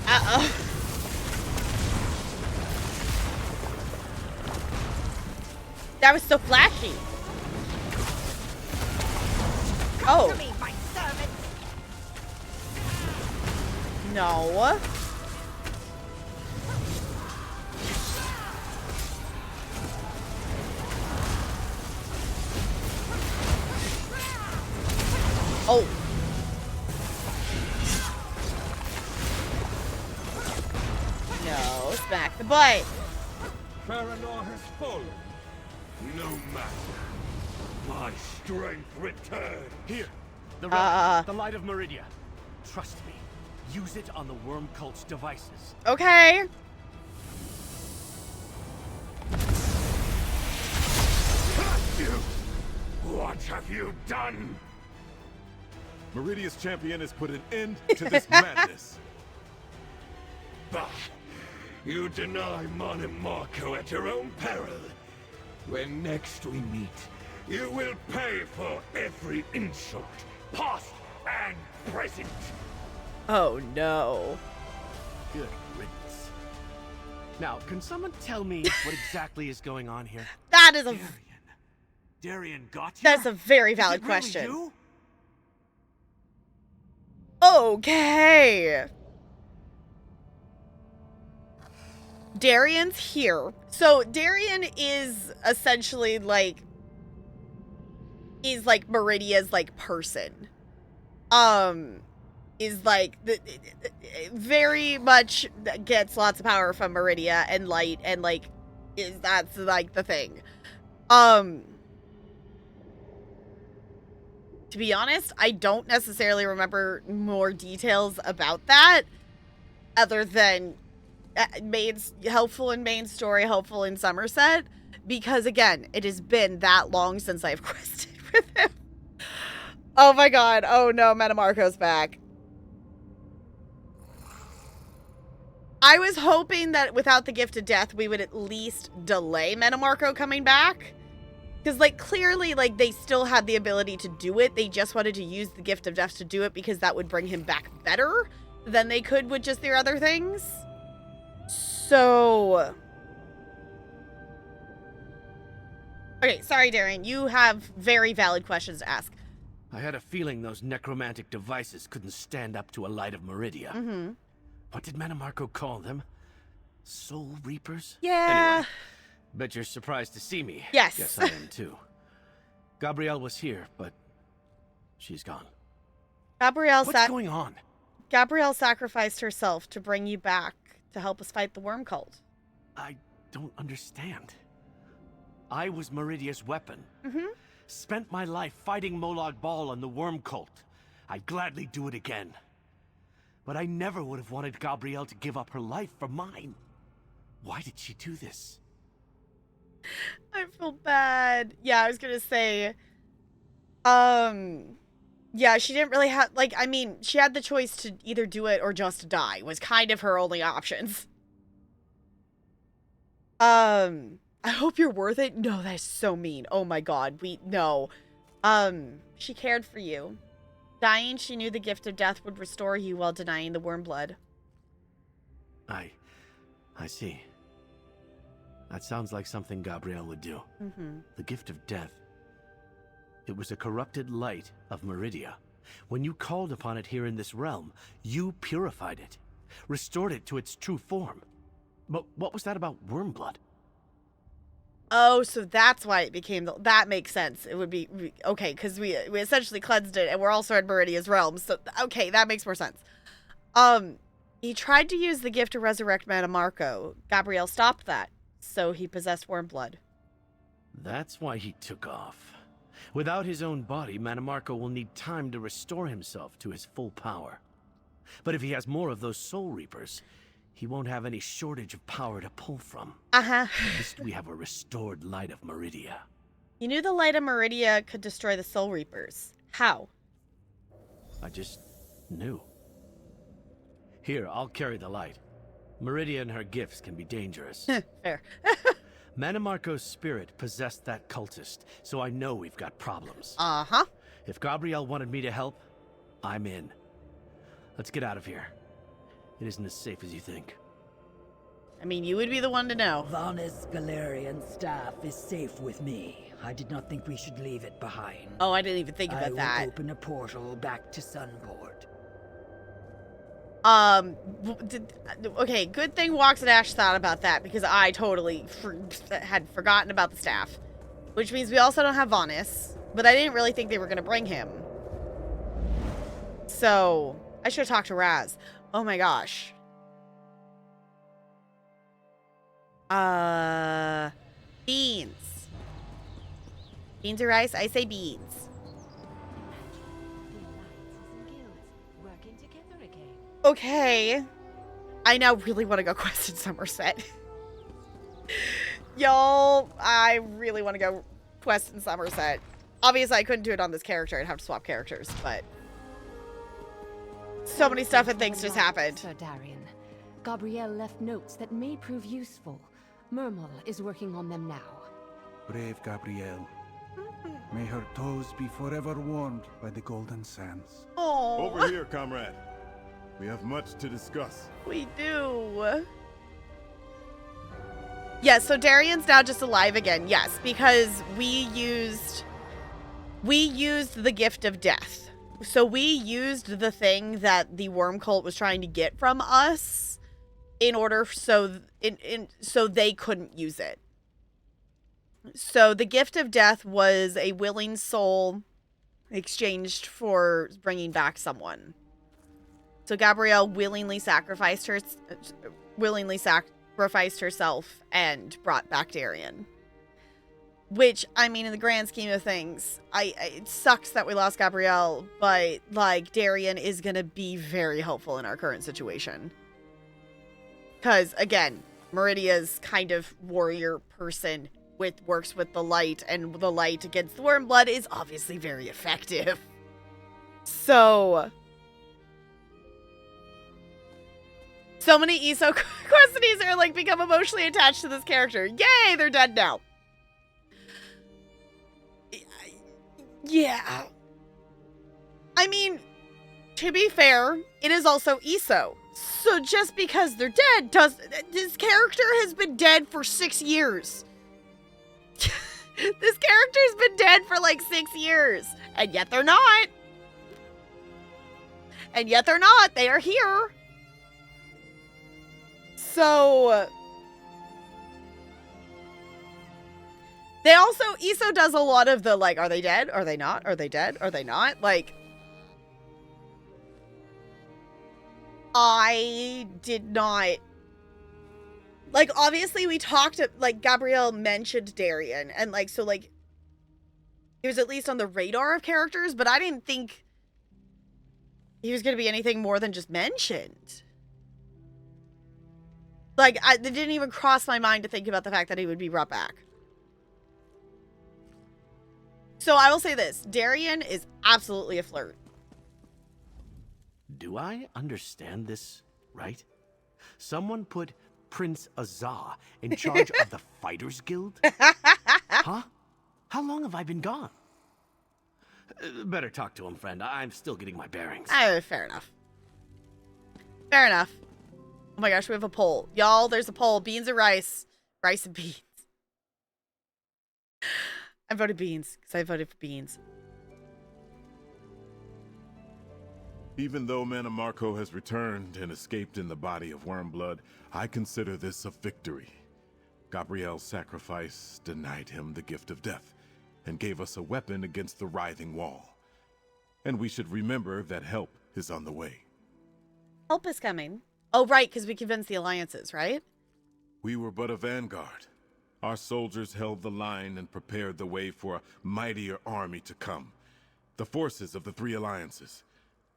Uh-oh. That was so flashy. Oh. To me, my servant. No. Oh. No, smack the butt. Baranor has fallen. No matter. My strength returned. Here, the relic, the light of Meridia. Trust me, use it on the worm cult's devices. Okay. Curse you! What have you done? Meridia's champion has put an end to this madness. Bah! You deny Mon and Marco at your own peril. When next we meet, you will pay for every insult, past and present. Oh no. Good riddance. Now, can someone tell me what exactly is going on here? That is a Darian got you? That's a very valid Is it really question. you? Okay. Darian's here. So Darian is essentially like Meridia's like person. Is like very much gets lots of power from Meridia and light and like that's like the thing. To be honest, I don't necessarily remember more details about that other than helpful in main story, helpful in Somerset, because again, it has been that long since I've quested with him. Oh my god. Oh no, Metamarco's back. I was hoping that without the Gift of Death, we would at least delay Metamarco coming back. Because, like, clearly, like, they still had the ability to do it. They just wanted to use the Gift of Death to do it because that would bring him back better than they could with just their other things. So... Okay, sorry, Darian. You have very valid questions to ask. I had a feeling those necromantic devices couldn't stand up to a light of Meridia. Mm-hmm. What did Metamarco call them? Soul Reapers? Yeah. Anyway, bet you're surprised to see me. Yes. Yes, I am too. Gabrielle was here, but she's gone. What's going on? Gabrielle sacrificed herself to bring you back to help us fight the worm cult. I don't understand. I was Meridia's weapon. Mm-hmm. Spent my life fighting Molag Bal and the worm cult. I'd gladly do it again. But I never would have wanted Gabrielle to give up her life for mine. Why did she do this? I feel bad. Yeah, I was gonna say, yeah, she didn't really have, like, I mean, she had the choice to either do it or just die, was kind of her only options. I hope you're worth it. No, that's so mean. Oh my god, no. She cared for you. Dying, she knew the Gift of Death would restore you while denying the worm blood. I see. That sounds like something Gabrielle would do. Mm-hmm. The Gift of Death. It was a corrupted light of Meridia. When you called upon it here in this realm, you purified it, restored it to its true form. But what was that about worm blood? Oh, so that's why it became that makes sense. It would be okay because we essentially cleansed it, and we're also in Meridia's realm. So okay, that makes more sense. He tried to use the gift to resurrect Mana Marco. Gabrielle stopped that, so he possessed worm blood. That's why he took off. Without his own body, Manamarco will need time to restore himself to his full power. But if he has more of those Soul Reapers, he won't have any shortage of power to pull from. At least we have a restored Light of Meridia. You knew the Light of Meridia could destroy the Soul Reapers. How? I just knew. Here, I'll carry the light. Meridia and her gifts can be dangerous. Fair. Manamarco's spirit possessed that cultist, so I know we've got problems. Uh-huh. If Gabrielle wanted me to help, I'm in. Let's get out of here. It isn't as safe as you think. I mean, you would be the one to know. Vanis Galarian staff is safe with me. I did not think we should leave it behind. Oh, I didn't even think about that. I will open a portal back to Sunport. Okay, good thing Wax and Ash thought about that, because I totally had forgotten about the staff. Which means we also don't have Vanis, but I didn't really think they were going to bring him. So, I should have talked to Raz. Oh my gosh. Beans. Beans or rice? I say beans. Okay. I now really want to go quest in Somerset. Y'all, I really want to go quest in Somerset. Obviously, I couldn't do it on this character. I'd have to swap characters, but... so many stuff and things just happened. Sir Darian. Gabrielle left notes that may prove useful. Murmel is working on them now. Brave Gabrielle. May her toes be forever warmed by the golden sands. Oh. Over here, comrade. We have much to discuss. We do. Yes, so Darian's now just alive again. Yes, because we used the gift of death. So we used the thing that the worm cult was trying to get from us in order so they couldn't use it. So the gift of death was a willing soul exchanged for bringing back someone. So Gabrielle willingly sacrificed herself and brought back Darian. Which, I mean, in the grand scheme of things, it sucks that we lost Gabrielle, but, like, Darian is going to be very helpful in our current situation. Because, again, Meridia's kind of warrior person works with the light, and the light against the worm blood is obviously very effective. So many ESO questies are, like, become emotionally attached to this character. Yay, they're dead now. Yeah. I mean, to be fair, it is also ESO. So just because they're dead this character has been dead for 6 years. This character's been dead for like 6 years. And yet they're not. And yet they're not. They are here. So they also, ESO does a lot of the, like, are they dead? Are they not? Are they dead? Are they not? Like, I did not, like, obviously we talked, like, Gabrielle mentioned Darian, and, like, so, like, he was at least on the radar of characters, but I didn't think he was going to be anything more than just mentioned. Like, it didn't even cross my mind to think about the fact that he would be brought back. So I will say this. Darian is absolutely a flirt. Do I understand this right? Someone put Prince Azah in charge of the Fighters Guild? Huh? How long have I been gone? Better talk to him, friend. I'm still getting my bearings. Fair enough. Fair enough. Oh my gosh, we have a poll. Y'all, there's a poll. Beans or rice? Rice and beans. I voted beans, because I voted for beans. Even though Manamarco has returned and escaped in the body of Wormblood, I consider this a victory. Gabriel's sacrifice denied him the gift of death and gave us a weapon against the writhing wall. And we should remember that help is on the way. Help is coming. Oh, right, because we convinced the alliances, right? We were but a vanguard. Our soldiers held the line and prepared the way for a mightier army to come. The forces of the three alliances.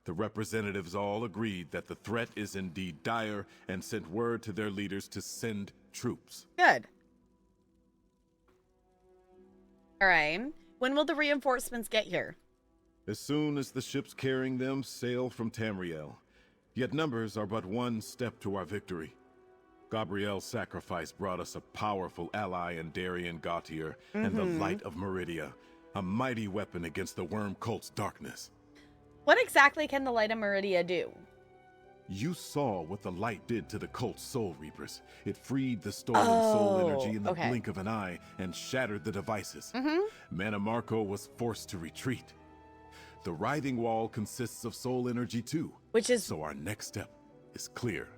The representatives all agreed that the threat is indeed dire and sent word to their leaders to send troops. Good. All right. When will the reinforcements get here? As soon as the ships carrying them sail from Tamriel. Yet numbers are but one step to our victory. Gabriel's sacrifice brought us a powerful ally in Darien Gautier and the Light of Meridia, a mighty weapon against the Worm Cult's darkness. What exactly can the Light of Meridia do? You saw what the light did to the cult's soul reapers. It freed the stolen soul energy in the blink of an eye and shattered the devices. Mana Marco was forced to retreat. The writhing wall consists of soul energy too. So our next step is clear.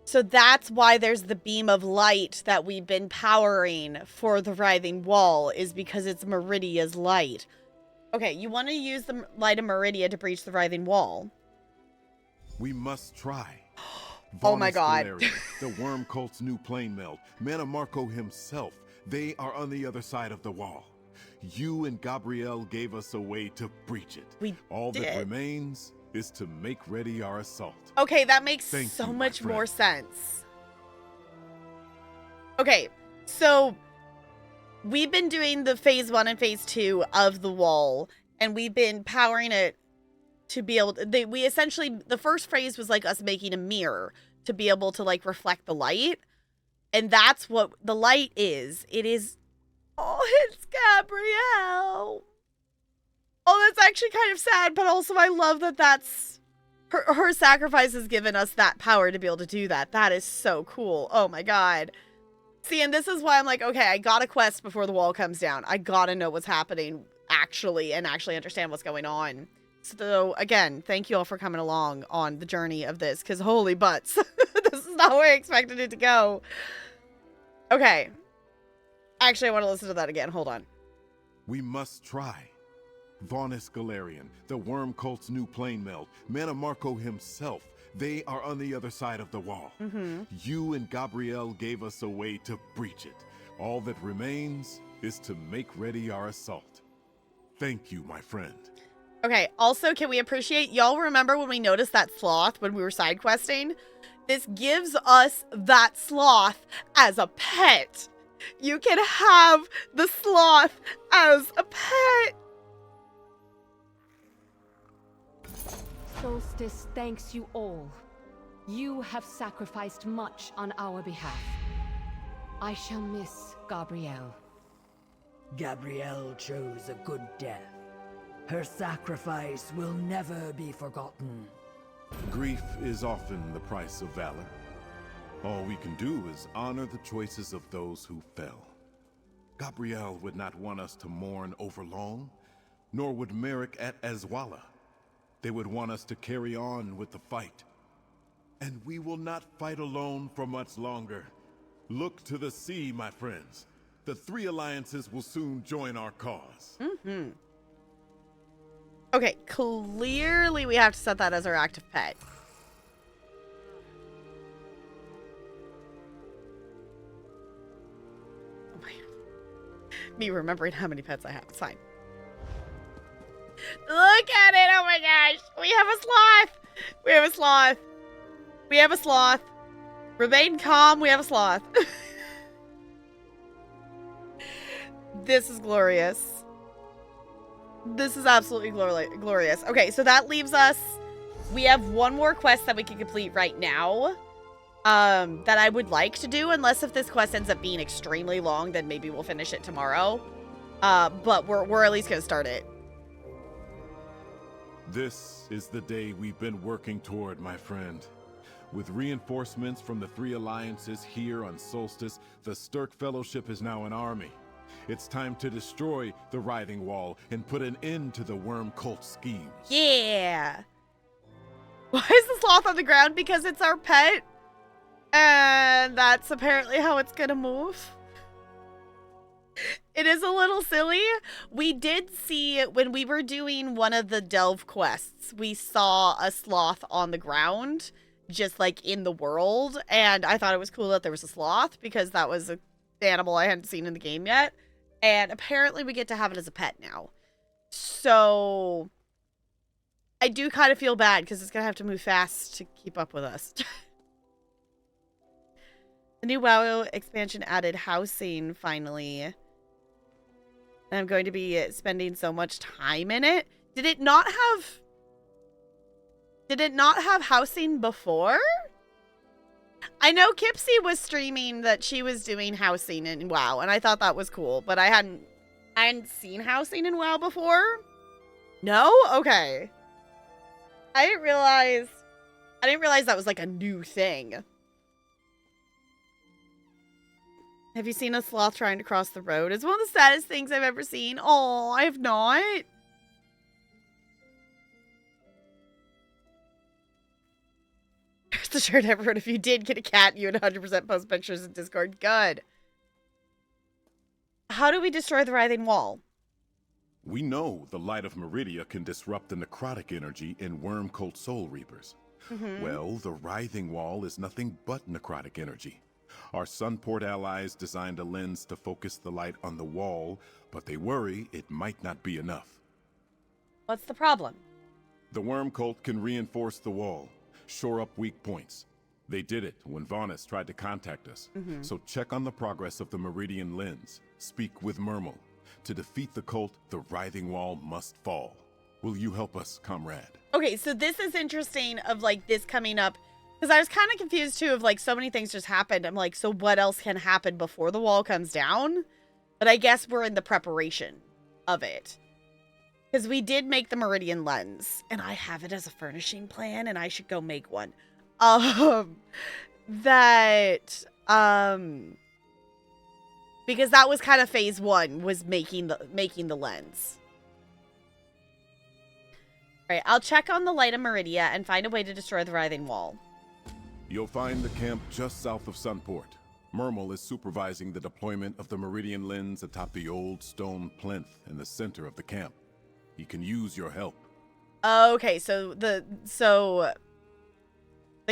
So that's why there's the beam of light that we've been powering for the writhing wall, is because it's Meridia's light. Okay, you want to use the Light of Meridia to breach the writhing wall. We must try. Oh my god. Galarian, the Worm Cult's new plane meld, Mana Marco himself, they are on the other side of the wall. You and Gabrielle gave us a way to breach it. All that remains is to make ready our assault. Okay, that makes so much more sense. Okay, so we've been doing the phase 1 and phase 2 of the wall, and we've been powering it to be able to, we essentially, the first phase was like us making a mirror to be able to like reflect the light. And that's what the light is. It is, oh, it's Gabrielle. Oh, that's actually kind of sad, but also I love that that's, her sacrifice has given us that power to be able to do that. That is so cool. Oh my god. See, and this is why I'm like, okay, I got a quest before the wall comes down. I gotta know what's happening actually and actually understand what's going on. So, again, thank you all for coming along on the journey of this, because holy butts. This is not where I expected it to go. Okay. Actually, I want to listen to that again. Hold on. We must try. Vaunus Galarian, the Worm Cult's new plane meld, Mana Marco himself, they are on the other side of the wall. You and Gabrielle gave us a way to breach it. All that remains is to make ready our assault. Thank you, my friend. Okay, also, can we appreciate, y'all remember when we noticed that sloth when we were side questing? This gives us that sloth as a pet. You can have the sloth as a pet. Solstice thanks you all. You have sacrificed much on our behalf. I shall miss Gabrielle. Gabrielle chose a good death. Her sacrifice will never be forgotten. Grief is often the price of valor. All we can do is honor the choices of those who fell. Gabrielle would not want us to mourn over long, nor would Merrick at Azwala. They would want us to carry on with the fight. And we will not fight alone for much longer. Look to the sea, my friends. The three alliances will soon join our cause. Okay, clearly we have to set that as our active pet. Oh my god. Me remembering how many pets I have. It's fine. Look at it! Oh my gosh! We have a sloth! We have a sloth! We have a sloth! Remain calm, we have a sloth. This is glorious. This is absolutely glorious. Okay, so that leaves us, we have one more quest that we can complete right now. That I would like to do, unless if this quest ends up being extremely long, then maybe we'll finish it tomorrow. But we're at least gonna start it. This is the day we've been working toward, my friend. With reinforcements from the three alliances here on Solstice, the Stirk Fellowship is now an army. It's time to destroy the writhing wall and put an end to the Worm Cult schemes. Yeah! Why is the sloth on the ground? Because it's our pet? And that's apparently how it's gonna move. It is a little silly. We did see, when we were doing one of the delve quests, we saw a sloth on the ground, just like in the world. And I thought it was cool that there was a sloth because that was an animal I hadn't seen in the game yet. And apparently we get to have it as a pet now. So I do kind of feel bad because it's going to have to move fast to keep up with us. The new WoW expansion added housing finally. And I'm going to be spending so much time in it. Did it not have housing before? I know Kipsy was streaming that she was doing housing in WoW, and I thought that was cool, but I hadn't seen housing in WoW before. No? Okay. I didn't realize that was like a new thing. Have you seen a sloth trying to cross the road? It's one of the saddest things I've ever seen. Oh, I have not. Rest assured, everyone, if you did get a cat, you would 100% post pictures in Discord. Good. How do we destroy the writhing wall? We know the light of Meridia can disrupt the necrotic energy in Worm Cult Soul Reapers. Well, the writhing wall is nothing but necrotic energy. Our Sunport allies designed a lens to focus the light on the wall, but they worry it might not be enough. What's the problem? The Worm Cult can reinforce the wall, shore up weak points. They did it when Vaunus tried to contact us. So check on the progress of the Meridian lens. Speak with Murmel. To defeat the cult, the writhing wall must fall. Will you help us, comrade? Okay, so this is interesting of like this coming up. Because I was kind of confused too of like so many things just happened. I'm like, so what else can happen before the wall comes down? But I guess we're in the preparation of it. Because we did make the Meridian lens. And I have it as a furnishing plan and I should go make one. Because that was kind of phase one, was making the lens. Alright, I'll check on the light of Meridia and find a way to destroy the writhing wall. You'll find the camp just south of Sunport. Murmel is supervising the deployment of the Meridian lens atop the old stone plinth in the center of the camp. He can use your help. Okay, so the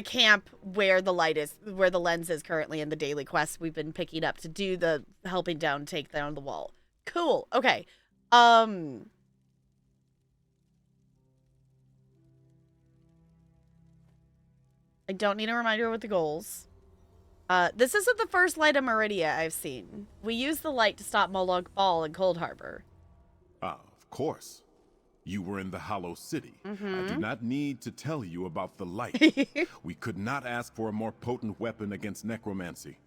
camp where the light is, where the lens is currently in the daily quest we've been picking up to do the helping down, take down the wall. Cool. Okay. I don't need a reminder with the goals. This isn't the first light of Meridia I've seen. We used the light to stop Molag Bal in Cold Harbor. Ah, of course. You were in the Hollow City. I do not need to tell you about the light. We could not ask for a more potent weapon against necromancy.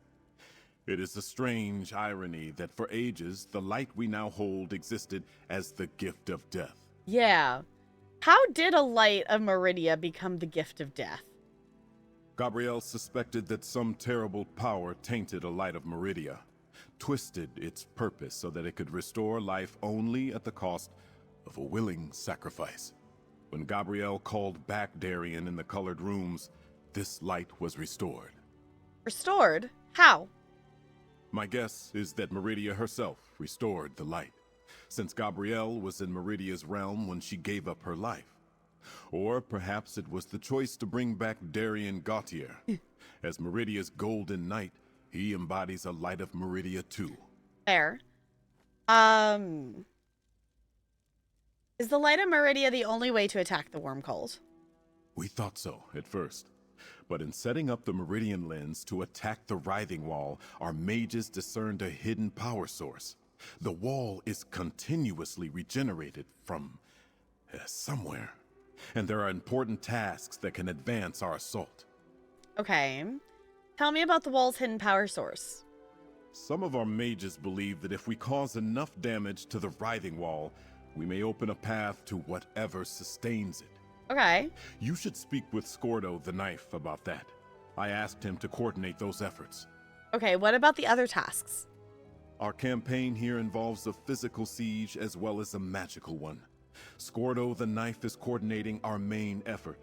It is a strange irony that for ages, the light we now hold existed as the gift of death. Yeah. How did a light of Meridia become the gift of death? Gabrielle suspected that some terrible power tainted a light of Meridia, twisted its purpose so that it could restore life only at the cost of a willing sacrifice. When Gabrielle called back Darien in the colored rooms, this light was restored. Restored? How? My guess is that Meridia herself restored the light, since Gabrielle was in Meridia's realm when she gave up her life. Or perhaps it was the choice to bring back Darien Gautier. As Meridia's golden knight, he embodies a light of Meridia too. Fair. Is the light of Meridia the only way to attack the worm cult? We thought so at first. But in setting up the Meridian lens to attack the writhing wall, our mages discerned a hidden power source. The wall is continuously regenerated from somewhere. And there are important tasks that can advance our assault. Okay. Tell me about the wall's hidden power source. Some of our mages believe that if we cause enough damage to the writhing wall, we may open a path to whatever sustains it. Okay. You should speak with Scordo the Knife about that. I asked him to coordinate those efforts. Okay, what about the other tasks? Our campaign here involves a physical siege as well as a magical one. Scordo the Knife is coordinating our main effort.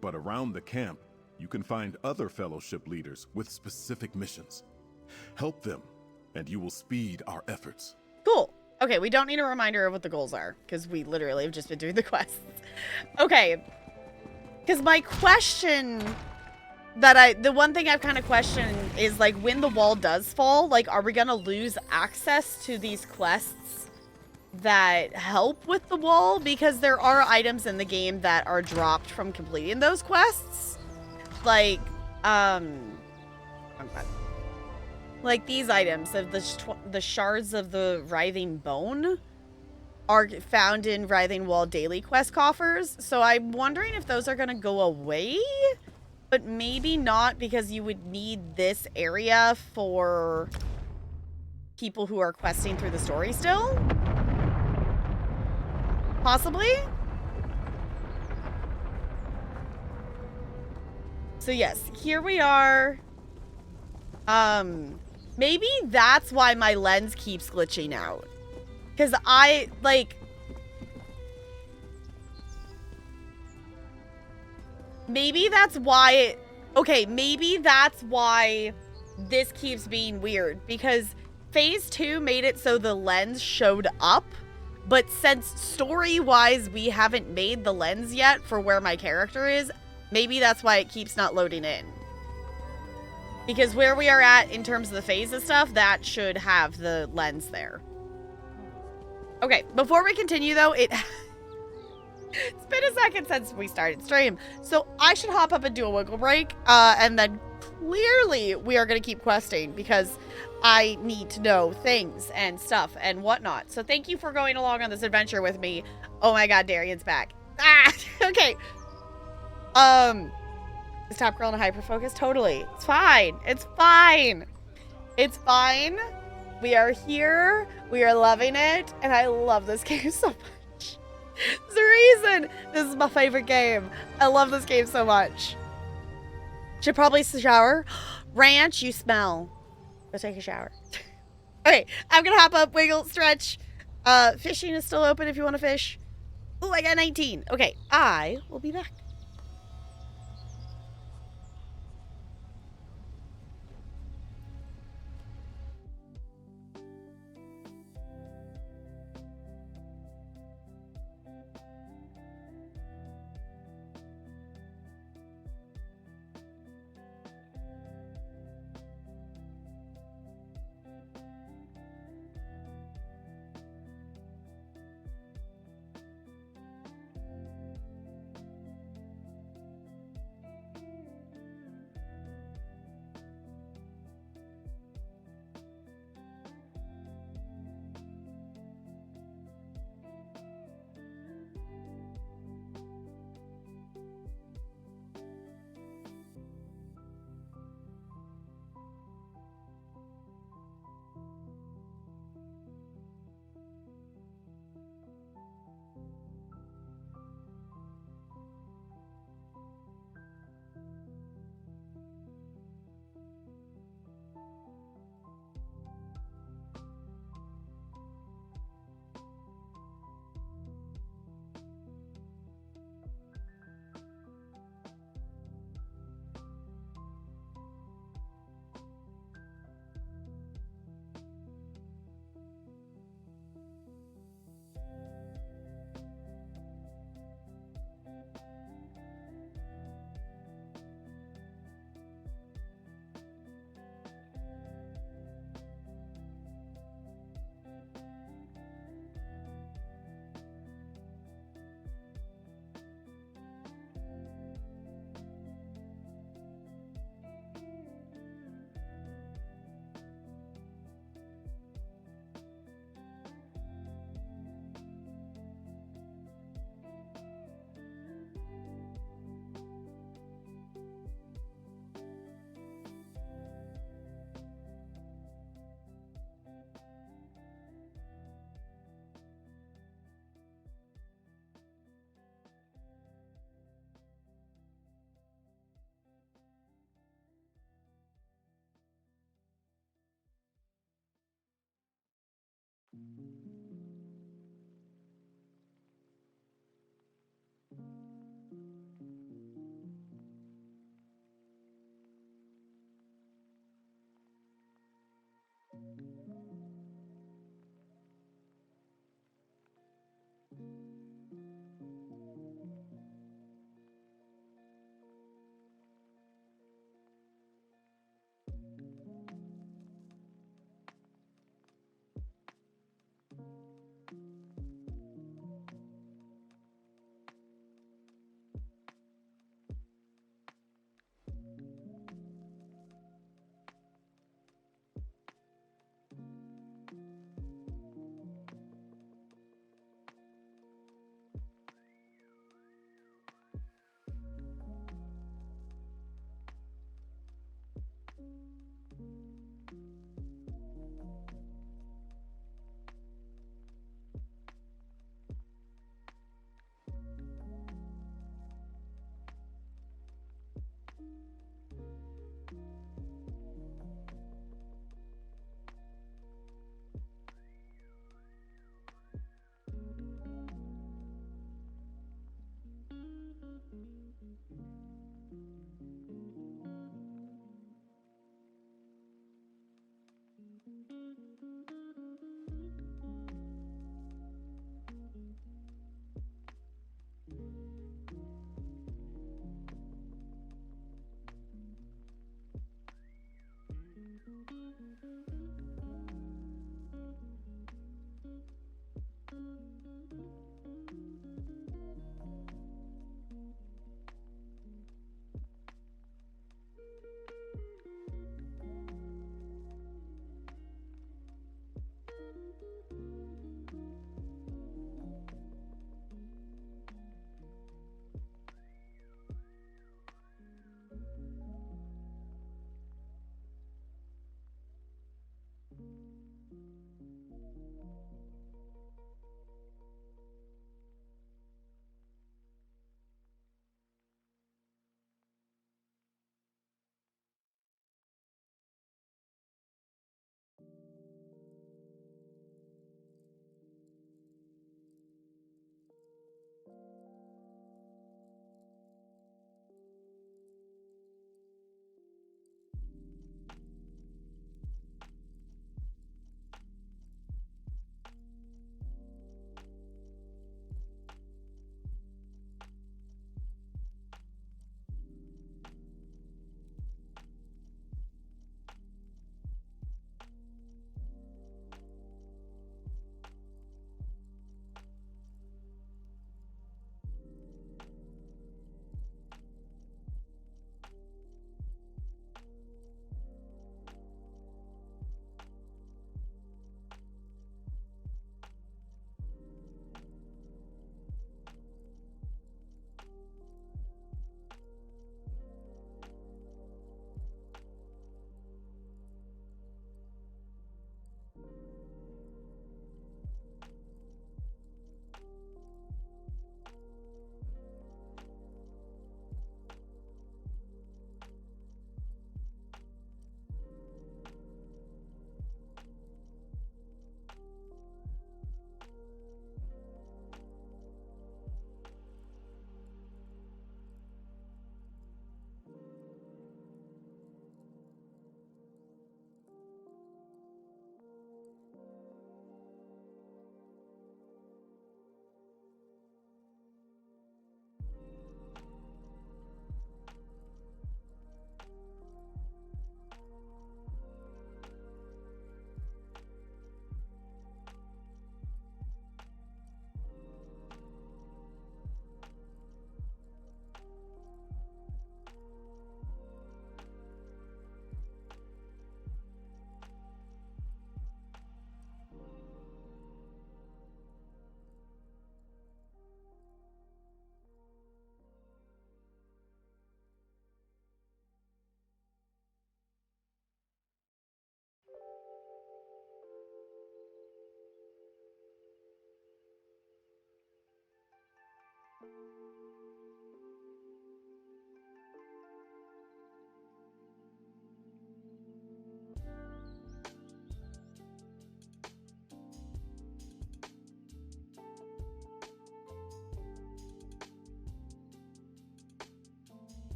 But around the camp, you can find other Fellowship leaders with specific missions. Help them, and you will speed our efforts. Cool. Okay, we don't need a reminder of what the goals are, because we literally have just been doing the quests. Okay. Because my question the one thing I've kind of questioned is, like, when the wall does fall, like, are we going to lose access to these quests that help with the wall? Because there are items in the game that are dropped from completing those quests. Like these items of the shards of the writhing bone are found in Writhing Wall daily quest coffers. So I'm wondering if those are going to go away, but maybe not, because you would need this area for people who are questing through the story still. Possibly. So yes, here we are. Maybe that's why my lens keeps glitching out. Because maybe that's why... Okay, maybe that's why this keeps being weird. Because Phase 2 made it so the lens showed up. But since story-wise we haven't made the lens yet for where my character is, maybe that's why it keeps not loading in. Because where we are at in terms of the phases stuff, that should have the lens there. Okay, before we continue though, it's been a second since we started stream. So I should hop up and do a wiggle break. And then clearly we are going to keep questing because I need to know things and stuff and whatnot. So thank you for going along on this adventure with me. Oh my god, Darian's back. Ah, okay. Is Top Girl in a hyperfocus? Totally. It's fine. It's fine. It's fine. We are here. We are loving it. And I love this game so much. There's a reason this is my favorite game. I love this game so much. Should probably shower. Ranch, you smell. Go take a shower. Okay, I'm gonna hop up, wiggle, stretch. Fishing is still open if you want to fish. Ooh, I got 19. Okay, I will be back.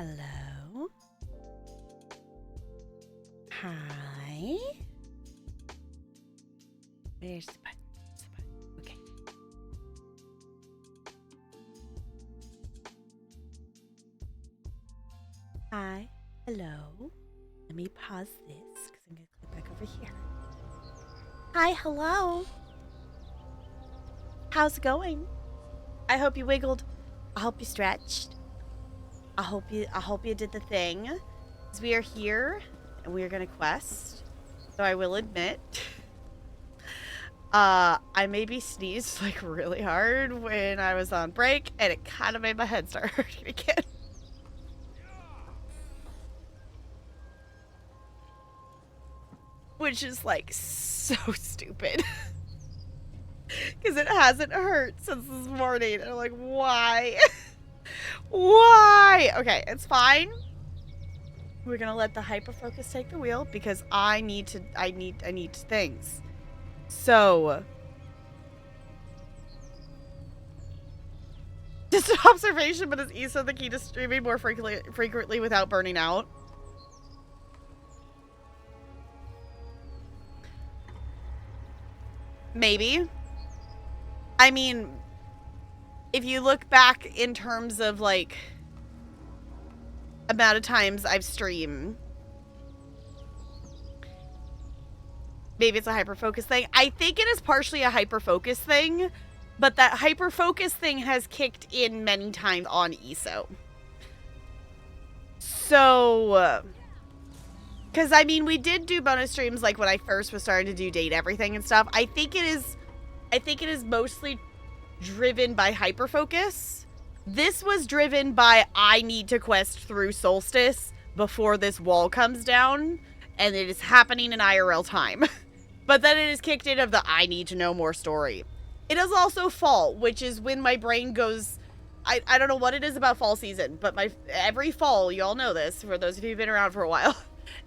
Hello. Hi. Where's the button? Where's the button? Okay. Hi. Hello. Let me pause this because I'm going to click back over here. Hi. Hello. How's it going? I hope you wiggled. I hope you stretched. I hope you did the thing. 'Cause we are here and we are gonna quest. So I will admit, I maybe sneezed like really hard when I was on break, and it kind of made my head start hurting again. Which is like so stupid. Because it hasn't hurt since this morning. And I'm like, why? Why? Okay, it's fine. We're gonna let the hyperfocus take the wheel because I need things. So just an observation, but is ESO the key to streaming more frequently without burning out? Maybe. I mean, if you look back in terms of like amount of times I've streamed, maybe it's a hyperfocus thing. I think it is partially a hyperfocus thing, but that hyperfocus thing has kicked in many times on ESO. So, because I mean, we did do bonus streams like when I first was starting to do date everything and stuff. I think it is mostly driven by hyperfocus. This was driven by I need to quest through Solstice before this wall comes down, and it is happening in IRL time. But then it is kicked in of the I need to know more story. It is also fall, which is when my brain goes, I don't know what it is about fall season, but every fall, you all know this, for those of you who've been around for a while,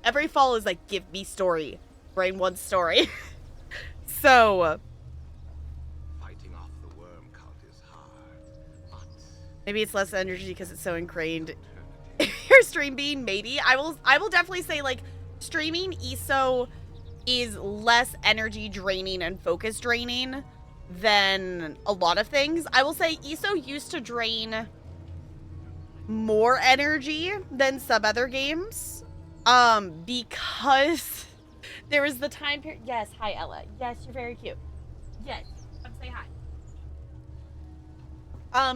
every fall is like, give me story. Brain wants story. So Fighting off the worm cult is hard, but maybe it's less energy because it's so ingrained. Your stream being, maybe. I will definitely say, like, streaming ESO is less energy draining and focus draining than a lot of things. I will say ESO used to drain more energy than some other games. Because there was the time period. Yes, hi Ella. Yes, you're very cute. Yes, come say hi.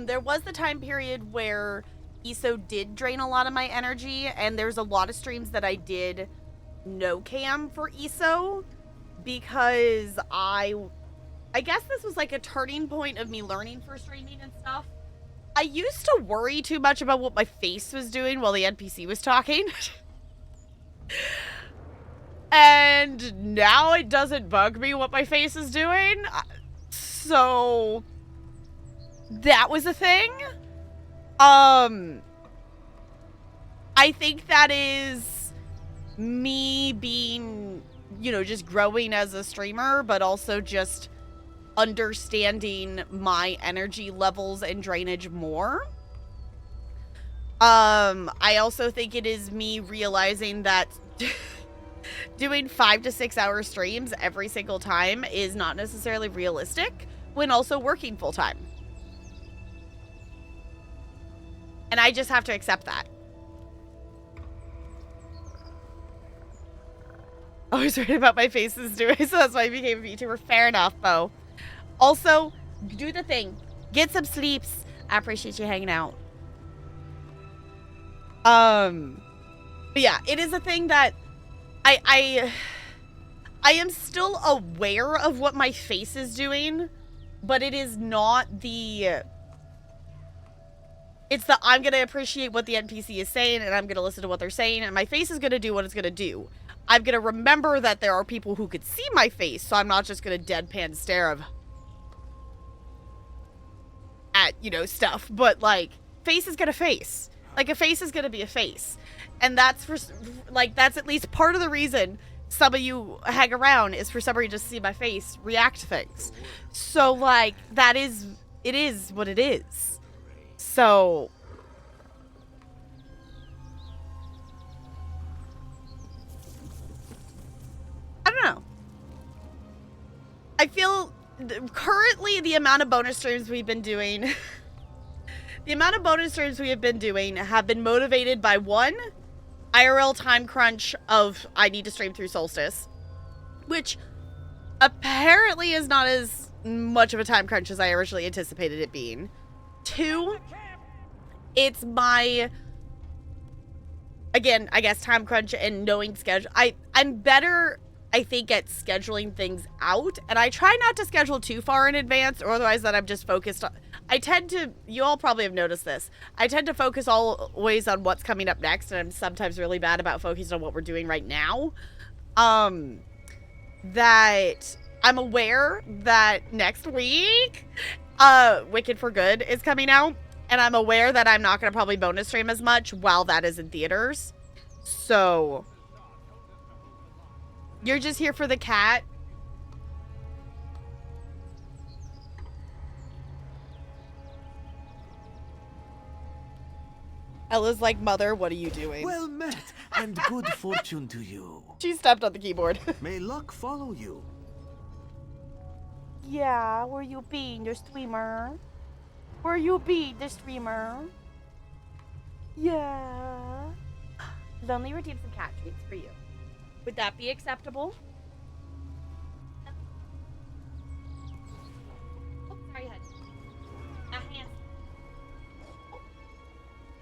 There was the time period where ESO did drain a lot of my energy, and there's a lot of streams that I did no cam for ESO because I guess this was like a turning point of me learning for streaming and stuff. I used to worry too much about what my face was doing while the NPC was talking. And now it doesn't bug me what my face is doing. So that was a thing. I think that is me being, you know, just growing as a streamer, but also just understanding my energy levels and drainage more. I also think it is me realizing that doing 5 to 6 hour streams every single time is not necessarily realistic when also working full time. And I just have to accept that. I was worried about my faces doing, so that's why I became a VTuber. Fair enough, Bo. Also, do the thing. Get some sleeps. I appreciate you hanging out. But yeah, it is a thing that I am still aware of what my face is doing, but it is not the... It's the I'm going to appreciate what the NPC is saying, and I'm going to listen to what they're saying, and my face is going to do what it's going to do. I'm going to remember that there are people who could see my face, so I'm not just going to deadpan stare at, you know, stuff. But, like, face is going to face. Like, a face is going to be a face. And that's for, like, that's at least part of the reason some of you hang around is for somebody to see my face react to things. So, like, that is, it is what it is. So... I don't know. I feel currently the amount of bonus streams we've been doing, the amount of bonus streams we have been doing have been motivated by one, IRL time crunch of I need to stream through Solstice, which apparently is not as much of a time crunch as I originally anticipated it being. Two, it's my, again, I guess time crunch and knowing schedule. I'm better, I think, at scheduling things out, and I try not to schedule too far in advance, or otherwise that I'm just focused on, I tend to, you all probably have noticed this, I tend to focus always on what's coming up next, and I'm sometimes really bad about focusing on what we're doing right now. That I'm aware that next week, Wicked for Good is coming out, and I'm aware that I'm not going to probably bonus stream as much while that is in theaters, so... You're just here for the cat? Ella's like, Mother, what are you doing? Well met, and good fortune to you. She stepped on the keyboard. May luck follow you. Yeah, where you been, the streamer? Where you been, the streamer? Yeah. Lonely redeemed some cat treats for you. Would that be acceptable? Oh, sorry, honey. A hand.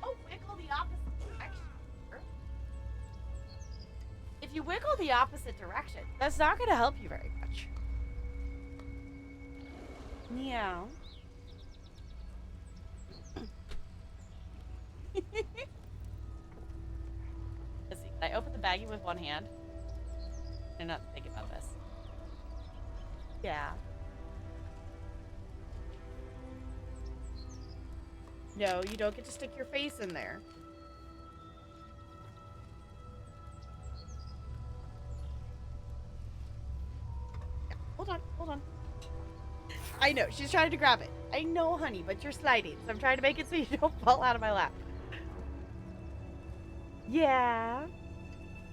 Oh, wiggle the opposite direction. If you wiggle the opposite direction, that's not going to help you very much. Meow. Let's see. Can I open the baggie with one hand? I'm not thinking about this. Yeah. No, you don't get to stick your face in there. Yeah, hold on, hold on. I know, she's trying to grab it. I know, honey, but you're sliding, so I'm trying to make it so you don't fall out of my lap. Yeah.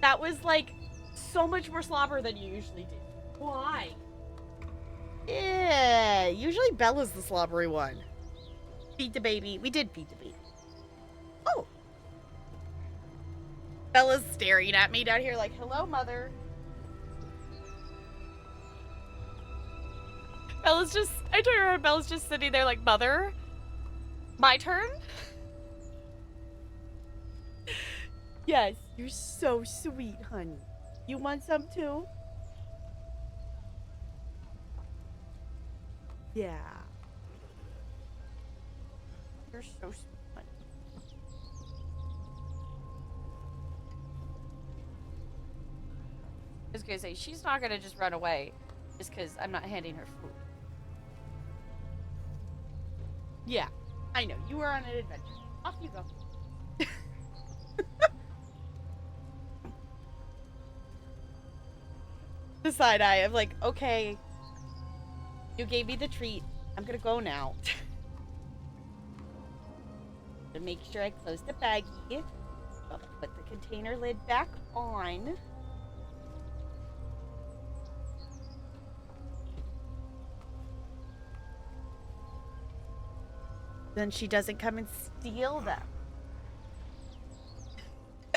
That was, like, so much more slobber than you usually do. Why? Yeah, usually Bella's the slobbery one. Feed the baby. We did feed the baby. Oh. Bella's staring at me down here like, hello, Mother. Bella's just, I turn around, Bella's just sitting there like, Mother? My turn? Yes, you're so sweet, honey. You want some too? Yeah. You're so sweet, honey. I was gonna say, she's not gonna just run away just because I'm not handing her food. Yeah, I know. You were on an adventure. Off you go. The side eye of like, okay, you gave me the treat. I'm gonna go now. To make sure I close the baggie. I'll put the container lid back on. Then she doesn't come and steal them.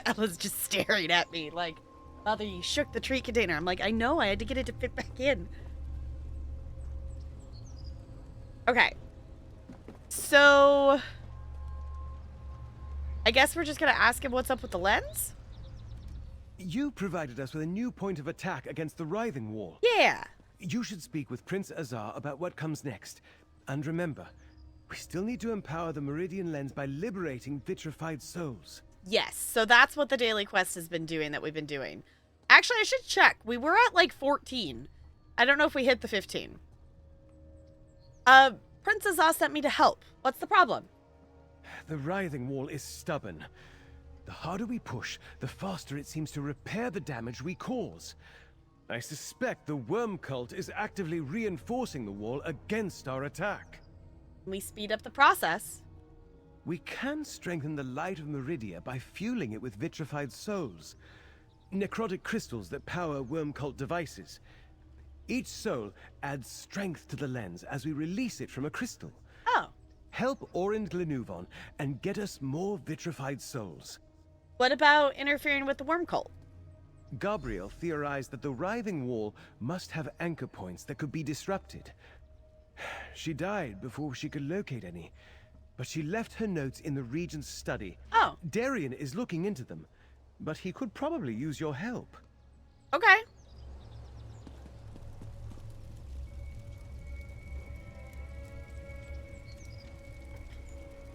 Ella's just staring at me like, Mother, you shook the treat container. I'm like, I know, I had to get it to fit back in. Okay. So, I guess we're just gonna ask him what's up with the lens? You provided us with a new point of attack against the writhing wall. Yeah. You should speak with Prince Azar about what comes next. And remember, we still need to empower the Meridian lens by liberating vitrified souls. Yes, so that's what the daily quest has been doing that we've been doing. Actually, I should check. We were at like 14. I don't know if we hit the 15. Prince Azar sent me to help. What's the problem? The writhing wall is stubborn. The harder we push, the faster it seems to repair the damage we cause. I suspect the worm cult is actively reinforcing the wall against our attack. We speed up the process. We can strengthen the light of Meridia by fueling it with vitrified souls. Necrotic crystals that power worm cult devices. Each soul adds strength to the lens as we release it from a crystal. Oh. Help Orin Glenuvon and get us more vitrified souls. What about interfering with the worm cult? Gabriel theorized that the writhing wall must have anchor points that could be disrupted. She died before she could locate any, but she left her notes in the Regent's study. Oh. Darian is looking into them, but he could probably use your help. Okay.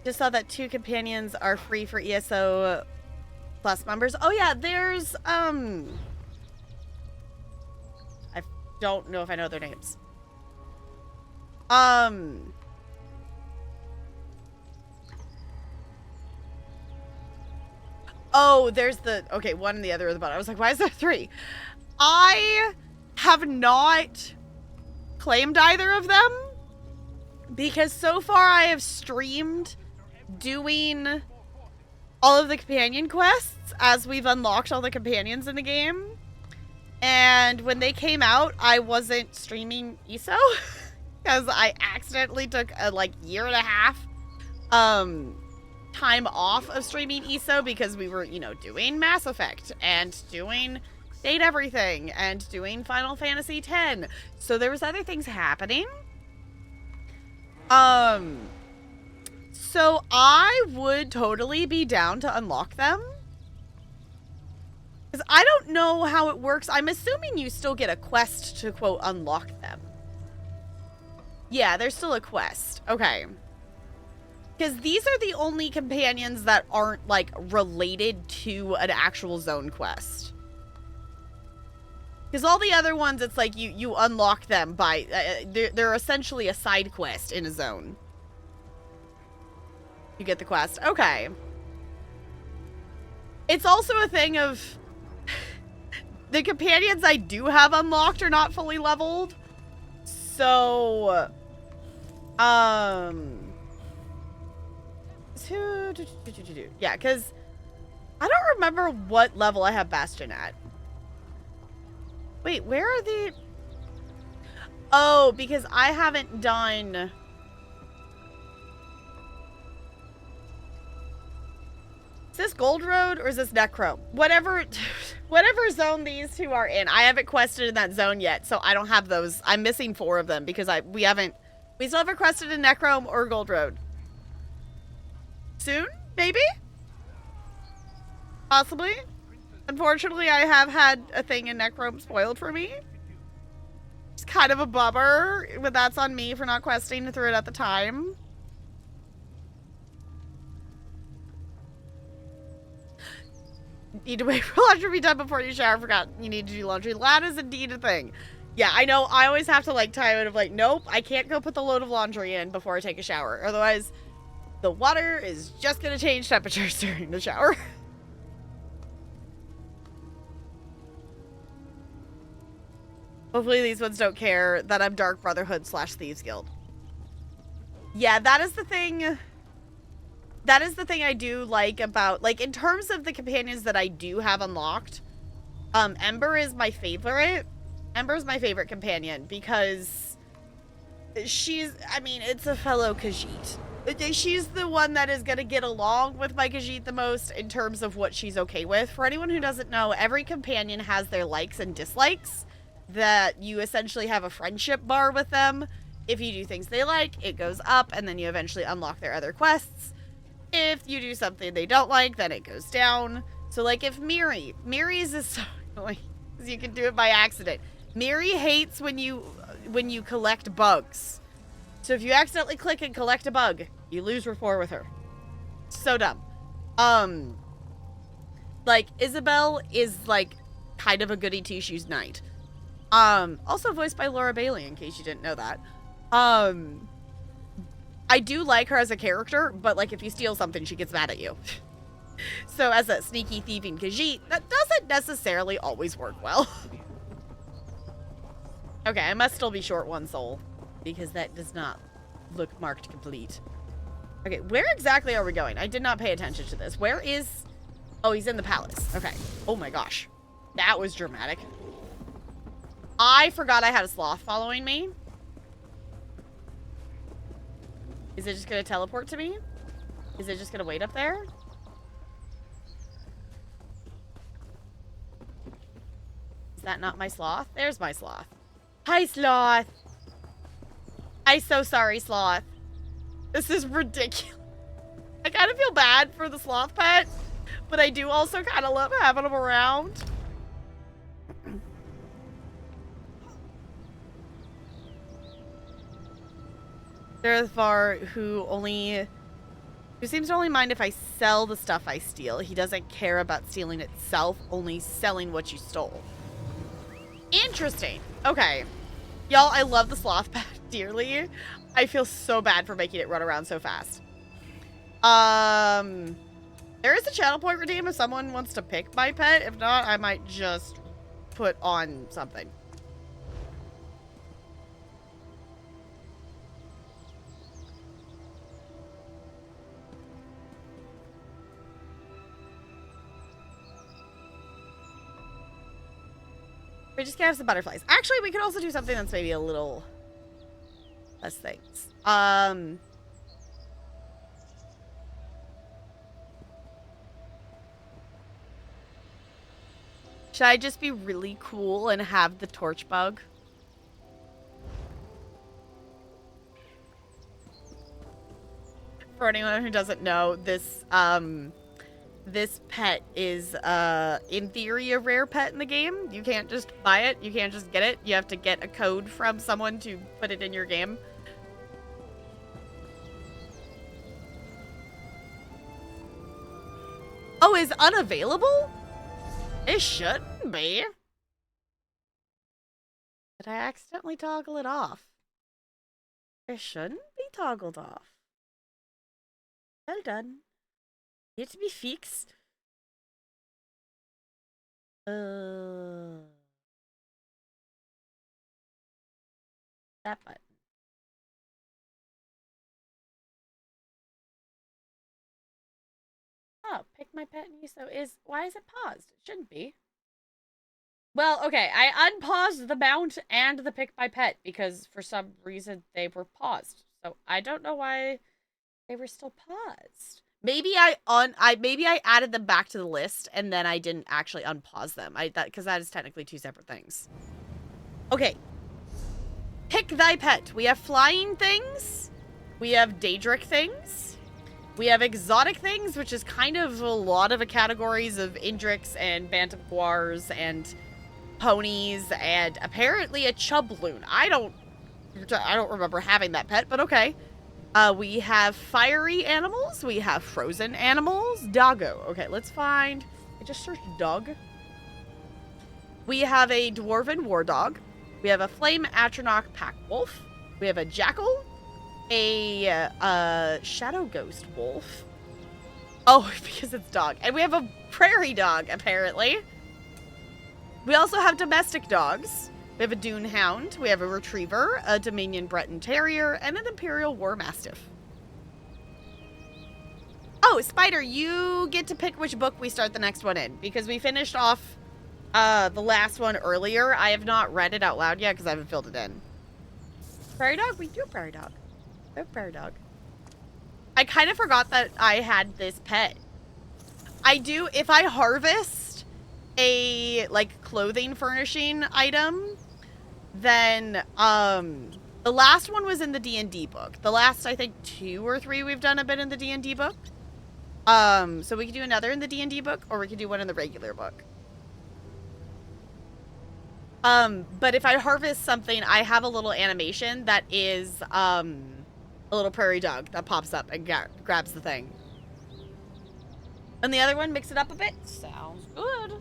Just saw that 2 companions are free for ESO Plus members. Oh yeah, there's I don't know if I know their names. Oh, there's the okay, one and the other at the bottom. I was like, why is there 3? I have not claimed either of them because so far I have streamed doing all of the companion quests as we've unlocked all the companions in the game. And when they came out, I wasn't streaming ESO because I accidentally took a like 1.5 years time off of streaming ESO because we were, you know, doing Mass Effect and doing Date Everything and doing Final Fantasy X. So there was other things happening. So I would totally be down to unlock them. Because I don't know how it works. I'm assuming you still get a quest to, quote, unlock them. Yeah, there's still a quest. Okay. Because these are the only companions that aren't, like, related to an actual zone quest. Because all the other ones, it's like you unlock them by... they're essentially a side quest in a zone. You get the quest. Okay. It's also a thing of... the companions I do have unlocked are not fully leveled. So... yeah, because I don't remember what level I have Bastion at. Wait, where are the... oh, because I haven't done... is this Gold Road or is this Necrome? Whatever zone these two are in. I haven't quested in that zone yet, so I don't have those. I'm missing 4 of them because we still haven't quested in Necrome or Gold Road. Soon? Maybe? Possibly? Unfortunately, I have had a thing in Necrome spoiled for me. It's kind of a bummer, but that's on me for not questing through it at the time. Need to wait for laundry to be done before you shower. Forgot you need to do laundry. That is indeed a thing. Yeah, I know. I always have to like time it of like, nope, I can't go put the load of laundry in before I take a shower. Otherwise, The water is just gonna change temperatures during the shower. Hopefully these ones don't care that I'm Dark Brotherhood / Thieves Guild. Yeah, that is the thing. That is the thing I do like about, like, in terms of the companions that I do have unlocked, Ember is my favorite. Ember is my favorite companion because she's, I mean, it's a fellow Khajiit. She's the one that is going to get along with my Khajiit the most in terms of what she's okay with. For anyone who doesn't know, every companion has their likes and dislikes that you essentially have a friendship bar with them. If you do things they like, it goes up, and then you eventually unlock their other quests. If you do something they don't like, then it goes down. So, like, if Miri's is so annoying, because you can do it by accident. Miri hates when you collect bugs. So if you accidentally click and collect a bug, you lose rapport with her. So dumb. Like, Isabel is, like, kind of a goody two-shoes knight. Also voiced by Laura Bailey, in case you didn't know that. I do like her as a character, but, like, if you steal something, she gets mad at you. So as a sneaky, thieving Khajiit, that doesn't necessarily always work well. Okay, I must still be short one soul, because that does not look marked complete. Okay, where exactly are we going? I did not pay attention to this. Where is... Oh, he's in the palace. Okay. Oh my gosh. That was dramatic. I forgot I had a sloth following me. Is it just going to teleport to me? Is it just going to wait up there? Is that not my sloth? There's my sloth. Hi, sloth. I'm so sorry, sloth. This is ridiculous. I kind of feel bad for the sloth pet, but I do also kind of love having them around. Derthvar, who seems to only mind if I sell the stuff I steal. He doesn't care about stealing itself, only selling what you stole. Interesting. Okay. Y'all, I love the sloth pet dearly. I feel so bad for making it run around so fast. There is a channel point redeem if someone wants to pick my pet. If not, I might just put on something. We just have some butterflies. Actually, we could also do something that's maybe a little less things. Should I just be really cool and have the torch bug? For anyone who doesn't know, this pet is, in theory, a rare pet in the game. You can't just buy it. You can't just get it. You have to get a code from someone to put it in your game. Oh, is unavailable? It shouldn't be. Did I accidentally toggle it off? It shouldn't be toggled off. Well done. Need to be fixed. That button. Oh, pick my pet and use. So why is it paused? It shouldn't be. Well, okay, I unpaused the mount and the pick my pet because for some reason they were paused. So I don't know why they were still paused. Maybe maybe I added them back to the list and then I didn't actually unpause them. Because that is technically two separate things. Okay. Pick thy pet. We have flying things. We have Daedric things. We have exotic things, which is kind of a lot of categories of Indrix and Bantamquars and ponies and apparently a Chubloon. I don't remember having that pet, but okay. We have fiery animals. We have frozen animals. Doggo. Okay, let's find... I just searched dog. We have a dwarven war dog. We have a flame Atronach pack wolf. We have a jackal. a shadow ghost wolf. Oh, because it's dog. And we have a prairie dog, apparently. We also have domestic dogs. We have a dune hound. We have a retriever, a Dominion Breton terrier, and an Imperial war mastiff. Oh, Spider, you get to pick which book we start the next one in, because we finished off the last one earlier. I have not read it out loud yet because I haven't filled it in. Prairie dog? We do a prairie dog. We have a prairie dog. I kind of forgot that I had this pet. I do, if I harvest a, like, clothing furnishing item, then, the last one was in the D&D book. The last, I think, 2 or 3 we've done have been in the D&D book. So we could do another in the D&D book, or we could do one in the regular book. But if I harvest something, I have a little animation that is, a little prairie dog that pops up and grabs the thing. And the other one, mix it up a bit. Sounds good.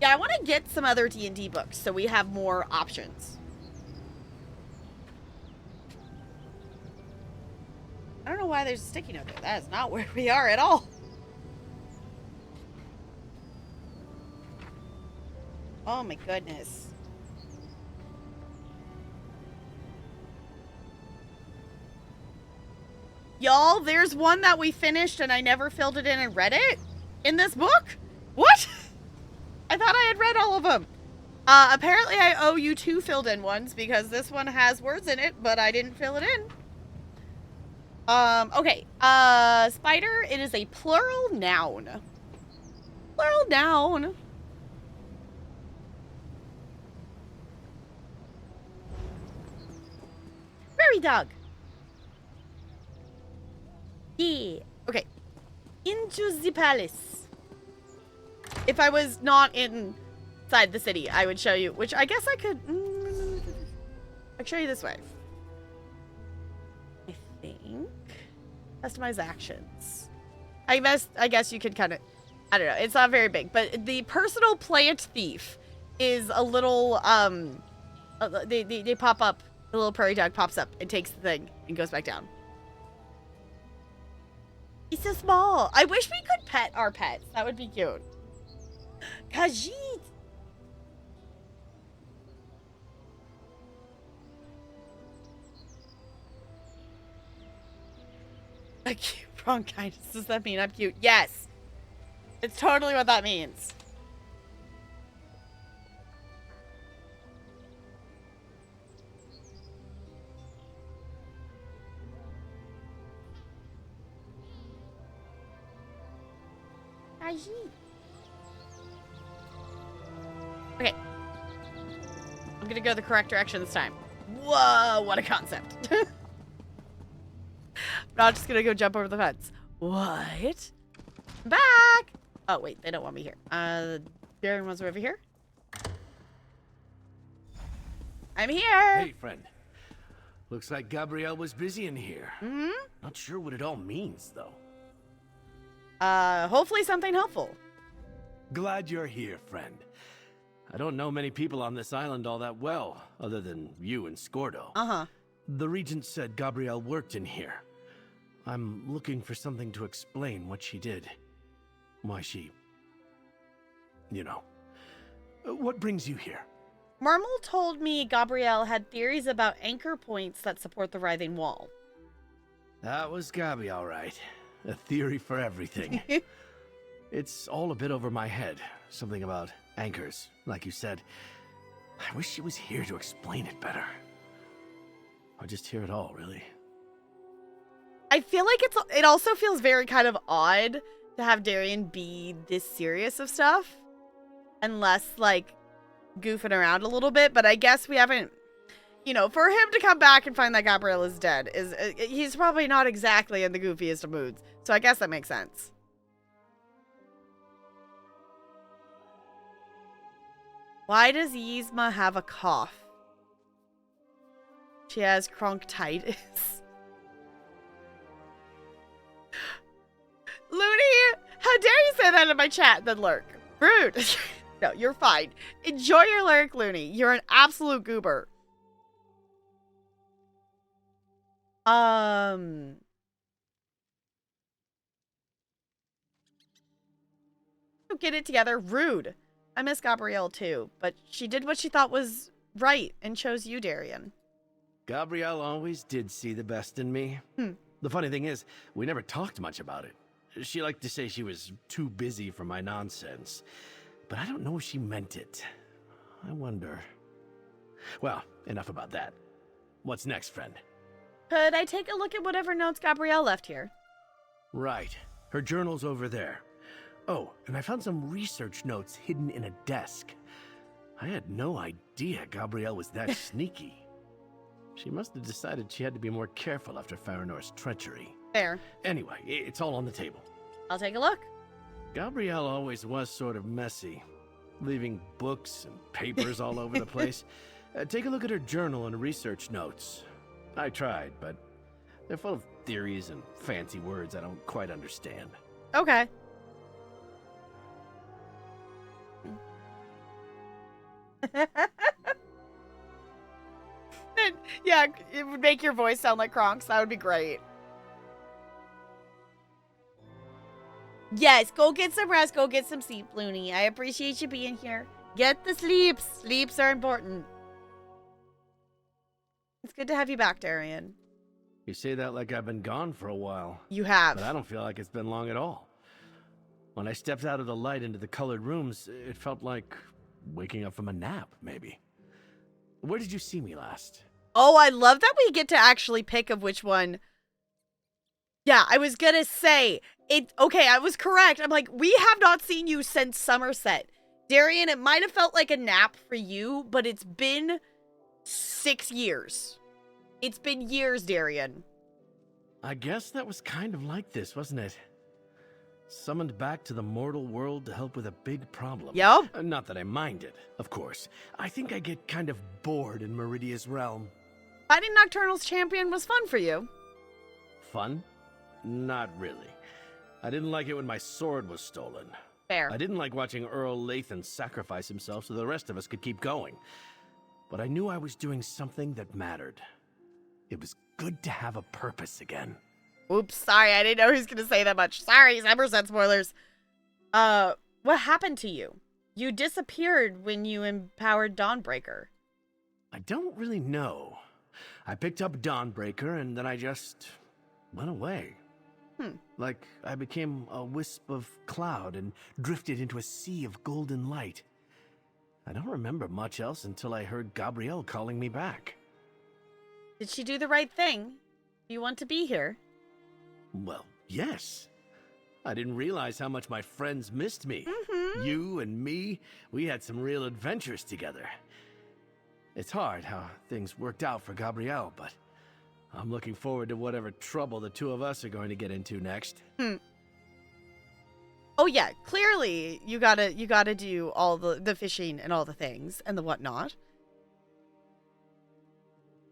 Yeah, I want to get some other D&D books so we have more options. I don't know why there's a sticky note there. That is not where we are at all. Oh my goodness. Y'all, there's one that we finished and I never filled it in and read it in this book? What? I thought I had read all of them. Apparently I owe you 2 filled in ones because this one has words in it, but I didn't fill it in. Okay. Spider, it is a plural noun. Plural noun. Prairie dog. Yeah. Okay. Into the palace. If I was not inside the city, I would show you, which I guess I could... I could show you this way. I think. Customize actions. I guess you could kind of... I don't know. It's not very big. But the personal plant thief is a little... They pop up. The little prairie dog pops up and takes the thing and goes back down. He's so small. I wish we could pet our pets. That would be cute. Khajiit. A cute bronchitis. Does that mean I'm cute? Yes. It's totally what that means. Okay. I'm gonna go the correct direction this time. Whoa, what a concept. I'm not just gonna go jump over the fence. What? I'm back! Oh, wait, they don't want me here. Darren was over here. I'm here! Hey, friend. Looks like Gabrielle was busy in here. Mm-hmm. Not sure what it all means, though. Hopefully something helpful. Glad you're here, friend. I don't know many people on this island all that well, other than you and Scordo. Uh-huh. The Regent said Gabrielle worked in here. I'm looking for something to explain what she did. Why she... You know. What brings you here? Marmel told me Gabrielle had theories about anchor points that support the writhing wall. That was Gabby, all right. A theory for everything. It's all a bit over my head. Something about anchors, like you said. I wish she was here to explain it better. Or just hear it all, really. I feel like it also feels very kind of odd to have Darian be this serious of stuff. And less, like, goofing around a little bit. But I guess we haven't... You know, for him to come back and find that Gabrielle is dead, he's probably not exactly in the goofiest of moods. So I guess that makes sense. Why does Yzma have a cough? She has bronchitis. Looney, how dare you say that in my chat, then lurk? Rude. No, you're fine. Enjoy your lurk, Looney. You're an absolute goober. Get it together. Rude. I miss Gabrielle too, but she did what she thought was right and chose you, Darian. Gabrielle always did see the best in me. The funny thing is, we never talked much about it. She liked to say she was too busy for my nonsense, but I don't know if she meant it. I wonder. Well, enough about that. What's next, friend? Could I take a look at whatever notes Gabrielle left here? Right. Her journal's over there. Oh, and I found some research notes hidden in a desk. I had no idea Gabrielle was that sneaky. She must have decided she had to be more careful after Faranor's treachery. Fair. Anyway, it's all on the table. I'll take a look. Gabrielle always was sort of messy, leaving books and papers all over the place. Take a look at her journal and research notes. I tried, but they're full of theories and fancy words I don't quite understand. Okay. Yeah, it would make your voice sound like Kronks. That would be great. Yes, go get some rest. Go get some sleep, Looney. I appreciate you being here. Get the sleeps. Sleeps are important. It's good to have you back, Darian. You say that like I've been gone for a while. You have. But I don't feel like it's been long at all. When I stepped out of the light into the colored rooms, it felt like waking up from a nap, maybe. Where did you see me last? Oh, I love that we get to actually pick of which one. Yeah, I was gonna say, okay, I was correct. I'm like, we have not seen you since Somerset. Darian, it might have felt like a nap for you, but it's been 6 years. It's been years, Darian. I guess that was kind of like this, wasn't it? Summoned back to the mortal world to help with a big problem. Yep. Not that I minded, of course. I think I get kind of bored in Meridia's realm. Fighting Nocturnal's champion was fun for you. Fun? Not really. I didn't like it when my sword was stolen. Fair. I didn't like watching Earl Lathan sacrifice himself so the rest of us could keep going. But I knew I was doing something that mattered. It was good to have a purpose again. Oops, sorry, I didn't know he was going to say that much. Sorry, Somerset spoilers. What happened to you? You disappeared when you empowered Dawnbreaker. I don't really know. I picked up Dawnbreaker and then I just went away. Like I became a wisp of cloud and drifted into a sea of golden light. I don't remember much else until I heard Gabrielle calling me back. Did she do the right thing? Do you want to be here? Well, yes. I didn't realize how much my friends missed me. You and me, we had some real adventures together. It's hard how things worked out for Gabrielle, but I'm looking forward to whatever trouble the two of us are going to get into next. Oh yeah, clearly you gotta do all the fishing and all the things and the whatnot.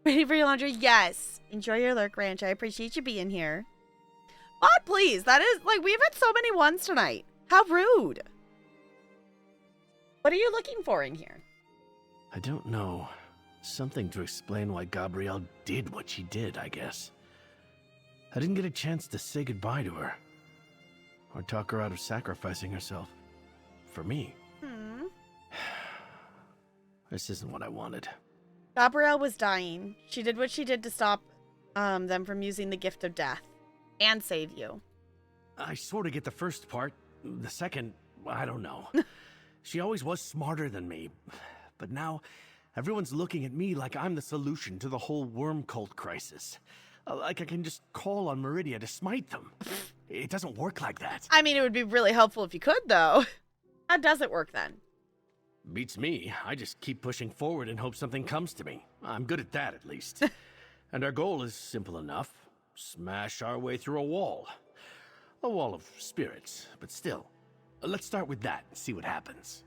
Ready for your laundry? Yes. Enjoy your lurk, Ranch. I appreciate you being here. But please, that is, like, we've had so many ones tonight. How rude. What are you looking for in here? I don't know. Something to explain why Gabrielle did what she did, I guess. I didn't get a chance to say goodbye to her. Or talk her out of sacrificing herself. For me. This isn't what I wanted. Gabrielle was dying. She did what she did to stop them from using the gift of death. And save you. I sort of get the first part. The second, I don't know. She always was smarter than me. But now, everyone's looking at me like I'm the solution to the whole worm cult crisis. Like I can just call on Meridia to smite them. It doesn't work like that. I mean, it would be really helpful if you could, though. How does it work, then? Beats me. I just keep pushing forward and hope something comes to me. I'm good at that, at least. And our goal is simple enough. Smash our way through a wall. A wall of spirits, but still. Let's start with that and see what happens.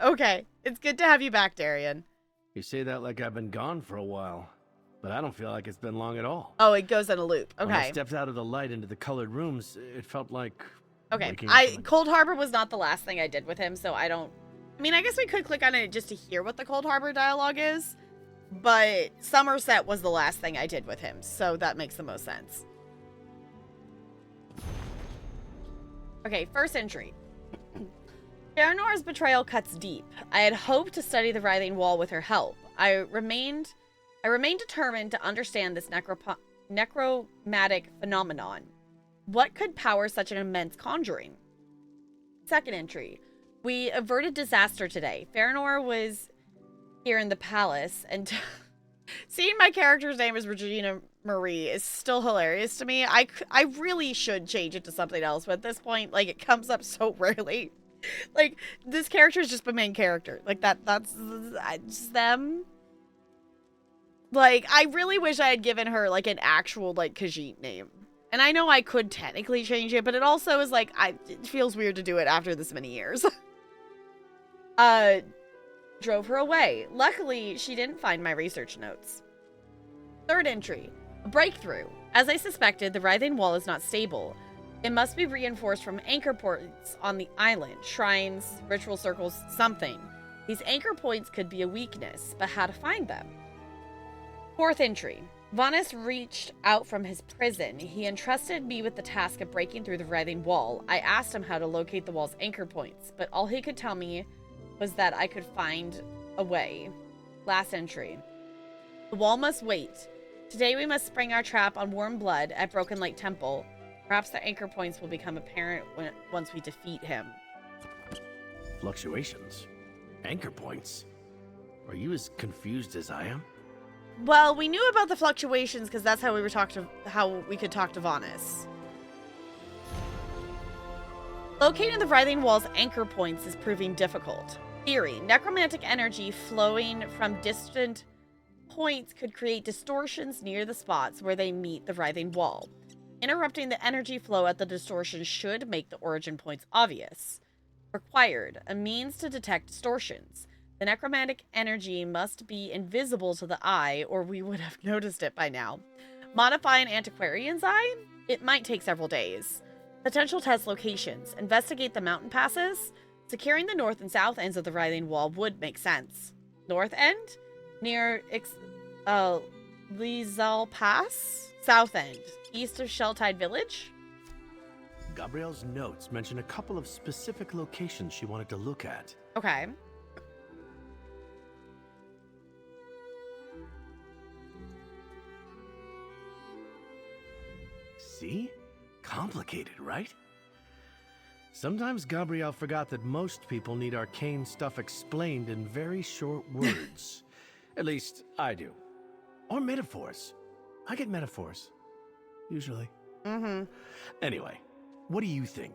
Okay. It's good to have you back, Darian. You say that like I've been gone for a while, but I don't feel like it's been long at all. Oh, it goes in a loop. Okay. When I stepped out of the light into the colored rooms, it felt like... Okay. Cold Harbor was not the last thing I did with him, so I don't... I mean, I guess we could click on it just to hear what the Cold Harbor dialogue is. but Somerset was the last thing I did with him, so that makes the most sense. Okay, first entry. Fëanor's betrayal cuts deep. I had hoped to study the writhing wall with her help. I remained determined to understand this necromantic phenomenon. What could power such an immense conjuring? Second entry. We averted disaster today. Fëanor was here in the palace, and seeing my character's name as Regina Marie is still hilarious to me. I really should change it to something else, but at this point, like, it comes up so rarely. Like, this character is just the main character. Like, that's just them. Like, I really wish I had given her, like, an actual, like, Khajiit name. And I know I could technically change it, but it also is, like, it feels weird to do it after this many years. Drove her away. Luckily, she didn't find my research notes. Third entry. A breakthrough. As I suspected, the writhing wall is not stable. It must be reinforced from anchor points on the island. Shrines, ritual circles, something. These anchor points could be a weakness, but how to find them? Fourth entry. Vanus reached out from his prison. He entrusted me with the task of breaking through the writhing wall. I asked him how to locate the wall's anchor points, but all he could tell me was that I could find a way. Last entry. The wall must wait. Today we must spring our trap on warm blood at Broken Light Temple. Perhaps the anchor points will become apparent once we defeat him. Fluctuations? Anchor points? Are you as confused as I am? Well, we knew about the fluctuations because that's how we could talk to Vanus. Locating the writhing wall's anchor points is proving difficult. Theory: necromantic energy flowing from distant points could create distortions near the spots where they meet the writhing wall. Interrupting the energy flow at the distortion should make the origin points obvious. Required: a means to detect distortions. The necromantic energy must be invisible to the eye, or we would have noticed it by now. Modify an antiquarian's eye? It might take several days. Potential test locations. Investigate the mountain passes. Securing the north and south ends of the writhing wall would make sense. North end? Near Lizal Pass? South end. East of Shelltide Village? Gabrielle's notes mention a couple of specific locations she wanted to look at. Okay. See? Complicated, right? Sometimes Gabrielle forgot that most people need arcane stuff explained in very short words. At least, I do. Or metaphors. I get metaphors. Usually. Mm-hmm. Anyway, what do you think?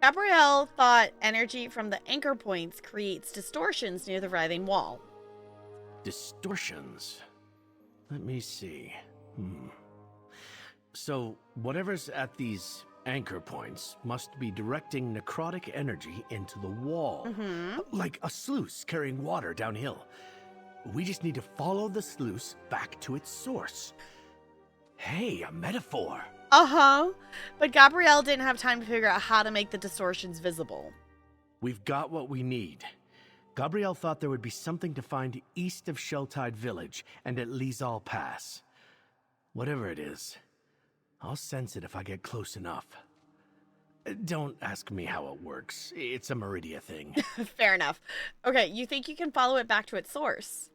Gabrielle thought energy from the anchor points creates distortions near the writhing wall. Distortions? Let me see. So, whatever's at these anchor points must be directing necrotic energy into the wall. Like a sluice carrying water downhill. We just need to follow the sluice back to its source. Hey, a metaphor. Uh-huh. But Gabrielle didn't have time to figure out how to make the distortions visible. We've got what we need. Gabrielle thought there would be something to find east of Shelltide Village and at Lizal Pass. Whatever it is, I'll sense it if I get close enough. Don't ask me how it works. It's a Meridia thing. Fair enough. Okay, you think you can follow it back to its source?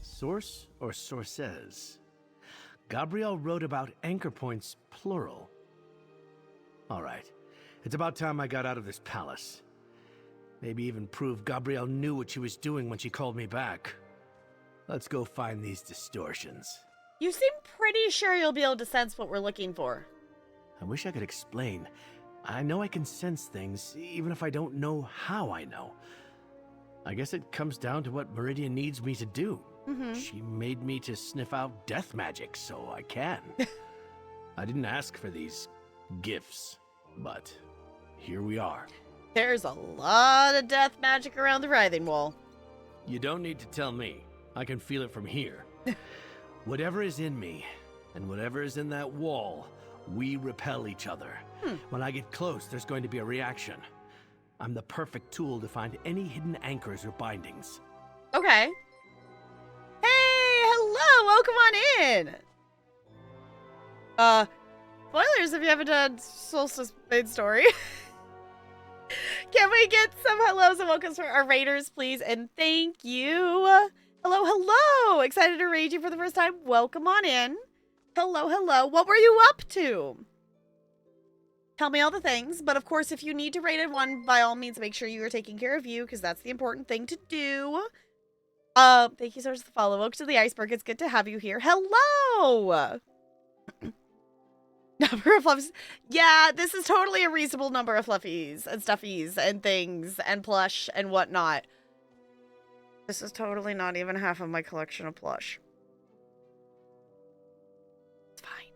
Source or sources? Gabrielle wrote about anchor points, plural. All right. It's about time I got out of this palace. Maybe even prove Gabrielle knew what she was doing when she called me back. Let's go find these distortions. You seem pretty sure you'll be able to sense what we're looking for. I wish I could explain. I know I can sense things, even if I don't know how I know. I guess it comes down to what Meridia needs me to do. She made me to sniff out death magic, so I can. I didn't ask for these gifts, but here we are. There's a lot of death magic around the writhing wall. You don't need to tell me. I can feel it from here. Whatever is in me, and whatever is in that wall, we repel each other. When I get close, there's going to be a reaction. I'm the perfect tool to find any hidden anchors or bindings. Okay. welcome on in. Spoilers if you haven't done Solstice main story. Can we get some hellos and welcomes for our raiders, please? And thank you. Hello, hello. Excited to raid you for the first time. Welcome on in. Hello, hello. What were you up to? Tell me all the things. But of course, if you need to raid one, by all means, make sure you are taking care of you, because that's the important thing to do. Thank you so much for the follow. Welcome to the iceberg. It's good to have you here. Hello. Number of fluffies. Yeah, this is totally a reasonable number of fluffies and stuffies and things and plush and whatnot. This is totally not even half of my collection of plush. It's fine.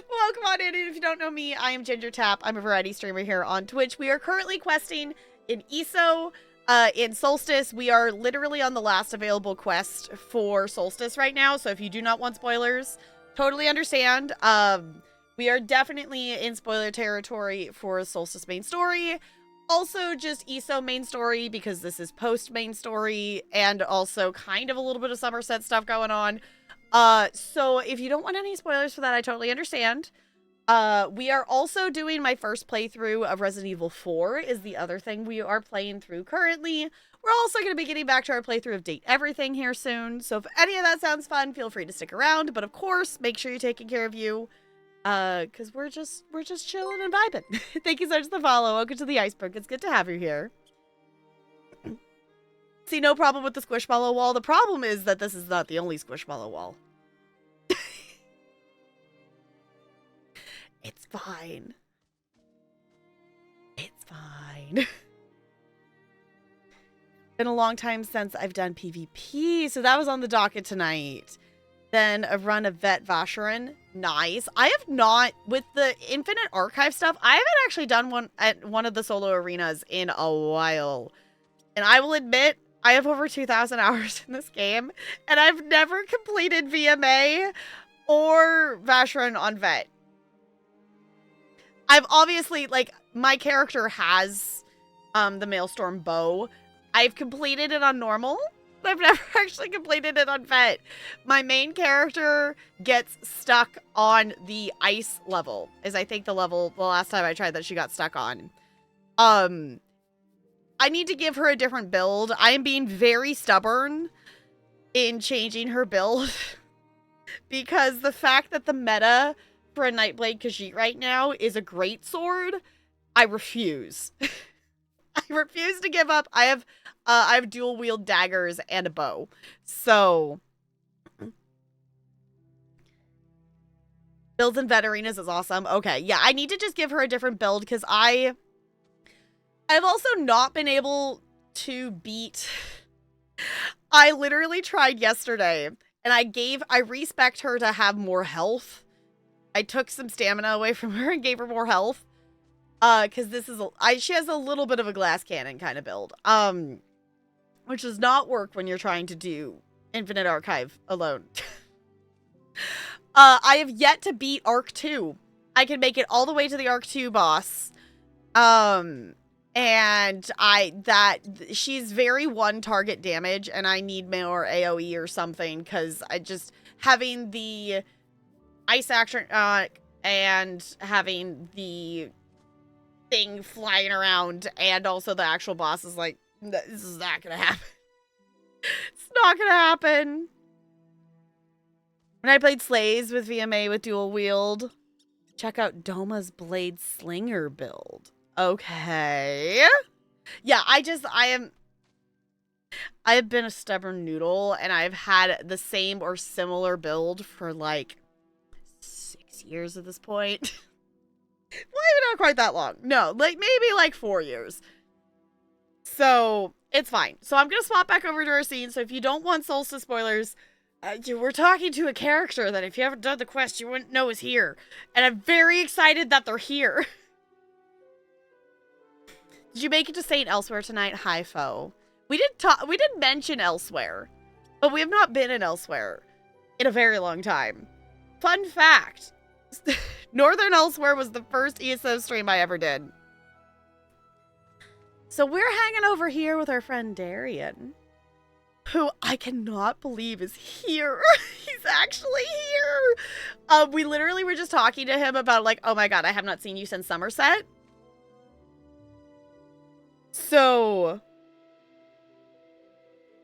Welcome on in. If you don't know me, I am Ginger Tap. I'm a variety streamer here on Twitch. We are currently questing in ESO, in Solstice. We are literally on the last available quest for Solstice right now. So if you do not want spoilers, totally understand. We are definitely in spoiler territory for Solstice main story. Also just ESO main story, because this is post main story, and also kind of a little bit of Somerset stuff going on. So if you don't want any spoilers for that, I totally understand. We are also doing my first playthrough of Resident Evil 4 is the other thing we are playing through currently. We're also going to be getting back to our playthrough of Date Everything here soon. So if any of that sounds fun, feel free to stick around. But of course, make sure you're taking care of you. Because we're just chilling and vibing. Thank you so much for the follow. Welcome to the iceberg. It's good to have you here. See, no problem with the squishmallow wall. The problem is that this is not the only squishmallow wall. It's fine. It's fine. Been a long time since I've done PvP, so that was on the docket tonight. Then a run of Vet Vacheron. Nice. I have not, with the Infinite Archive stuff, I haven't actually done one at one of the solo arenas in a while. And I will admit, I have over 2,000 hours in this game, and I've never completed VMA or Vacheron on Vet. I've obviously, like, my character has the Maelstrom bow. I've completed it on normal. I've never actually completed it on Vet. My main character gets stuck on the ice level, is I think the level the last time I tried that she got stuck on. I need to give her a different build. I am being very stubborn in changing her build because the fact that the meta for a Nightblade Khajiit right now is a great sword, I refuse. I refuse to give up. I have dual wield daggers and a bow. So builds in Veterinus is awesome. Okay, yeah, I need to just give her a different build because I've also not been able to beat. I literally tried yesterday and I respect her to have more health. I took some stamina away from her and gave her more health. Because this is, she has a little bit of a glass cannon kind of build. Which does not work when you're trying to do Infinite Archive alone. I have yet to beat Arc 2. I can make it all the way to the Arc 2 boss. And she's very one target damage, and I need more AoE or something, because I just, having the ice action, and having the thing flying around, and also the actual boss is like, this is not gonna happen. It's not gonna happen. When I played Slays with VMA with dual wield, check out Doma's Blade Slinger build. Okay. Yeah, I have been a stubborn noodle, and I've had the same or similar build for like 6 years at this point. Well, maybe not quite that long. No, like maybe like 4 years. So it's fine. So I'm going to swap back over to our scene. So if you don't want Solstice spoilers, we're talking to a character that if you haven't done the quest, you wouldn't know is here. And I'm very excited that they're here. Did you make it to St. Elsewhere tonight? Hi, Foe. We did mention Elsewhere, but we have not been in Elsewhere in a very long time. Fun fact. Northern Elsewhere was the first ESO stream I ever did. So we're hanging over here with our friend Darian. who I cannot believe is here. He's actually here. We literally were just talking to him about like, oh my god, I have not seen you since Somerset. So,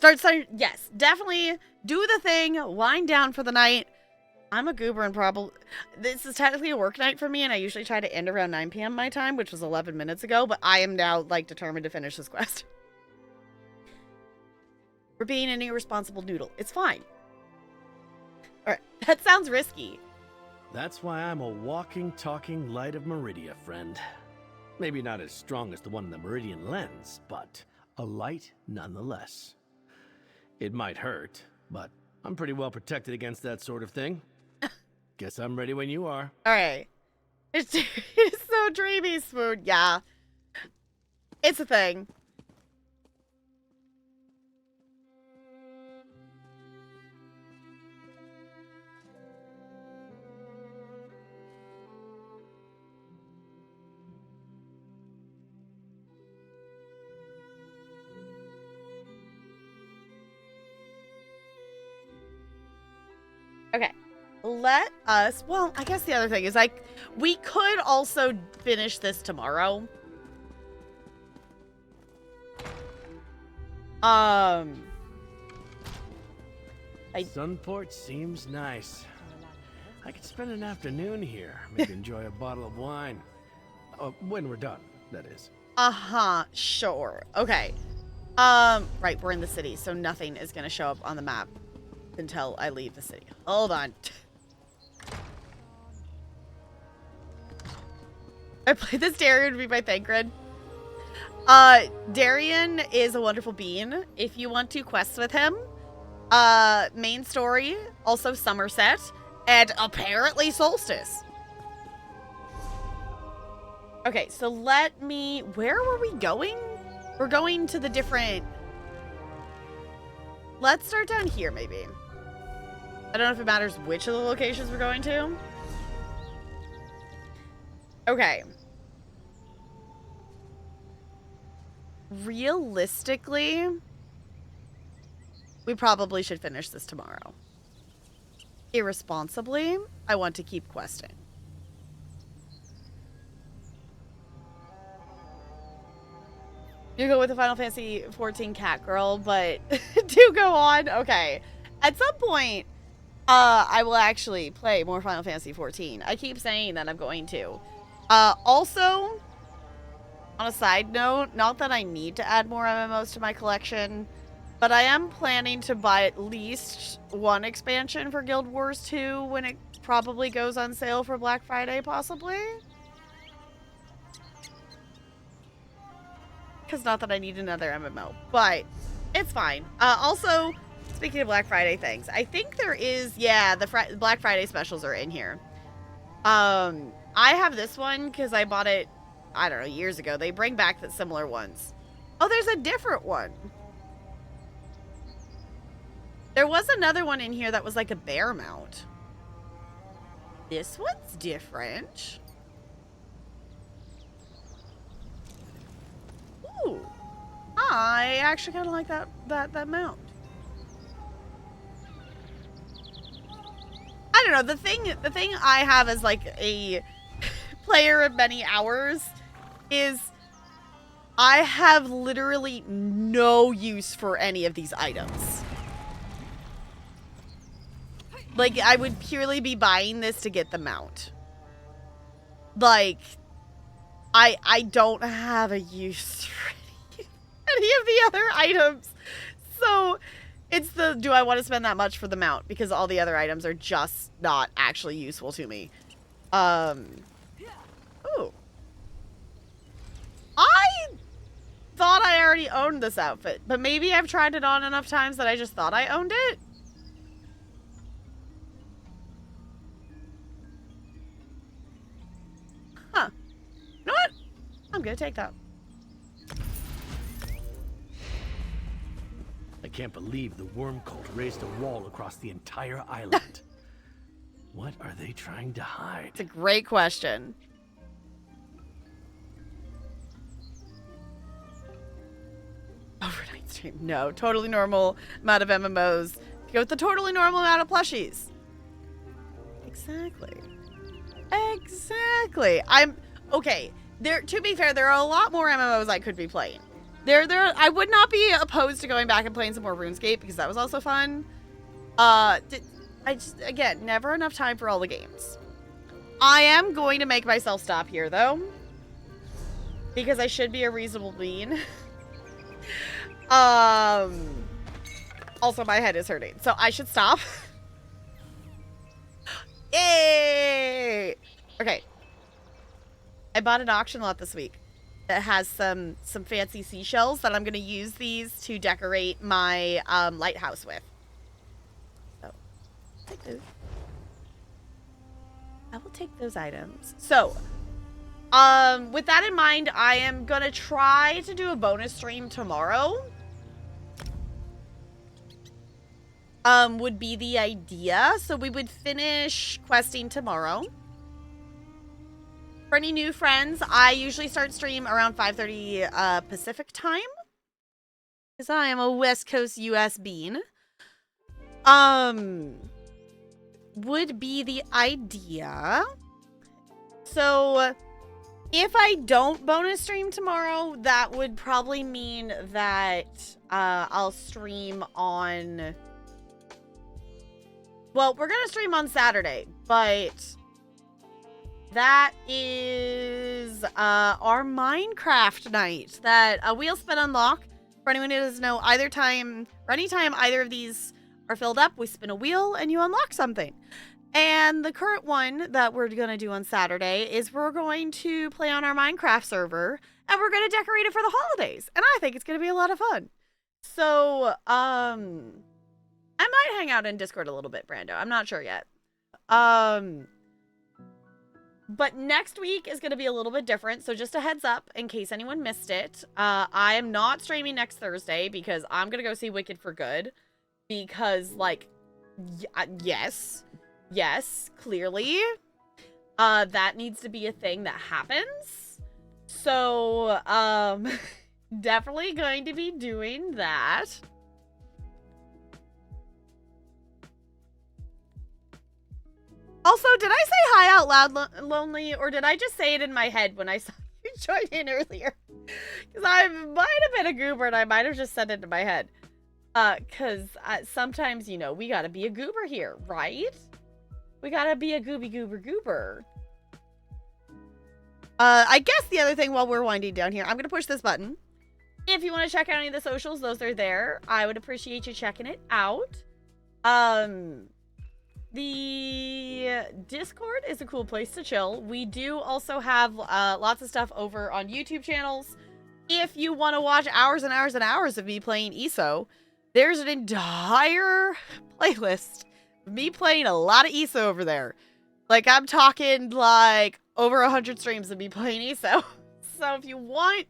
yes, definitely do the thing, wind down for the night. I'm a goober and probably, this is technically a work night for me, and I usually try to end around 9 p.m. my time, which was 11 minutes ago, but I am now, like, determined to finish this quest. For being an irresponsible noodle. It's fine. Alright, that sounds risky. That's why I'm a walking, talking light of Meridia, friend. Maybe not as strong as the one in the Meridian lens, but a light nonetheless. It might hurt, but I'm pretty well protected against that sort of thing. Guess I'm ready when you are. Alright. It's so dreamy, Swoon. Yeah. It's a thing. Okay, let us, well, I guess the other thing is, like, we could also finish this tomorrow. Sunport seems nice. I could spend an afternoon here, maybe enjoy a bottle of wine. When we're done, that is. Uh-huh, sure. Okay. Right, we're in the city, so nothing is gonna show up on the map until I leave the city. Hold on. I played this Darien to be my Thancred. Darien is a wonderful being. If you want to quest with him, main story, also Somerset, and apparently Solstice. Okay, so let me, where were we going? We're going to the different, let's start down here maybe. I don't know if it matters which of the locations we're going to. Okay. Realistically, we probably should finish this tomorrow. Irresponsibly, I want to keep questing. You go with the Final Fantasy 14 cat girl, but do go on. Okay. At some point, I will actually play more Final Fantasy 14. I keep saying that I'm going to. Also, on a side note, not that I need to add more MMOs to my collection, but I am planning to buy at least one expansion for Guild Wars 2 when it probably goes on sale for Black Friday, possibly. Because not that I need another MMO, but it's fine. Also, speaking of Black Friday things, I think there is, yeah, the Black Friday specials are in here. I have this one because I bought it, I don't know, years ago. They bring back the similar ones. Oh, there's a different one. There was another one in here that was like a bear mount. This one's different. Ooh. I actually kind of like that mount. I don't know, the thing I have as like a player of many hours is I have literally no use for any of these items. Like, I would purely be buying this to get the mount. Like, I don't have a use for any of the other items. So, it's the, do I want to spend that much for the mount? Because all the other items are just not actually useful to me. Ooh. I thought I already owned this outfit, but maybe I've tried it on enough times that I just thought I owned it. Huh. You know what? I'm gonna take that. I can't believe the worm cult raised a wall across the entire island. What are they trying to hide? It's a great question. Overnight stream. No, totally normal amount of MMOs. Go with the totally normal amount of plushies. Exactly. Exactly. Okay. To be fair, there are a lot more MMOs I could be playing. I would not be opposed to going back and playing some more RuneScape because that was also fun. Again, never enough time for all the games. I am going to make myself stop here though, because I should be a reasonable being. Also, my head is hurting, so I should stop. Yay! Okay. I bought an auction lot this week that has some fancy seashells that I'm going to use these to decorate my lighthouse with. So, take those. I will take those items. So, with that in mind, I am going to try to do a bonus stream tomorrow. Would be the idea. So we would finish questing tomorrow. For any new friends, I usually start stream around 5:30 Pacific time. Because I am a West Coast US bean. Would be the idea. So if I don't bonus stream tomorrow, that would probably mean that I'll stream on... Well, we're going to stream on Saturday, but that is our Minecraft night that we'll spin unlock. For anyone who doesn't know, anytime either of these are filled up, we spin a wheel and you unlock something. And the current one that we're going to do on Saturday is we're going to play on our Minecraft server and we're going to decorate it for the holidays. And I think it's going to be a lot of fun. So, I might hang out in Discord a little bit, Brando. I'm not sure yet. But next week is going to be a little bit different. So just a heads up in case anyone missed it. I am not streaming next Thursday because I'm going to go see Wicked for Good. Because, like, yes, clearly. That needs to be a thing that happens. So, definitely going to be doing that. Also, did I say hi out loud, Lonely, or did I just say it in my head when I saw you join in earlier? Because I might have been a goober and I might have just said it in my head. Because sometimes, you know, we gotta be a goober here, right? We gotta be a goober. I guess the other thing while we're winding down here, I'm gonna push this button. If you want to check out any of the socials, those are there. I would appreciate you checking it out. The Discord is a cool place to chill. We do also have lots of stuff over on YouTube channels. If you want to watch hours and hours and hours of me playing ESO, there's an entire playlist of me playing a lot of ESO over there. Like, I'm talking like over 100 streams of me playing ESO. So if you want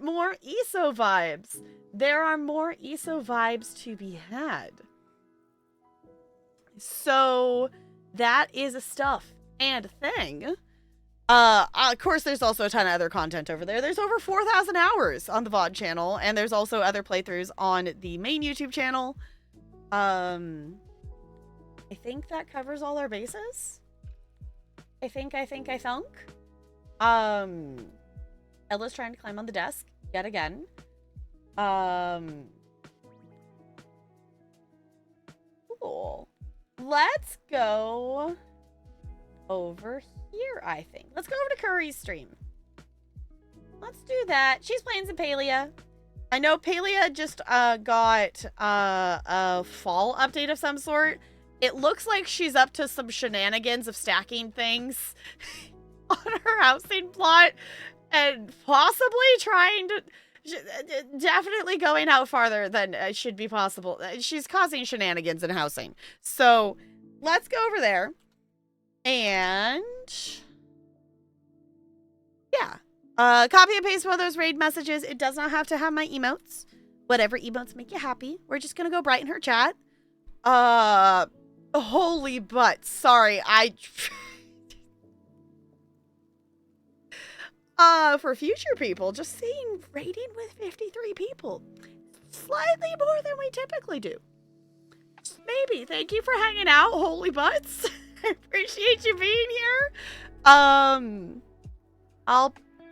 more ESO vibes, there are more ESO vibes to be had. So that is a stuff and a thing. Of course, there's also a ton of other content over there. There's over 4,000 hours on the VOD channel, and there's also other playthroughs on the main YouTube channel. I think that covers all our bases. I think. Ella's trying to climb on the desk yet again. Cool. Let's go over here, I think. Let's go over to Curry's stream. Let's do that. She's playing some Palia. I know Palia just got a fall update of some sort. It looks like she's up to some shenanigans of stacking things on her housing plot and possibly trying to... definitely going out farther than should be possible. She's causing shenanigans in housing. So let's go over there. And yeah. Copy and paste one of those raid messages. It does not have to have my emotes. Whatever emotes make you happy. We're just gonna go brighten her chat. Holy butt. Sorry, For future people, just seeing raiding with 53 people. Slightly more than we typically do. Maybe. Thank you for hanging out, holy butts. I appreciate you being here. I'll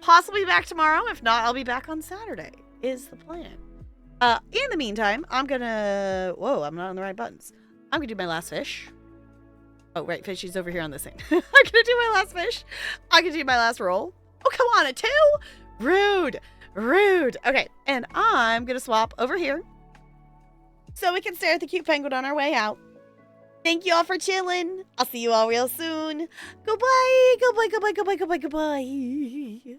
possibly be back tomorrow. If not, I'll be back on Saturday, is the plan. In the meantime, I'm gonna... Whoa, I'm not on the right buttons. I'm gonna do my last fish. Oh, right, fishy's over here on this thing. I'm gonna do my last fish. I'm gonna do my last roll. Oh, come on, a 2? Rude. Rude. Okay, and I'm gonna swap over here so we can stare at the cute penguin on our way out. Thank you all for chilling. I'll see you all real soon. Goodbye. Goodbye, goodbye, goodbye, goodbye, goodbye.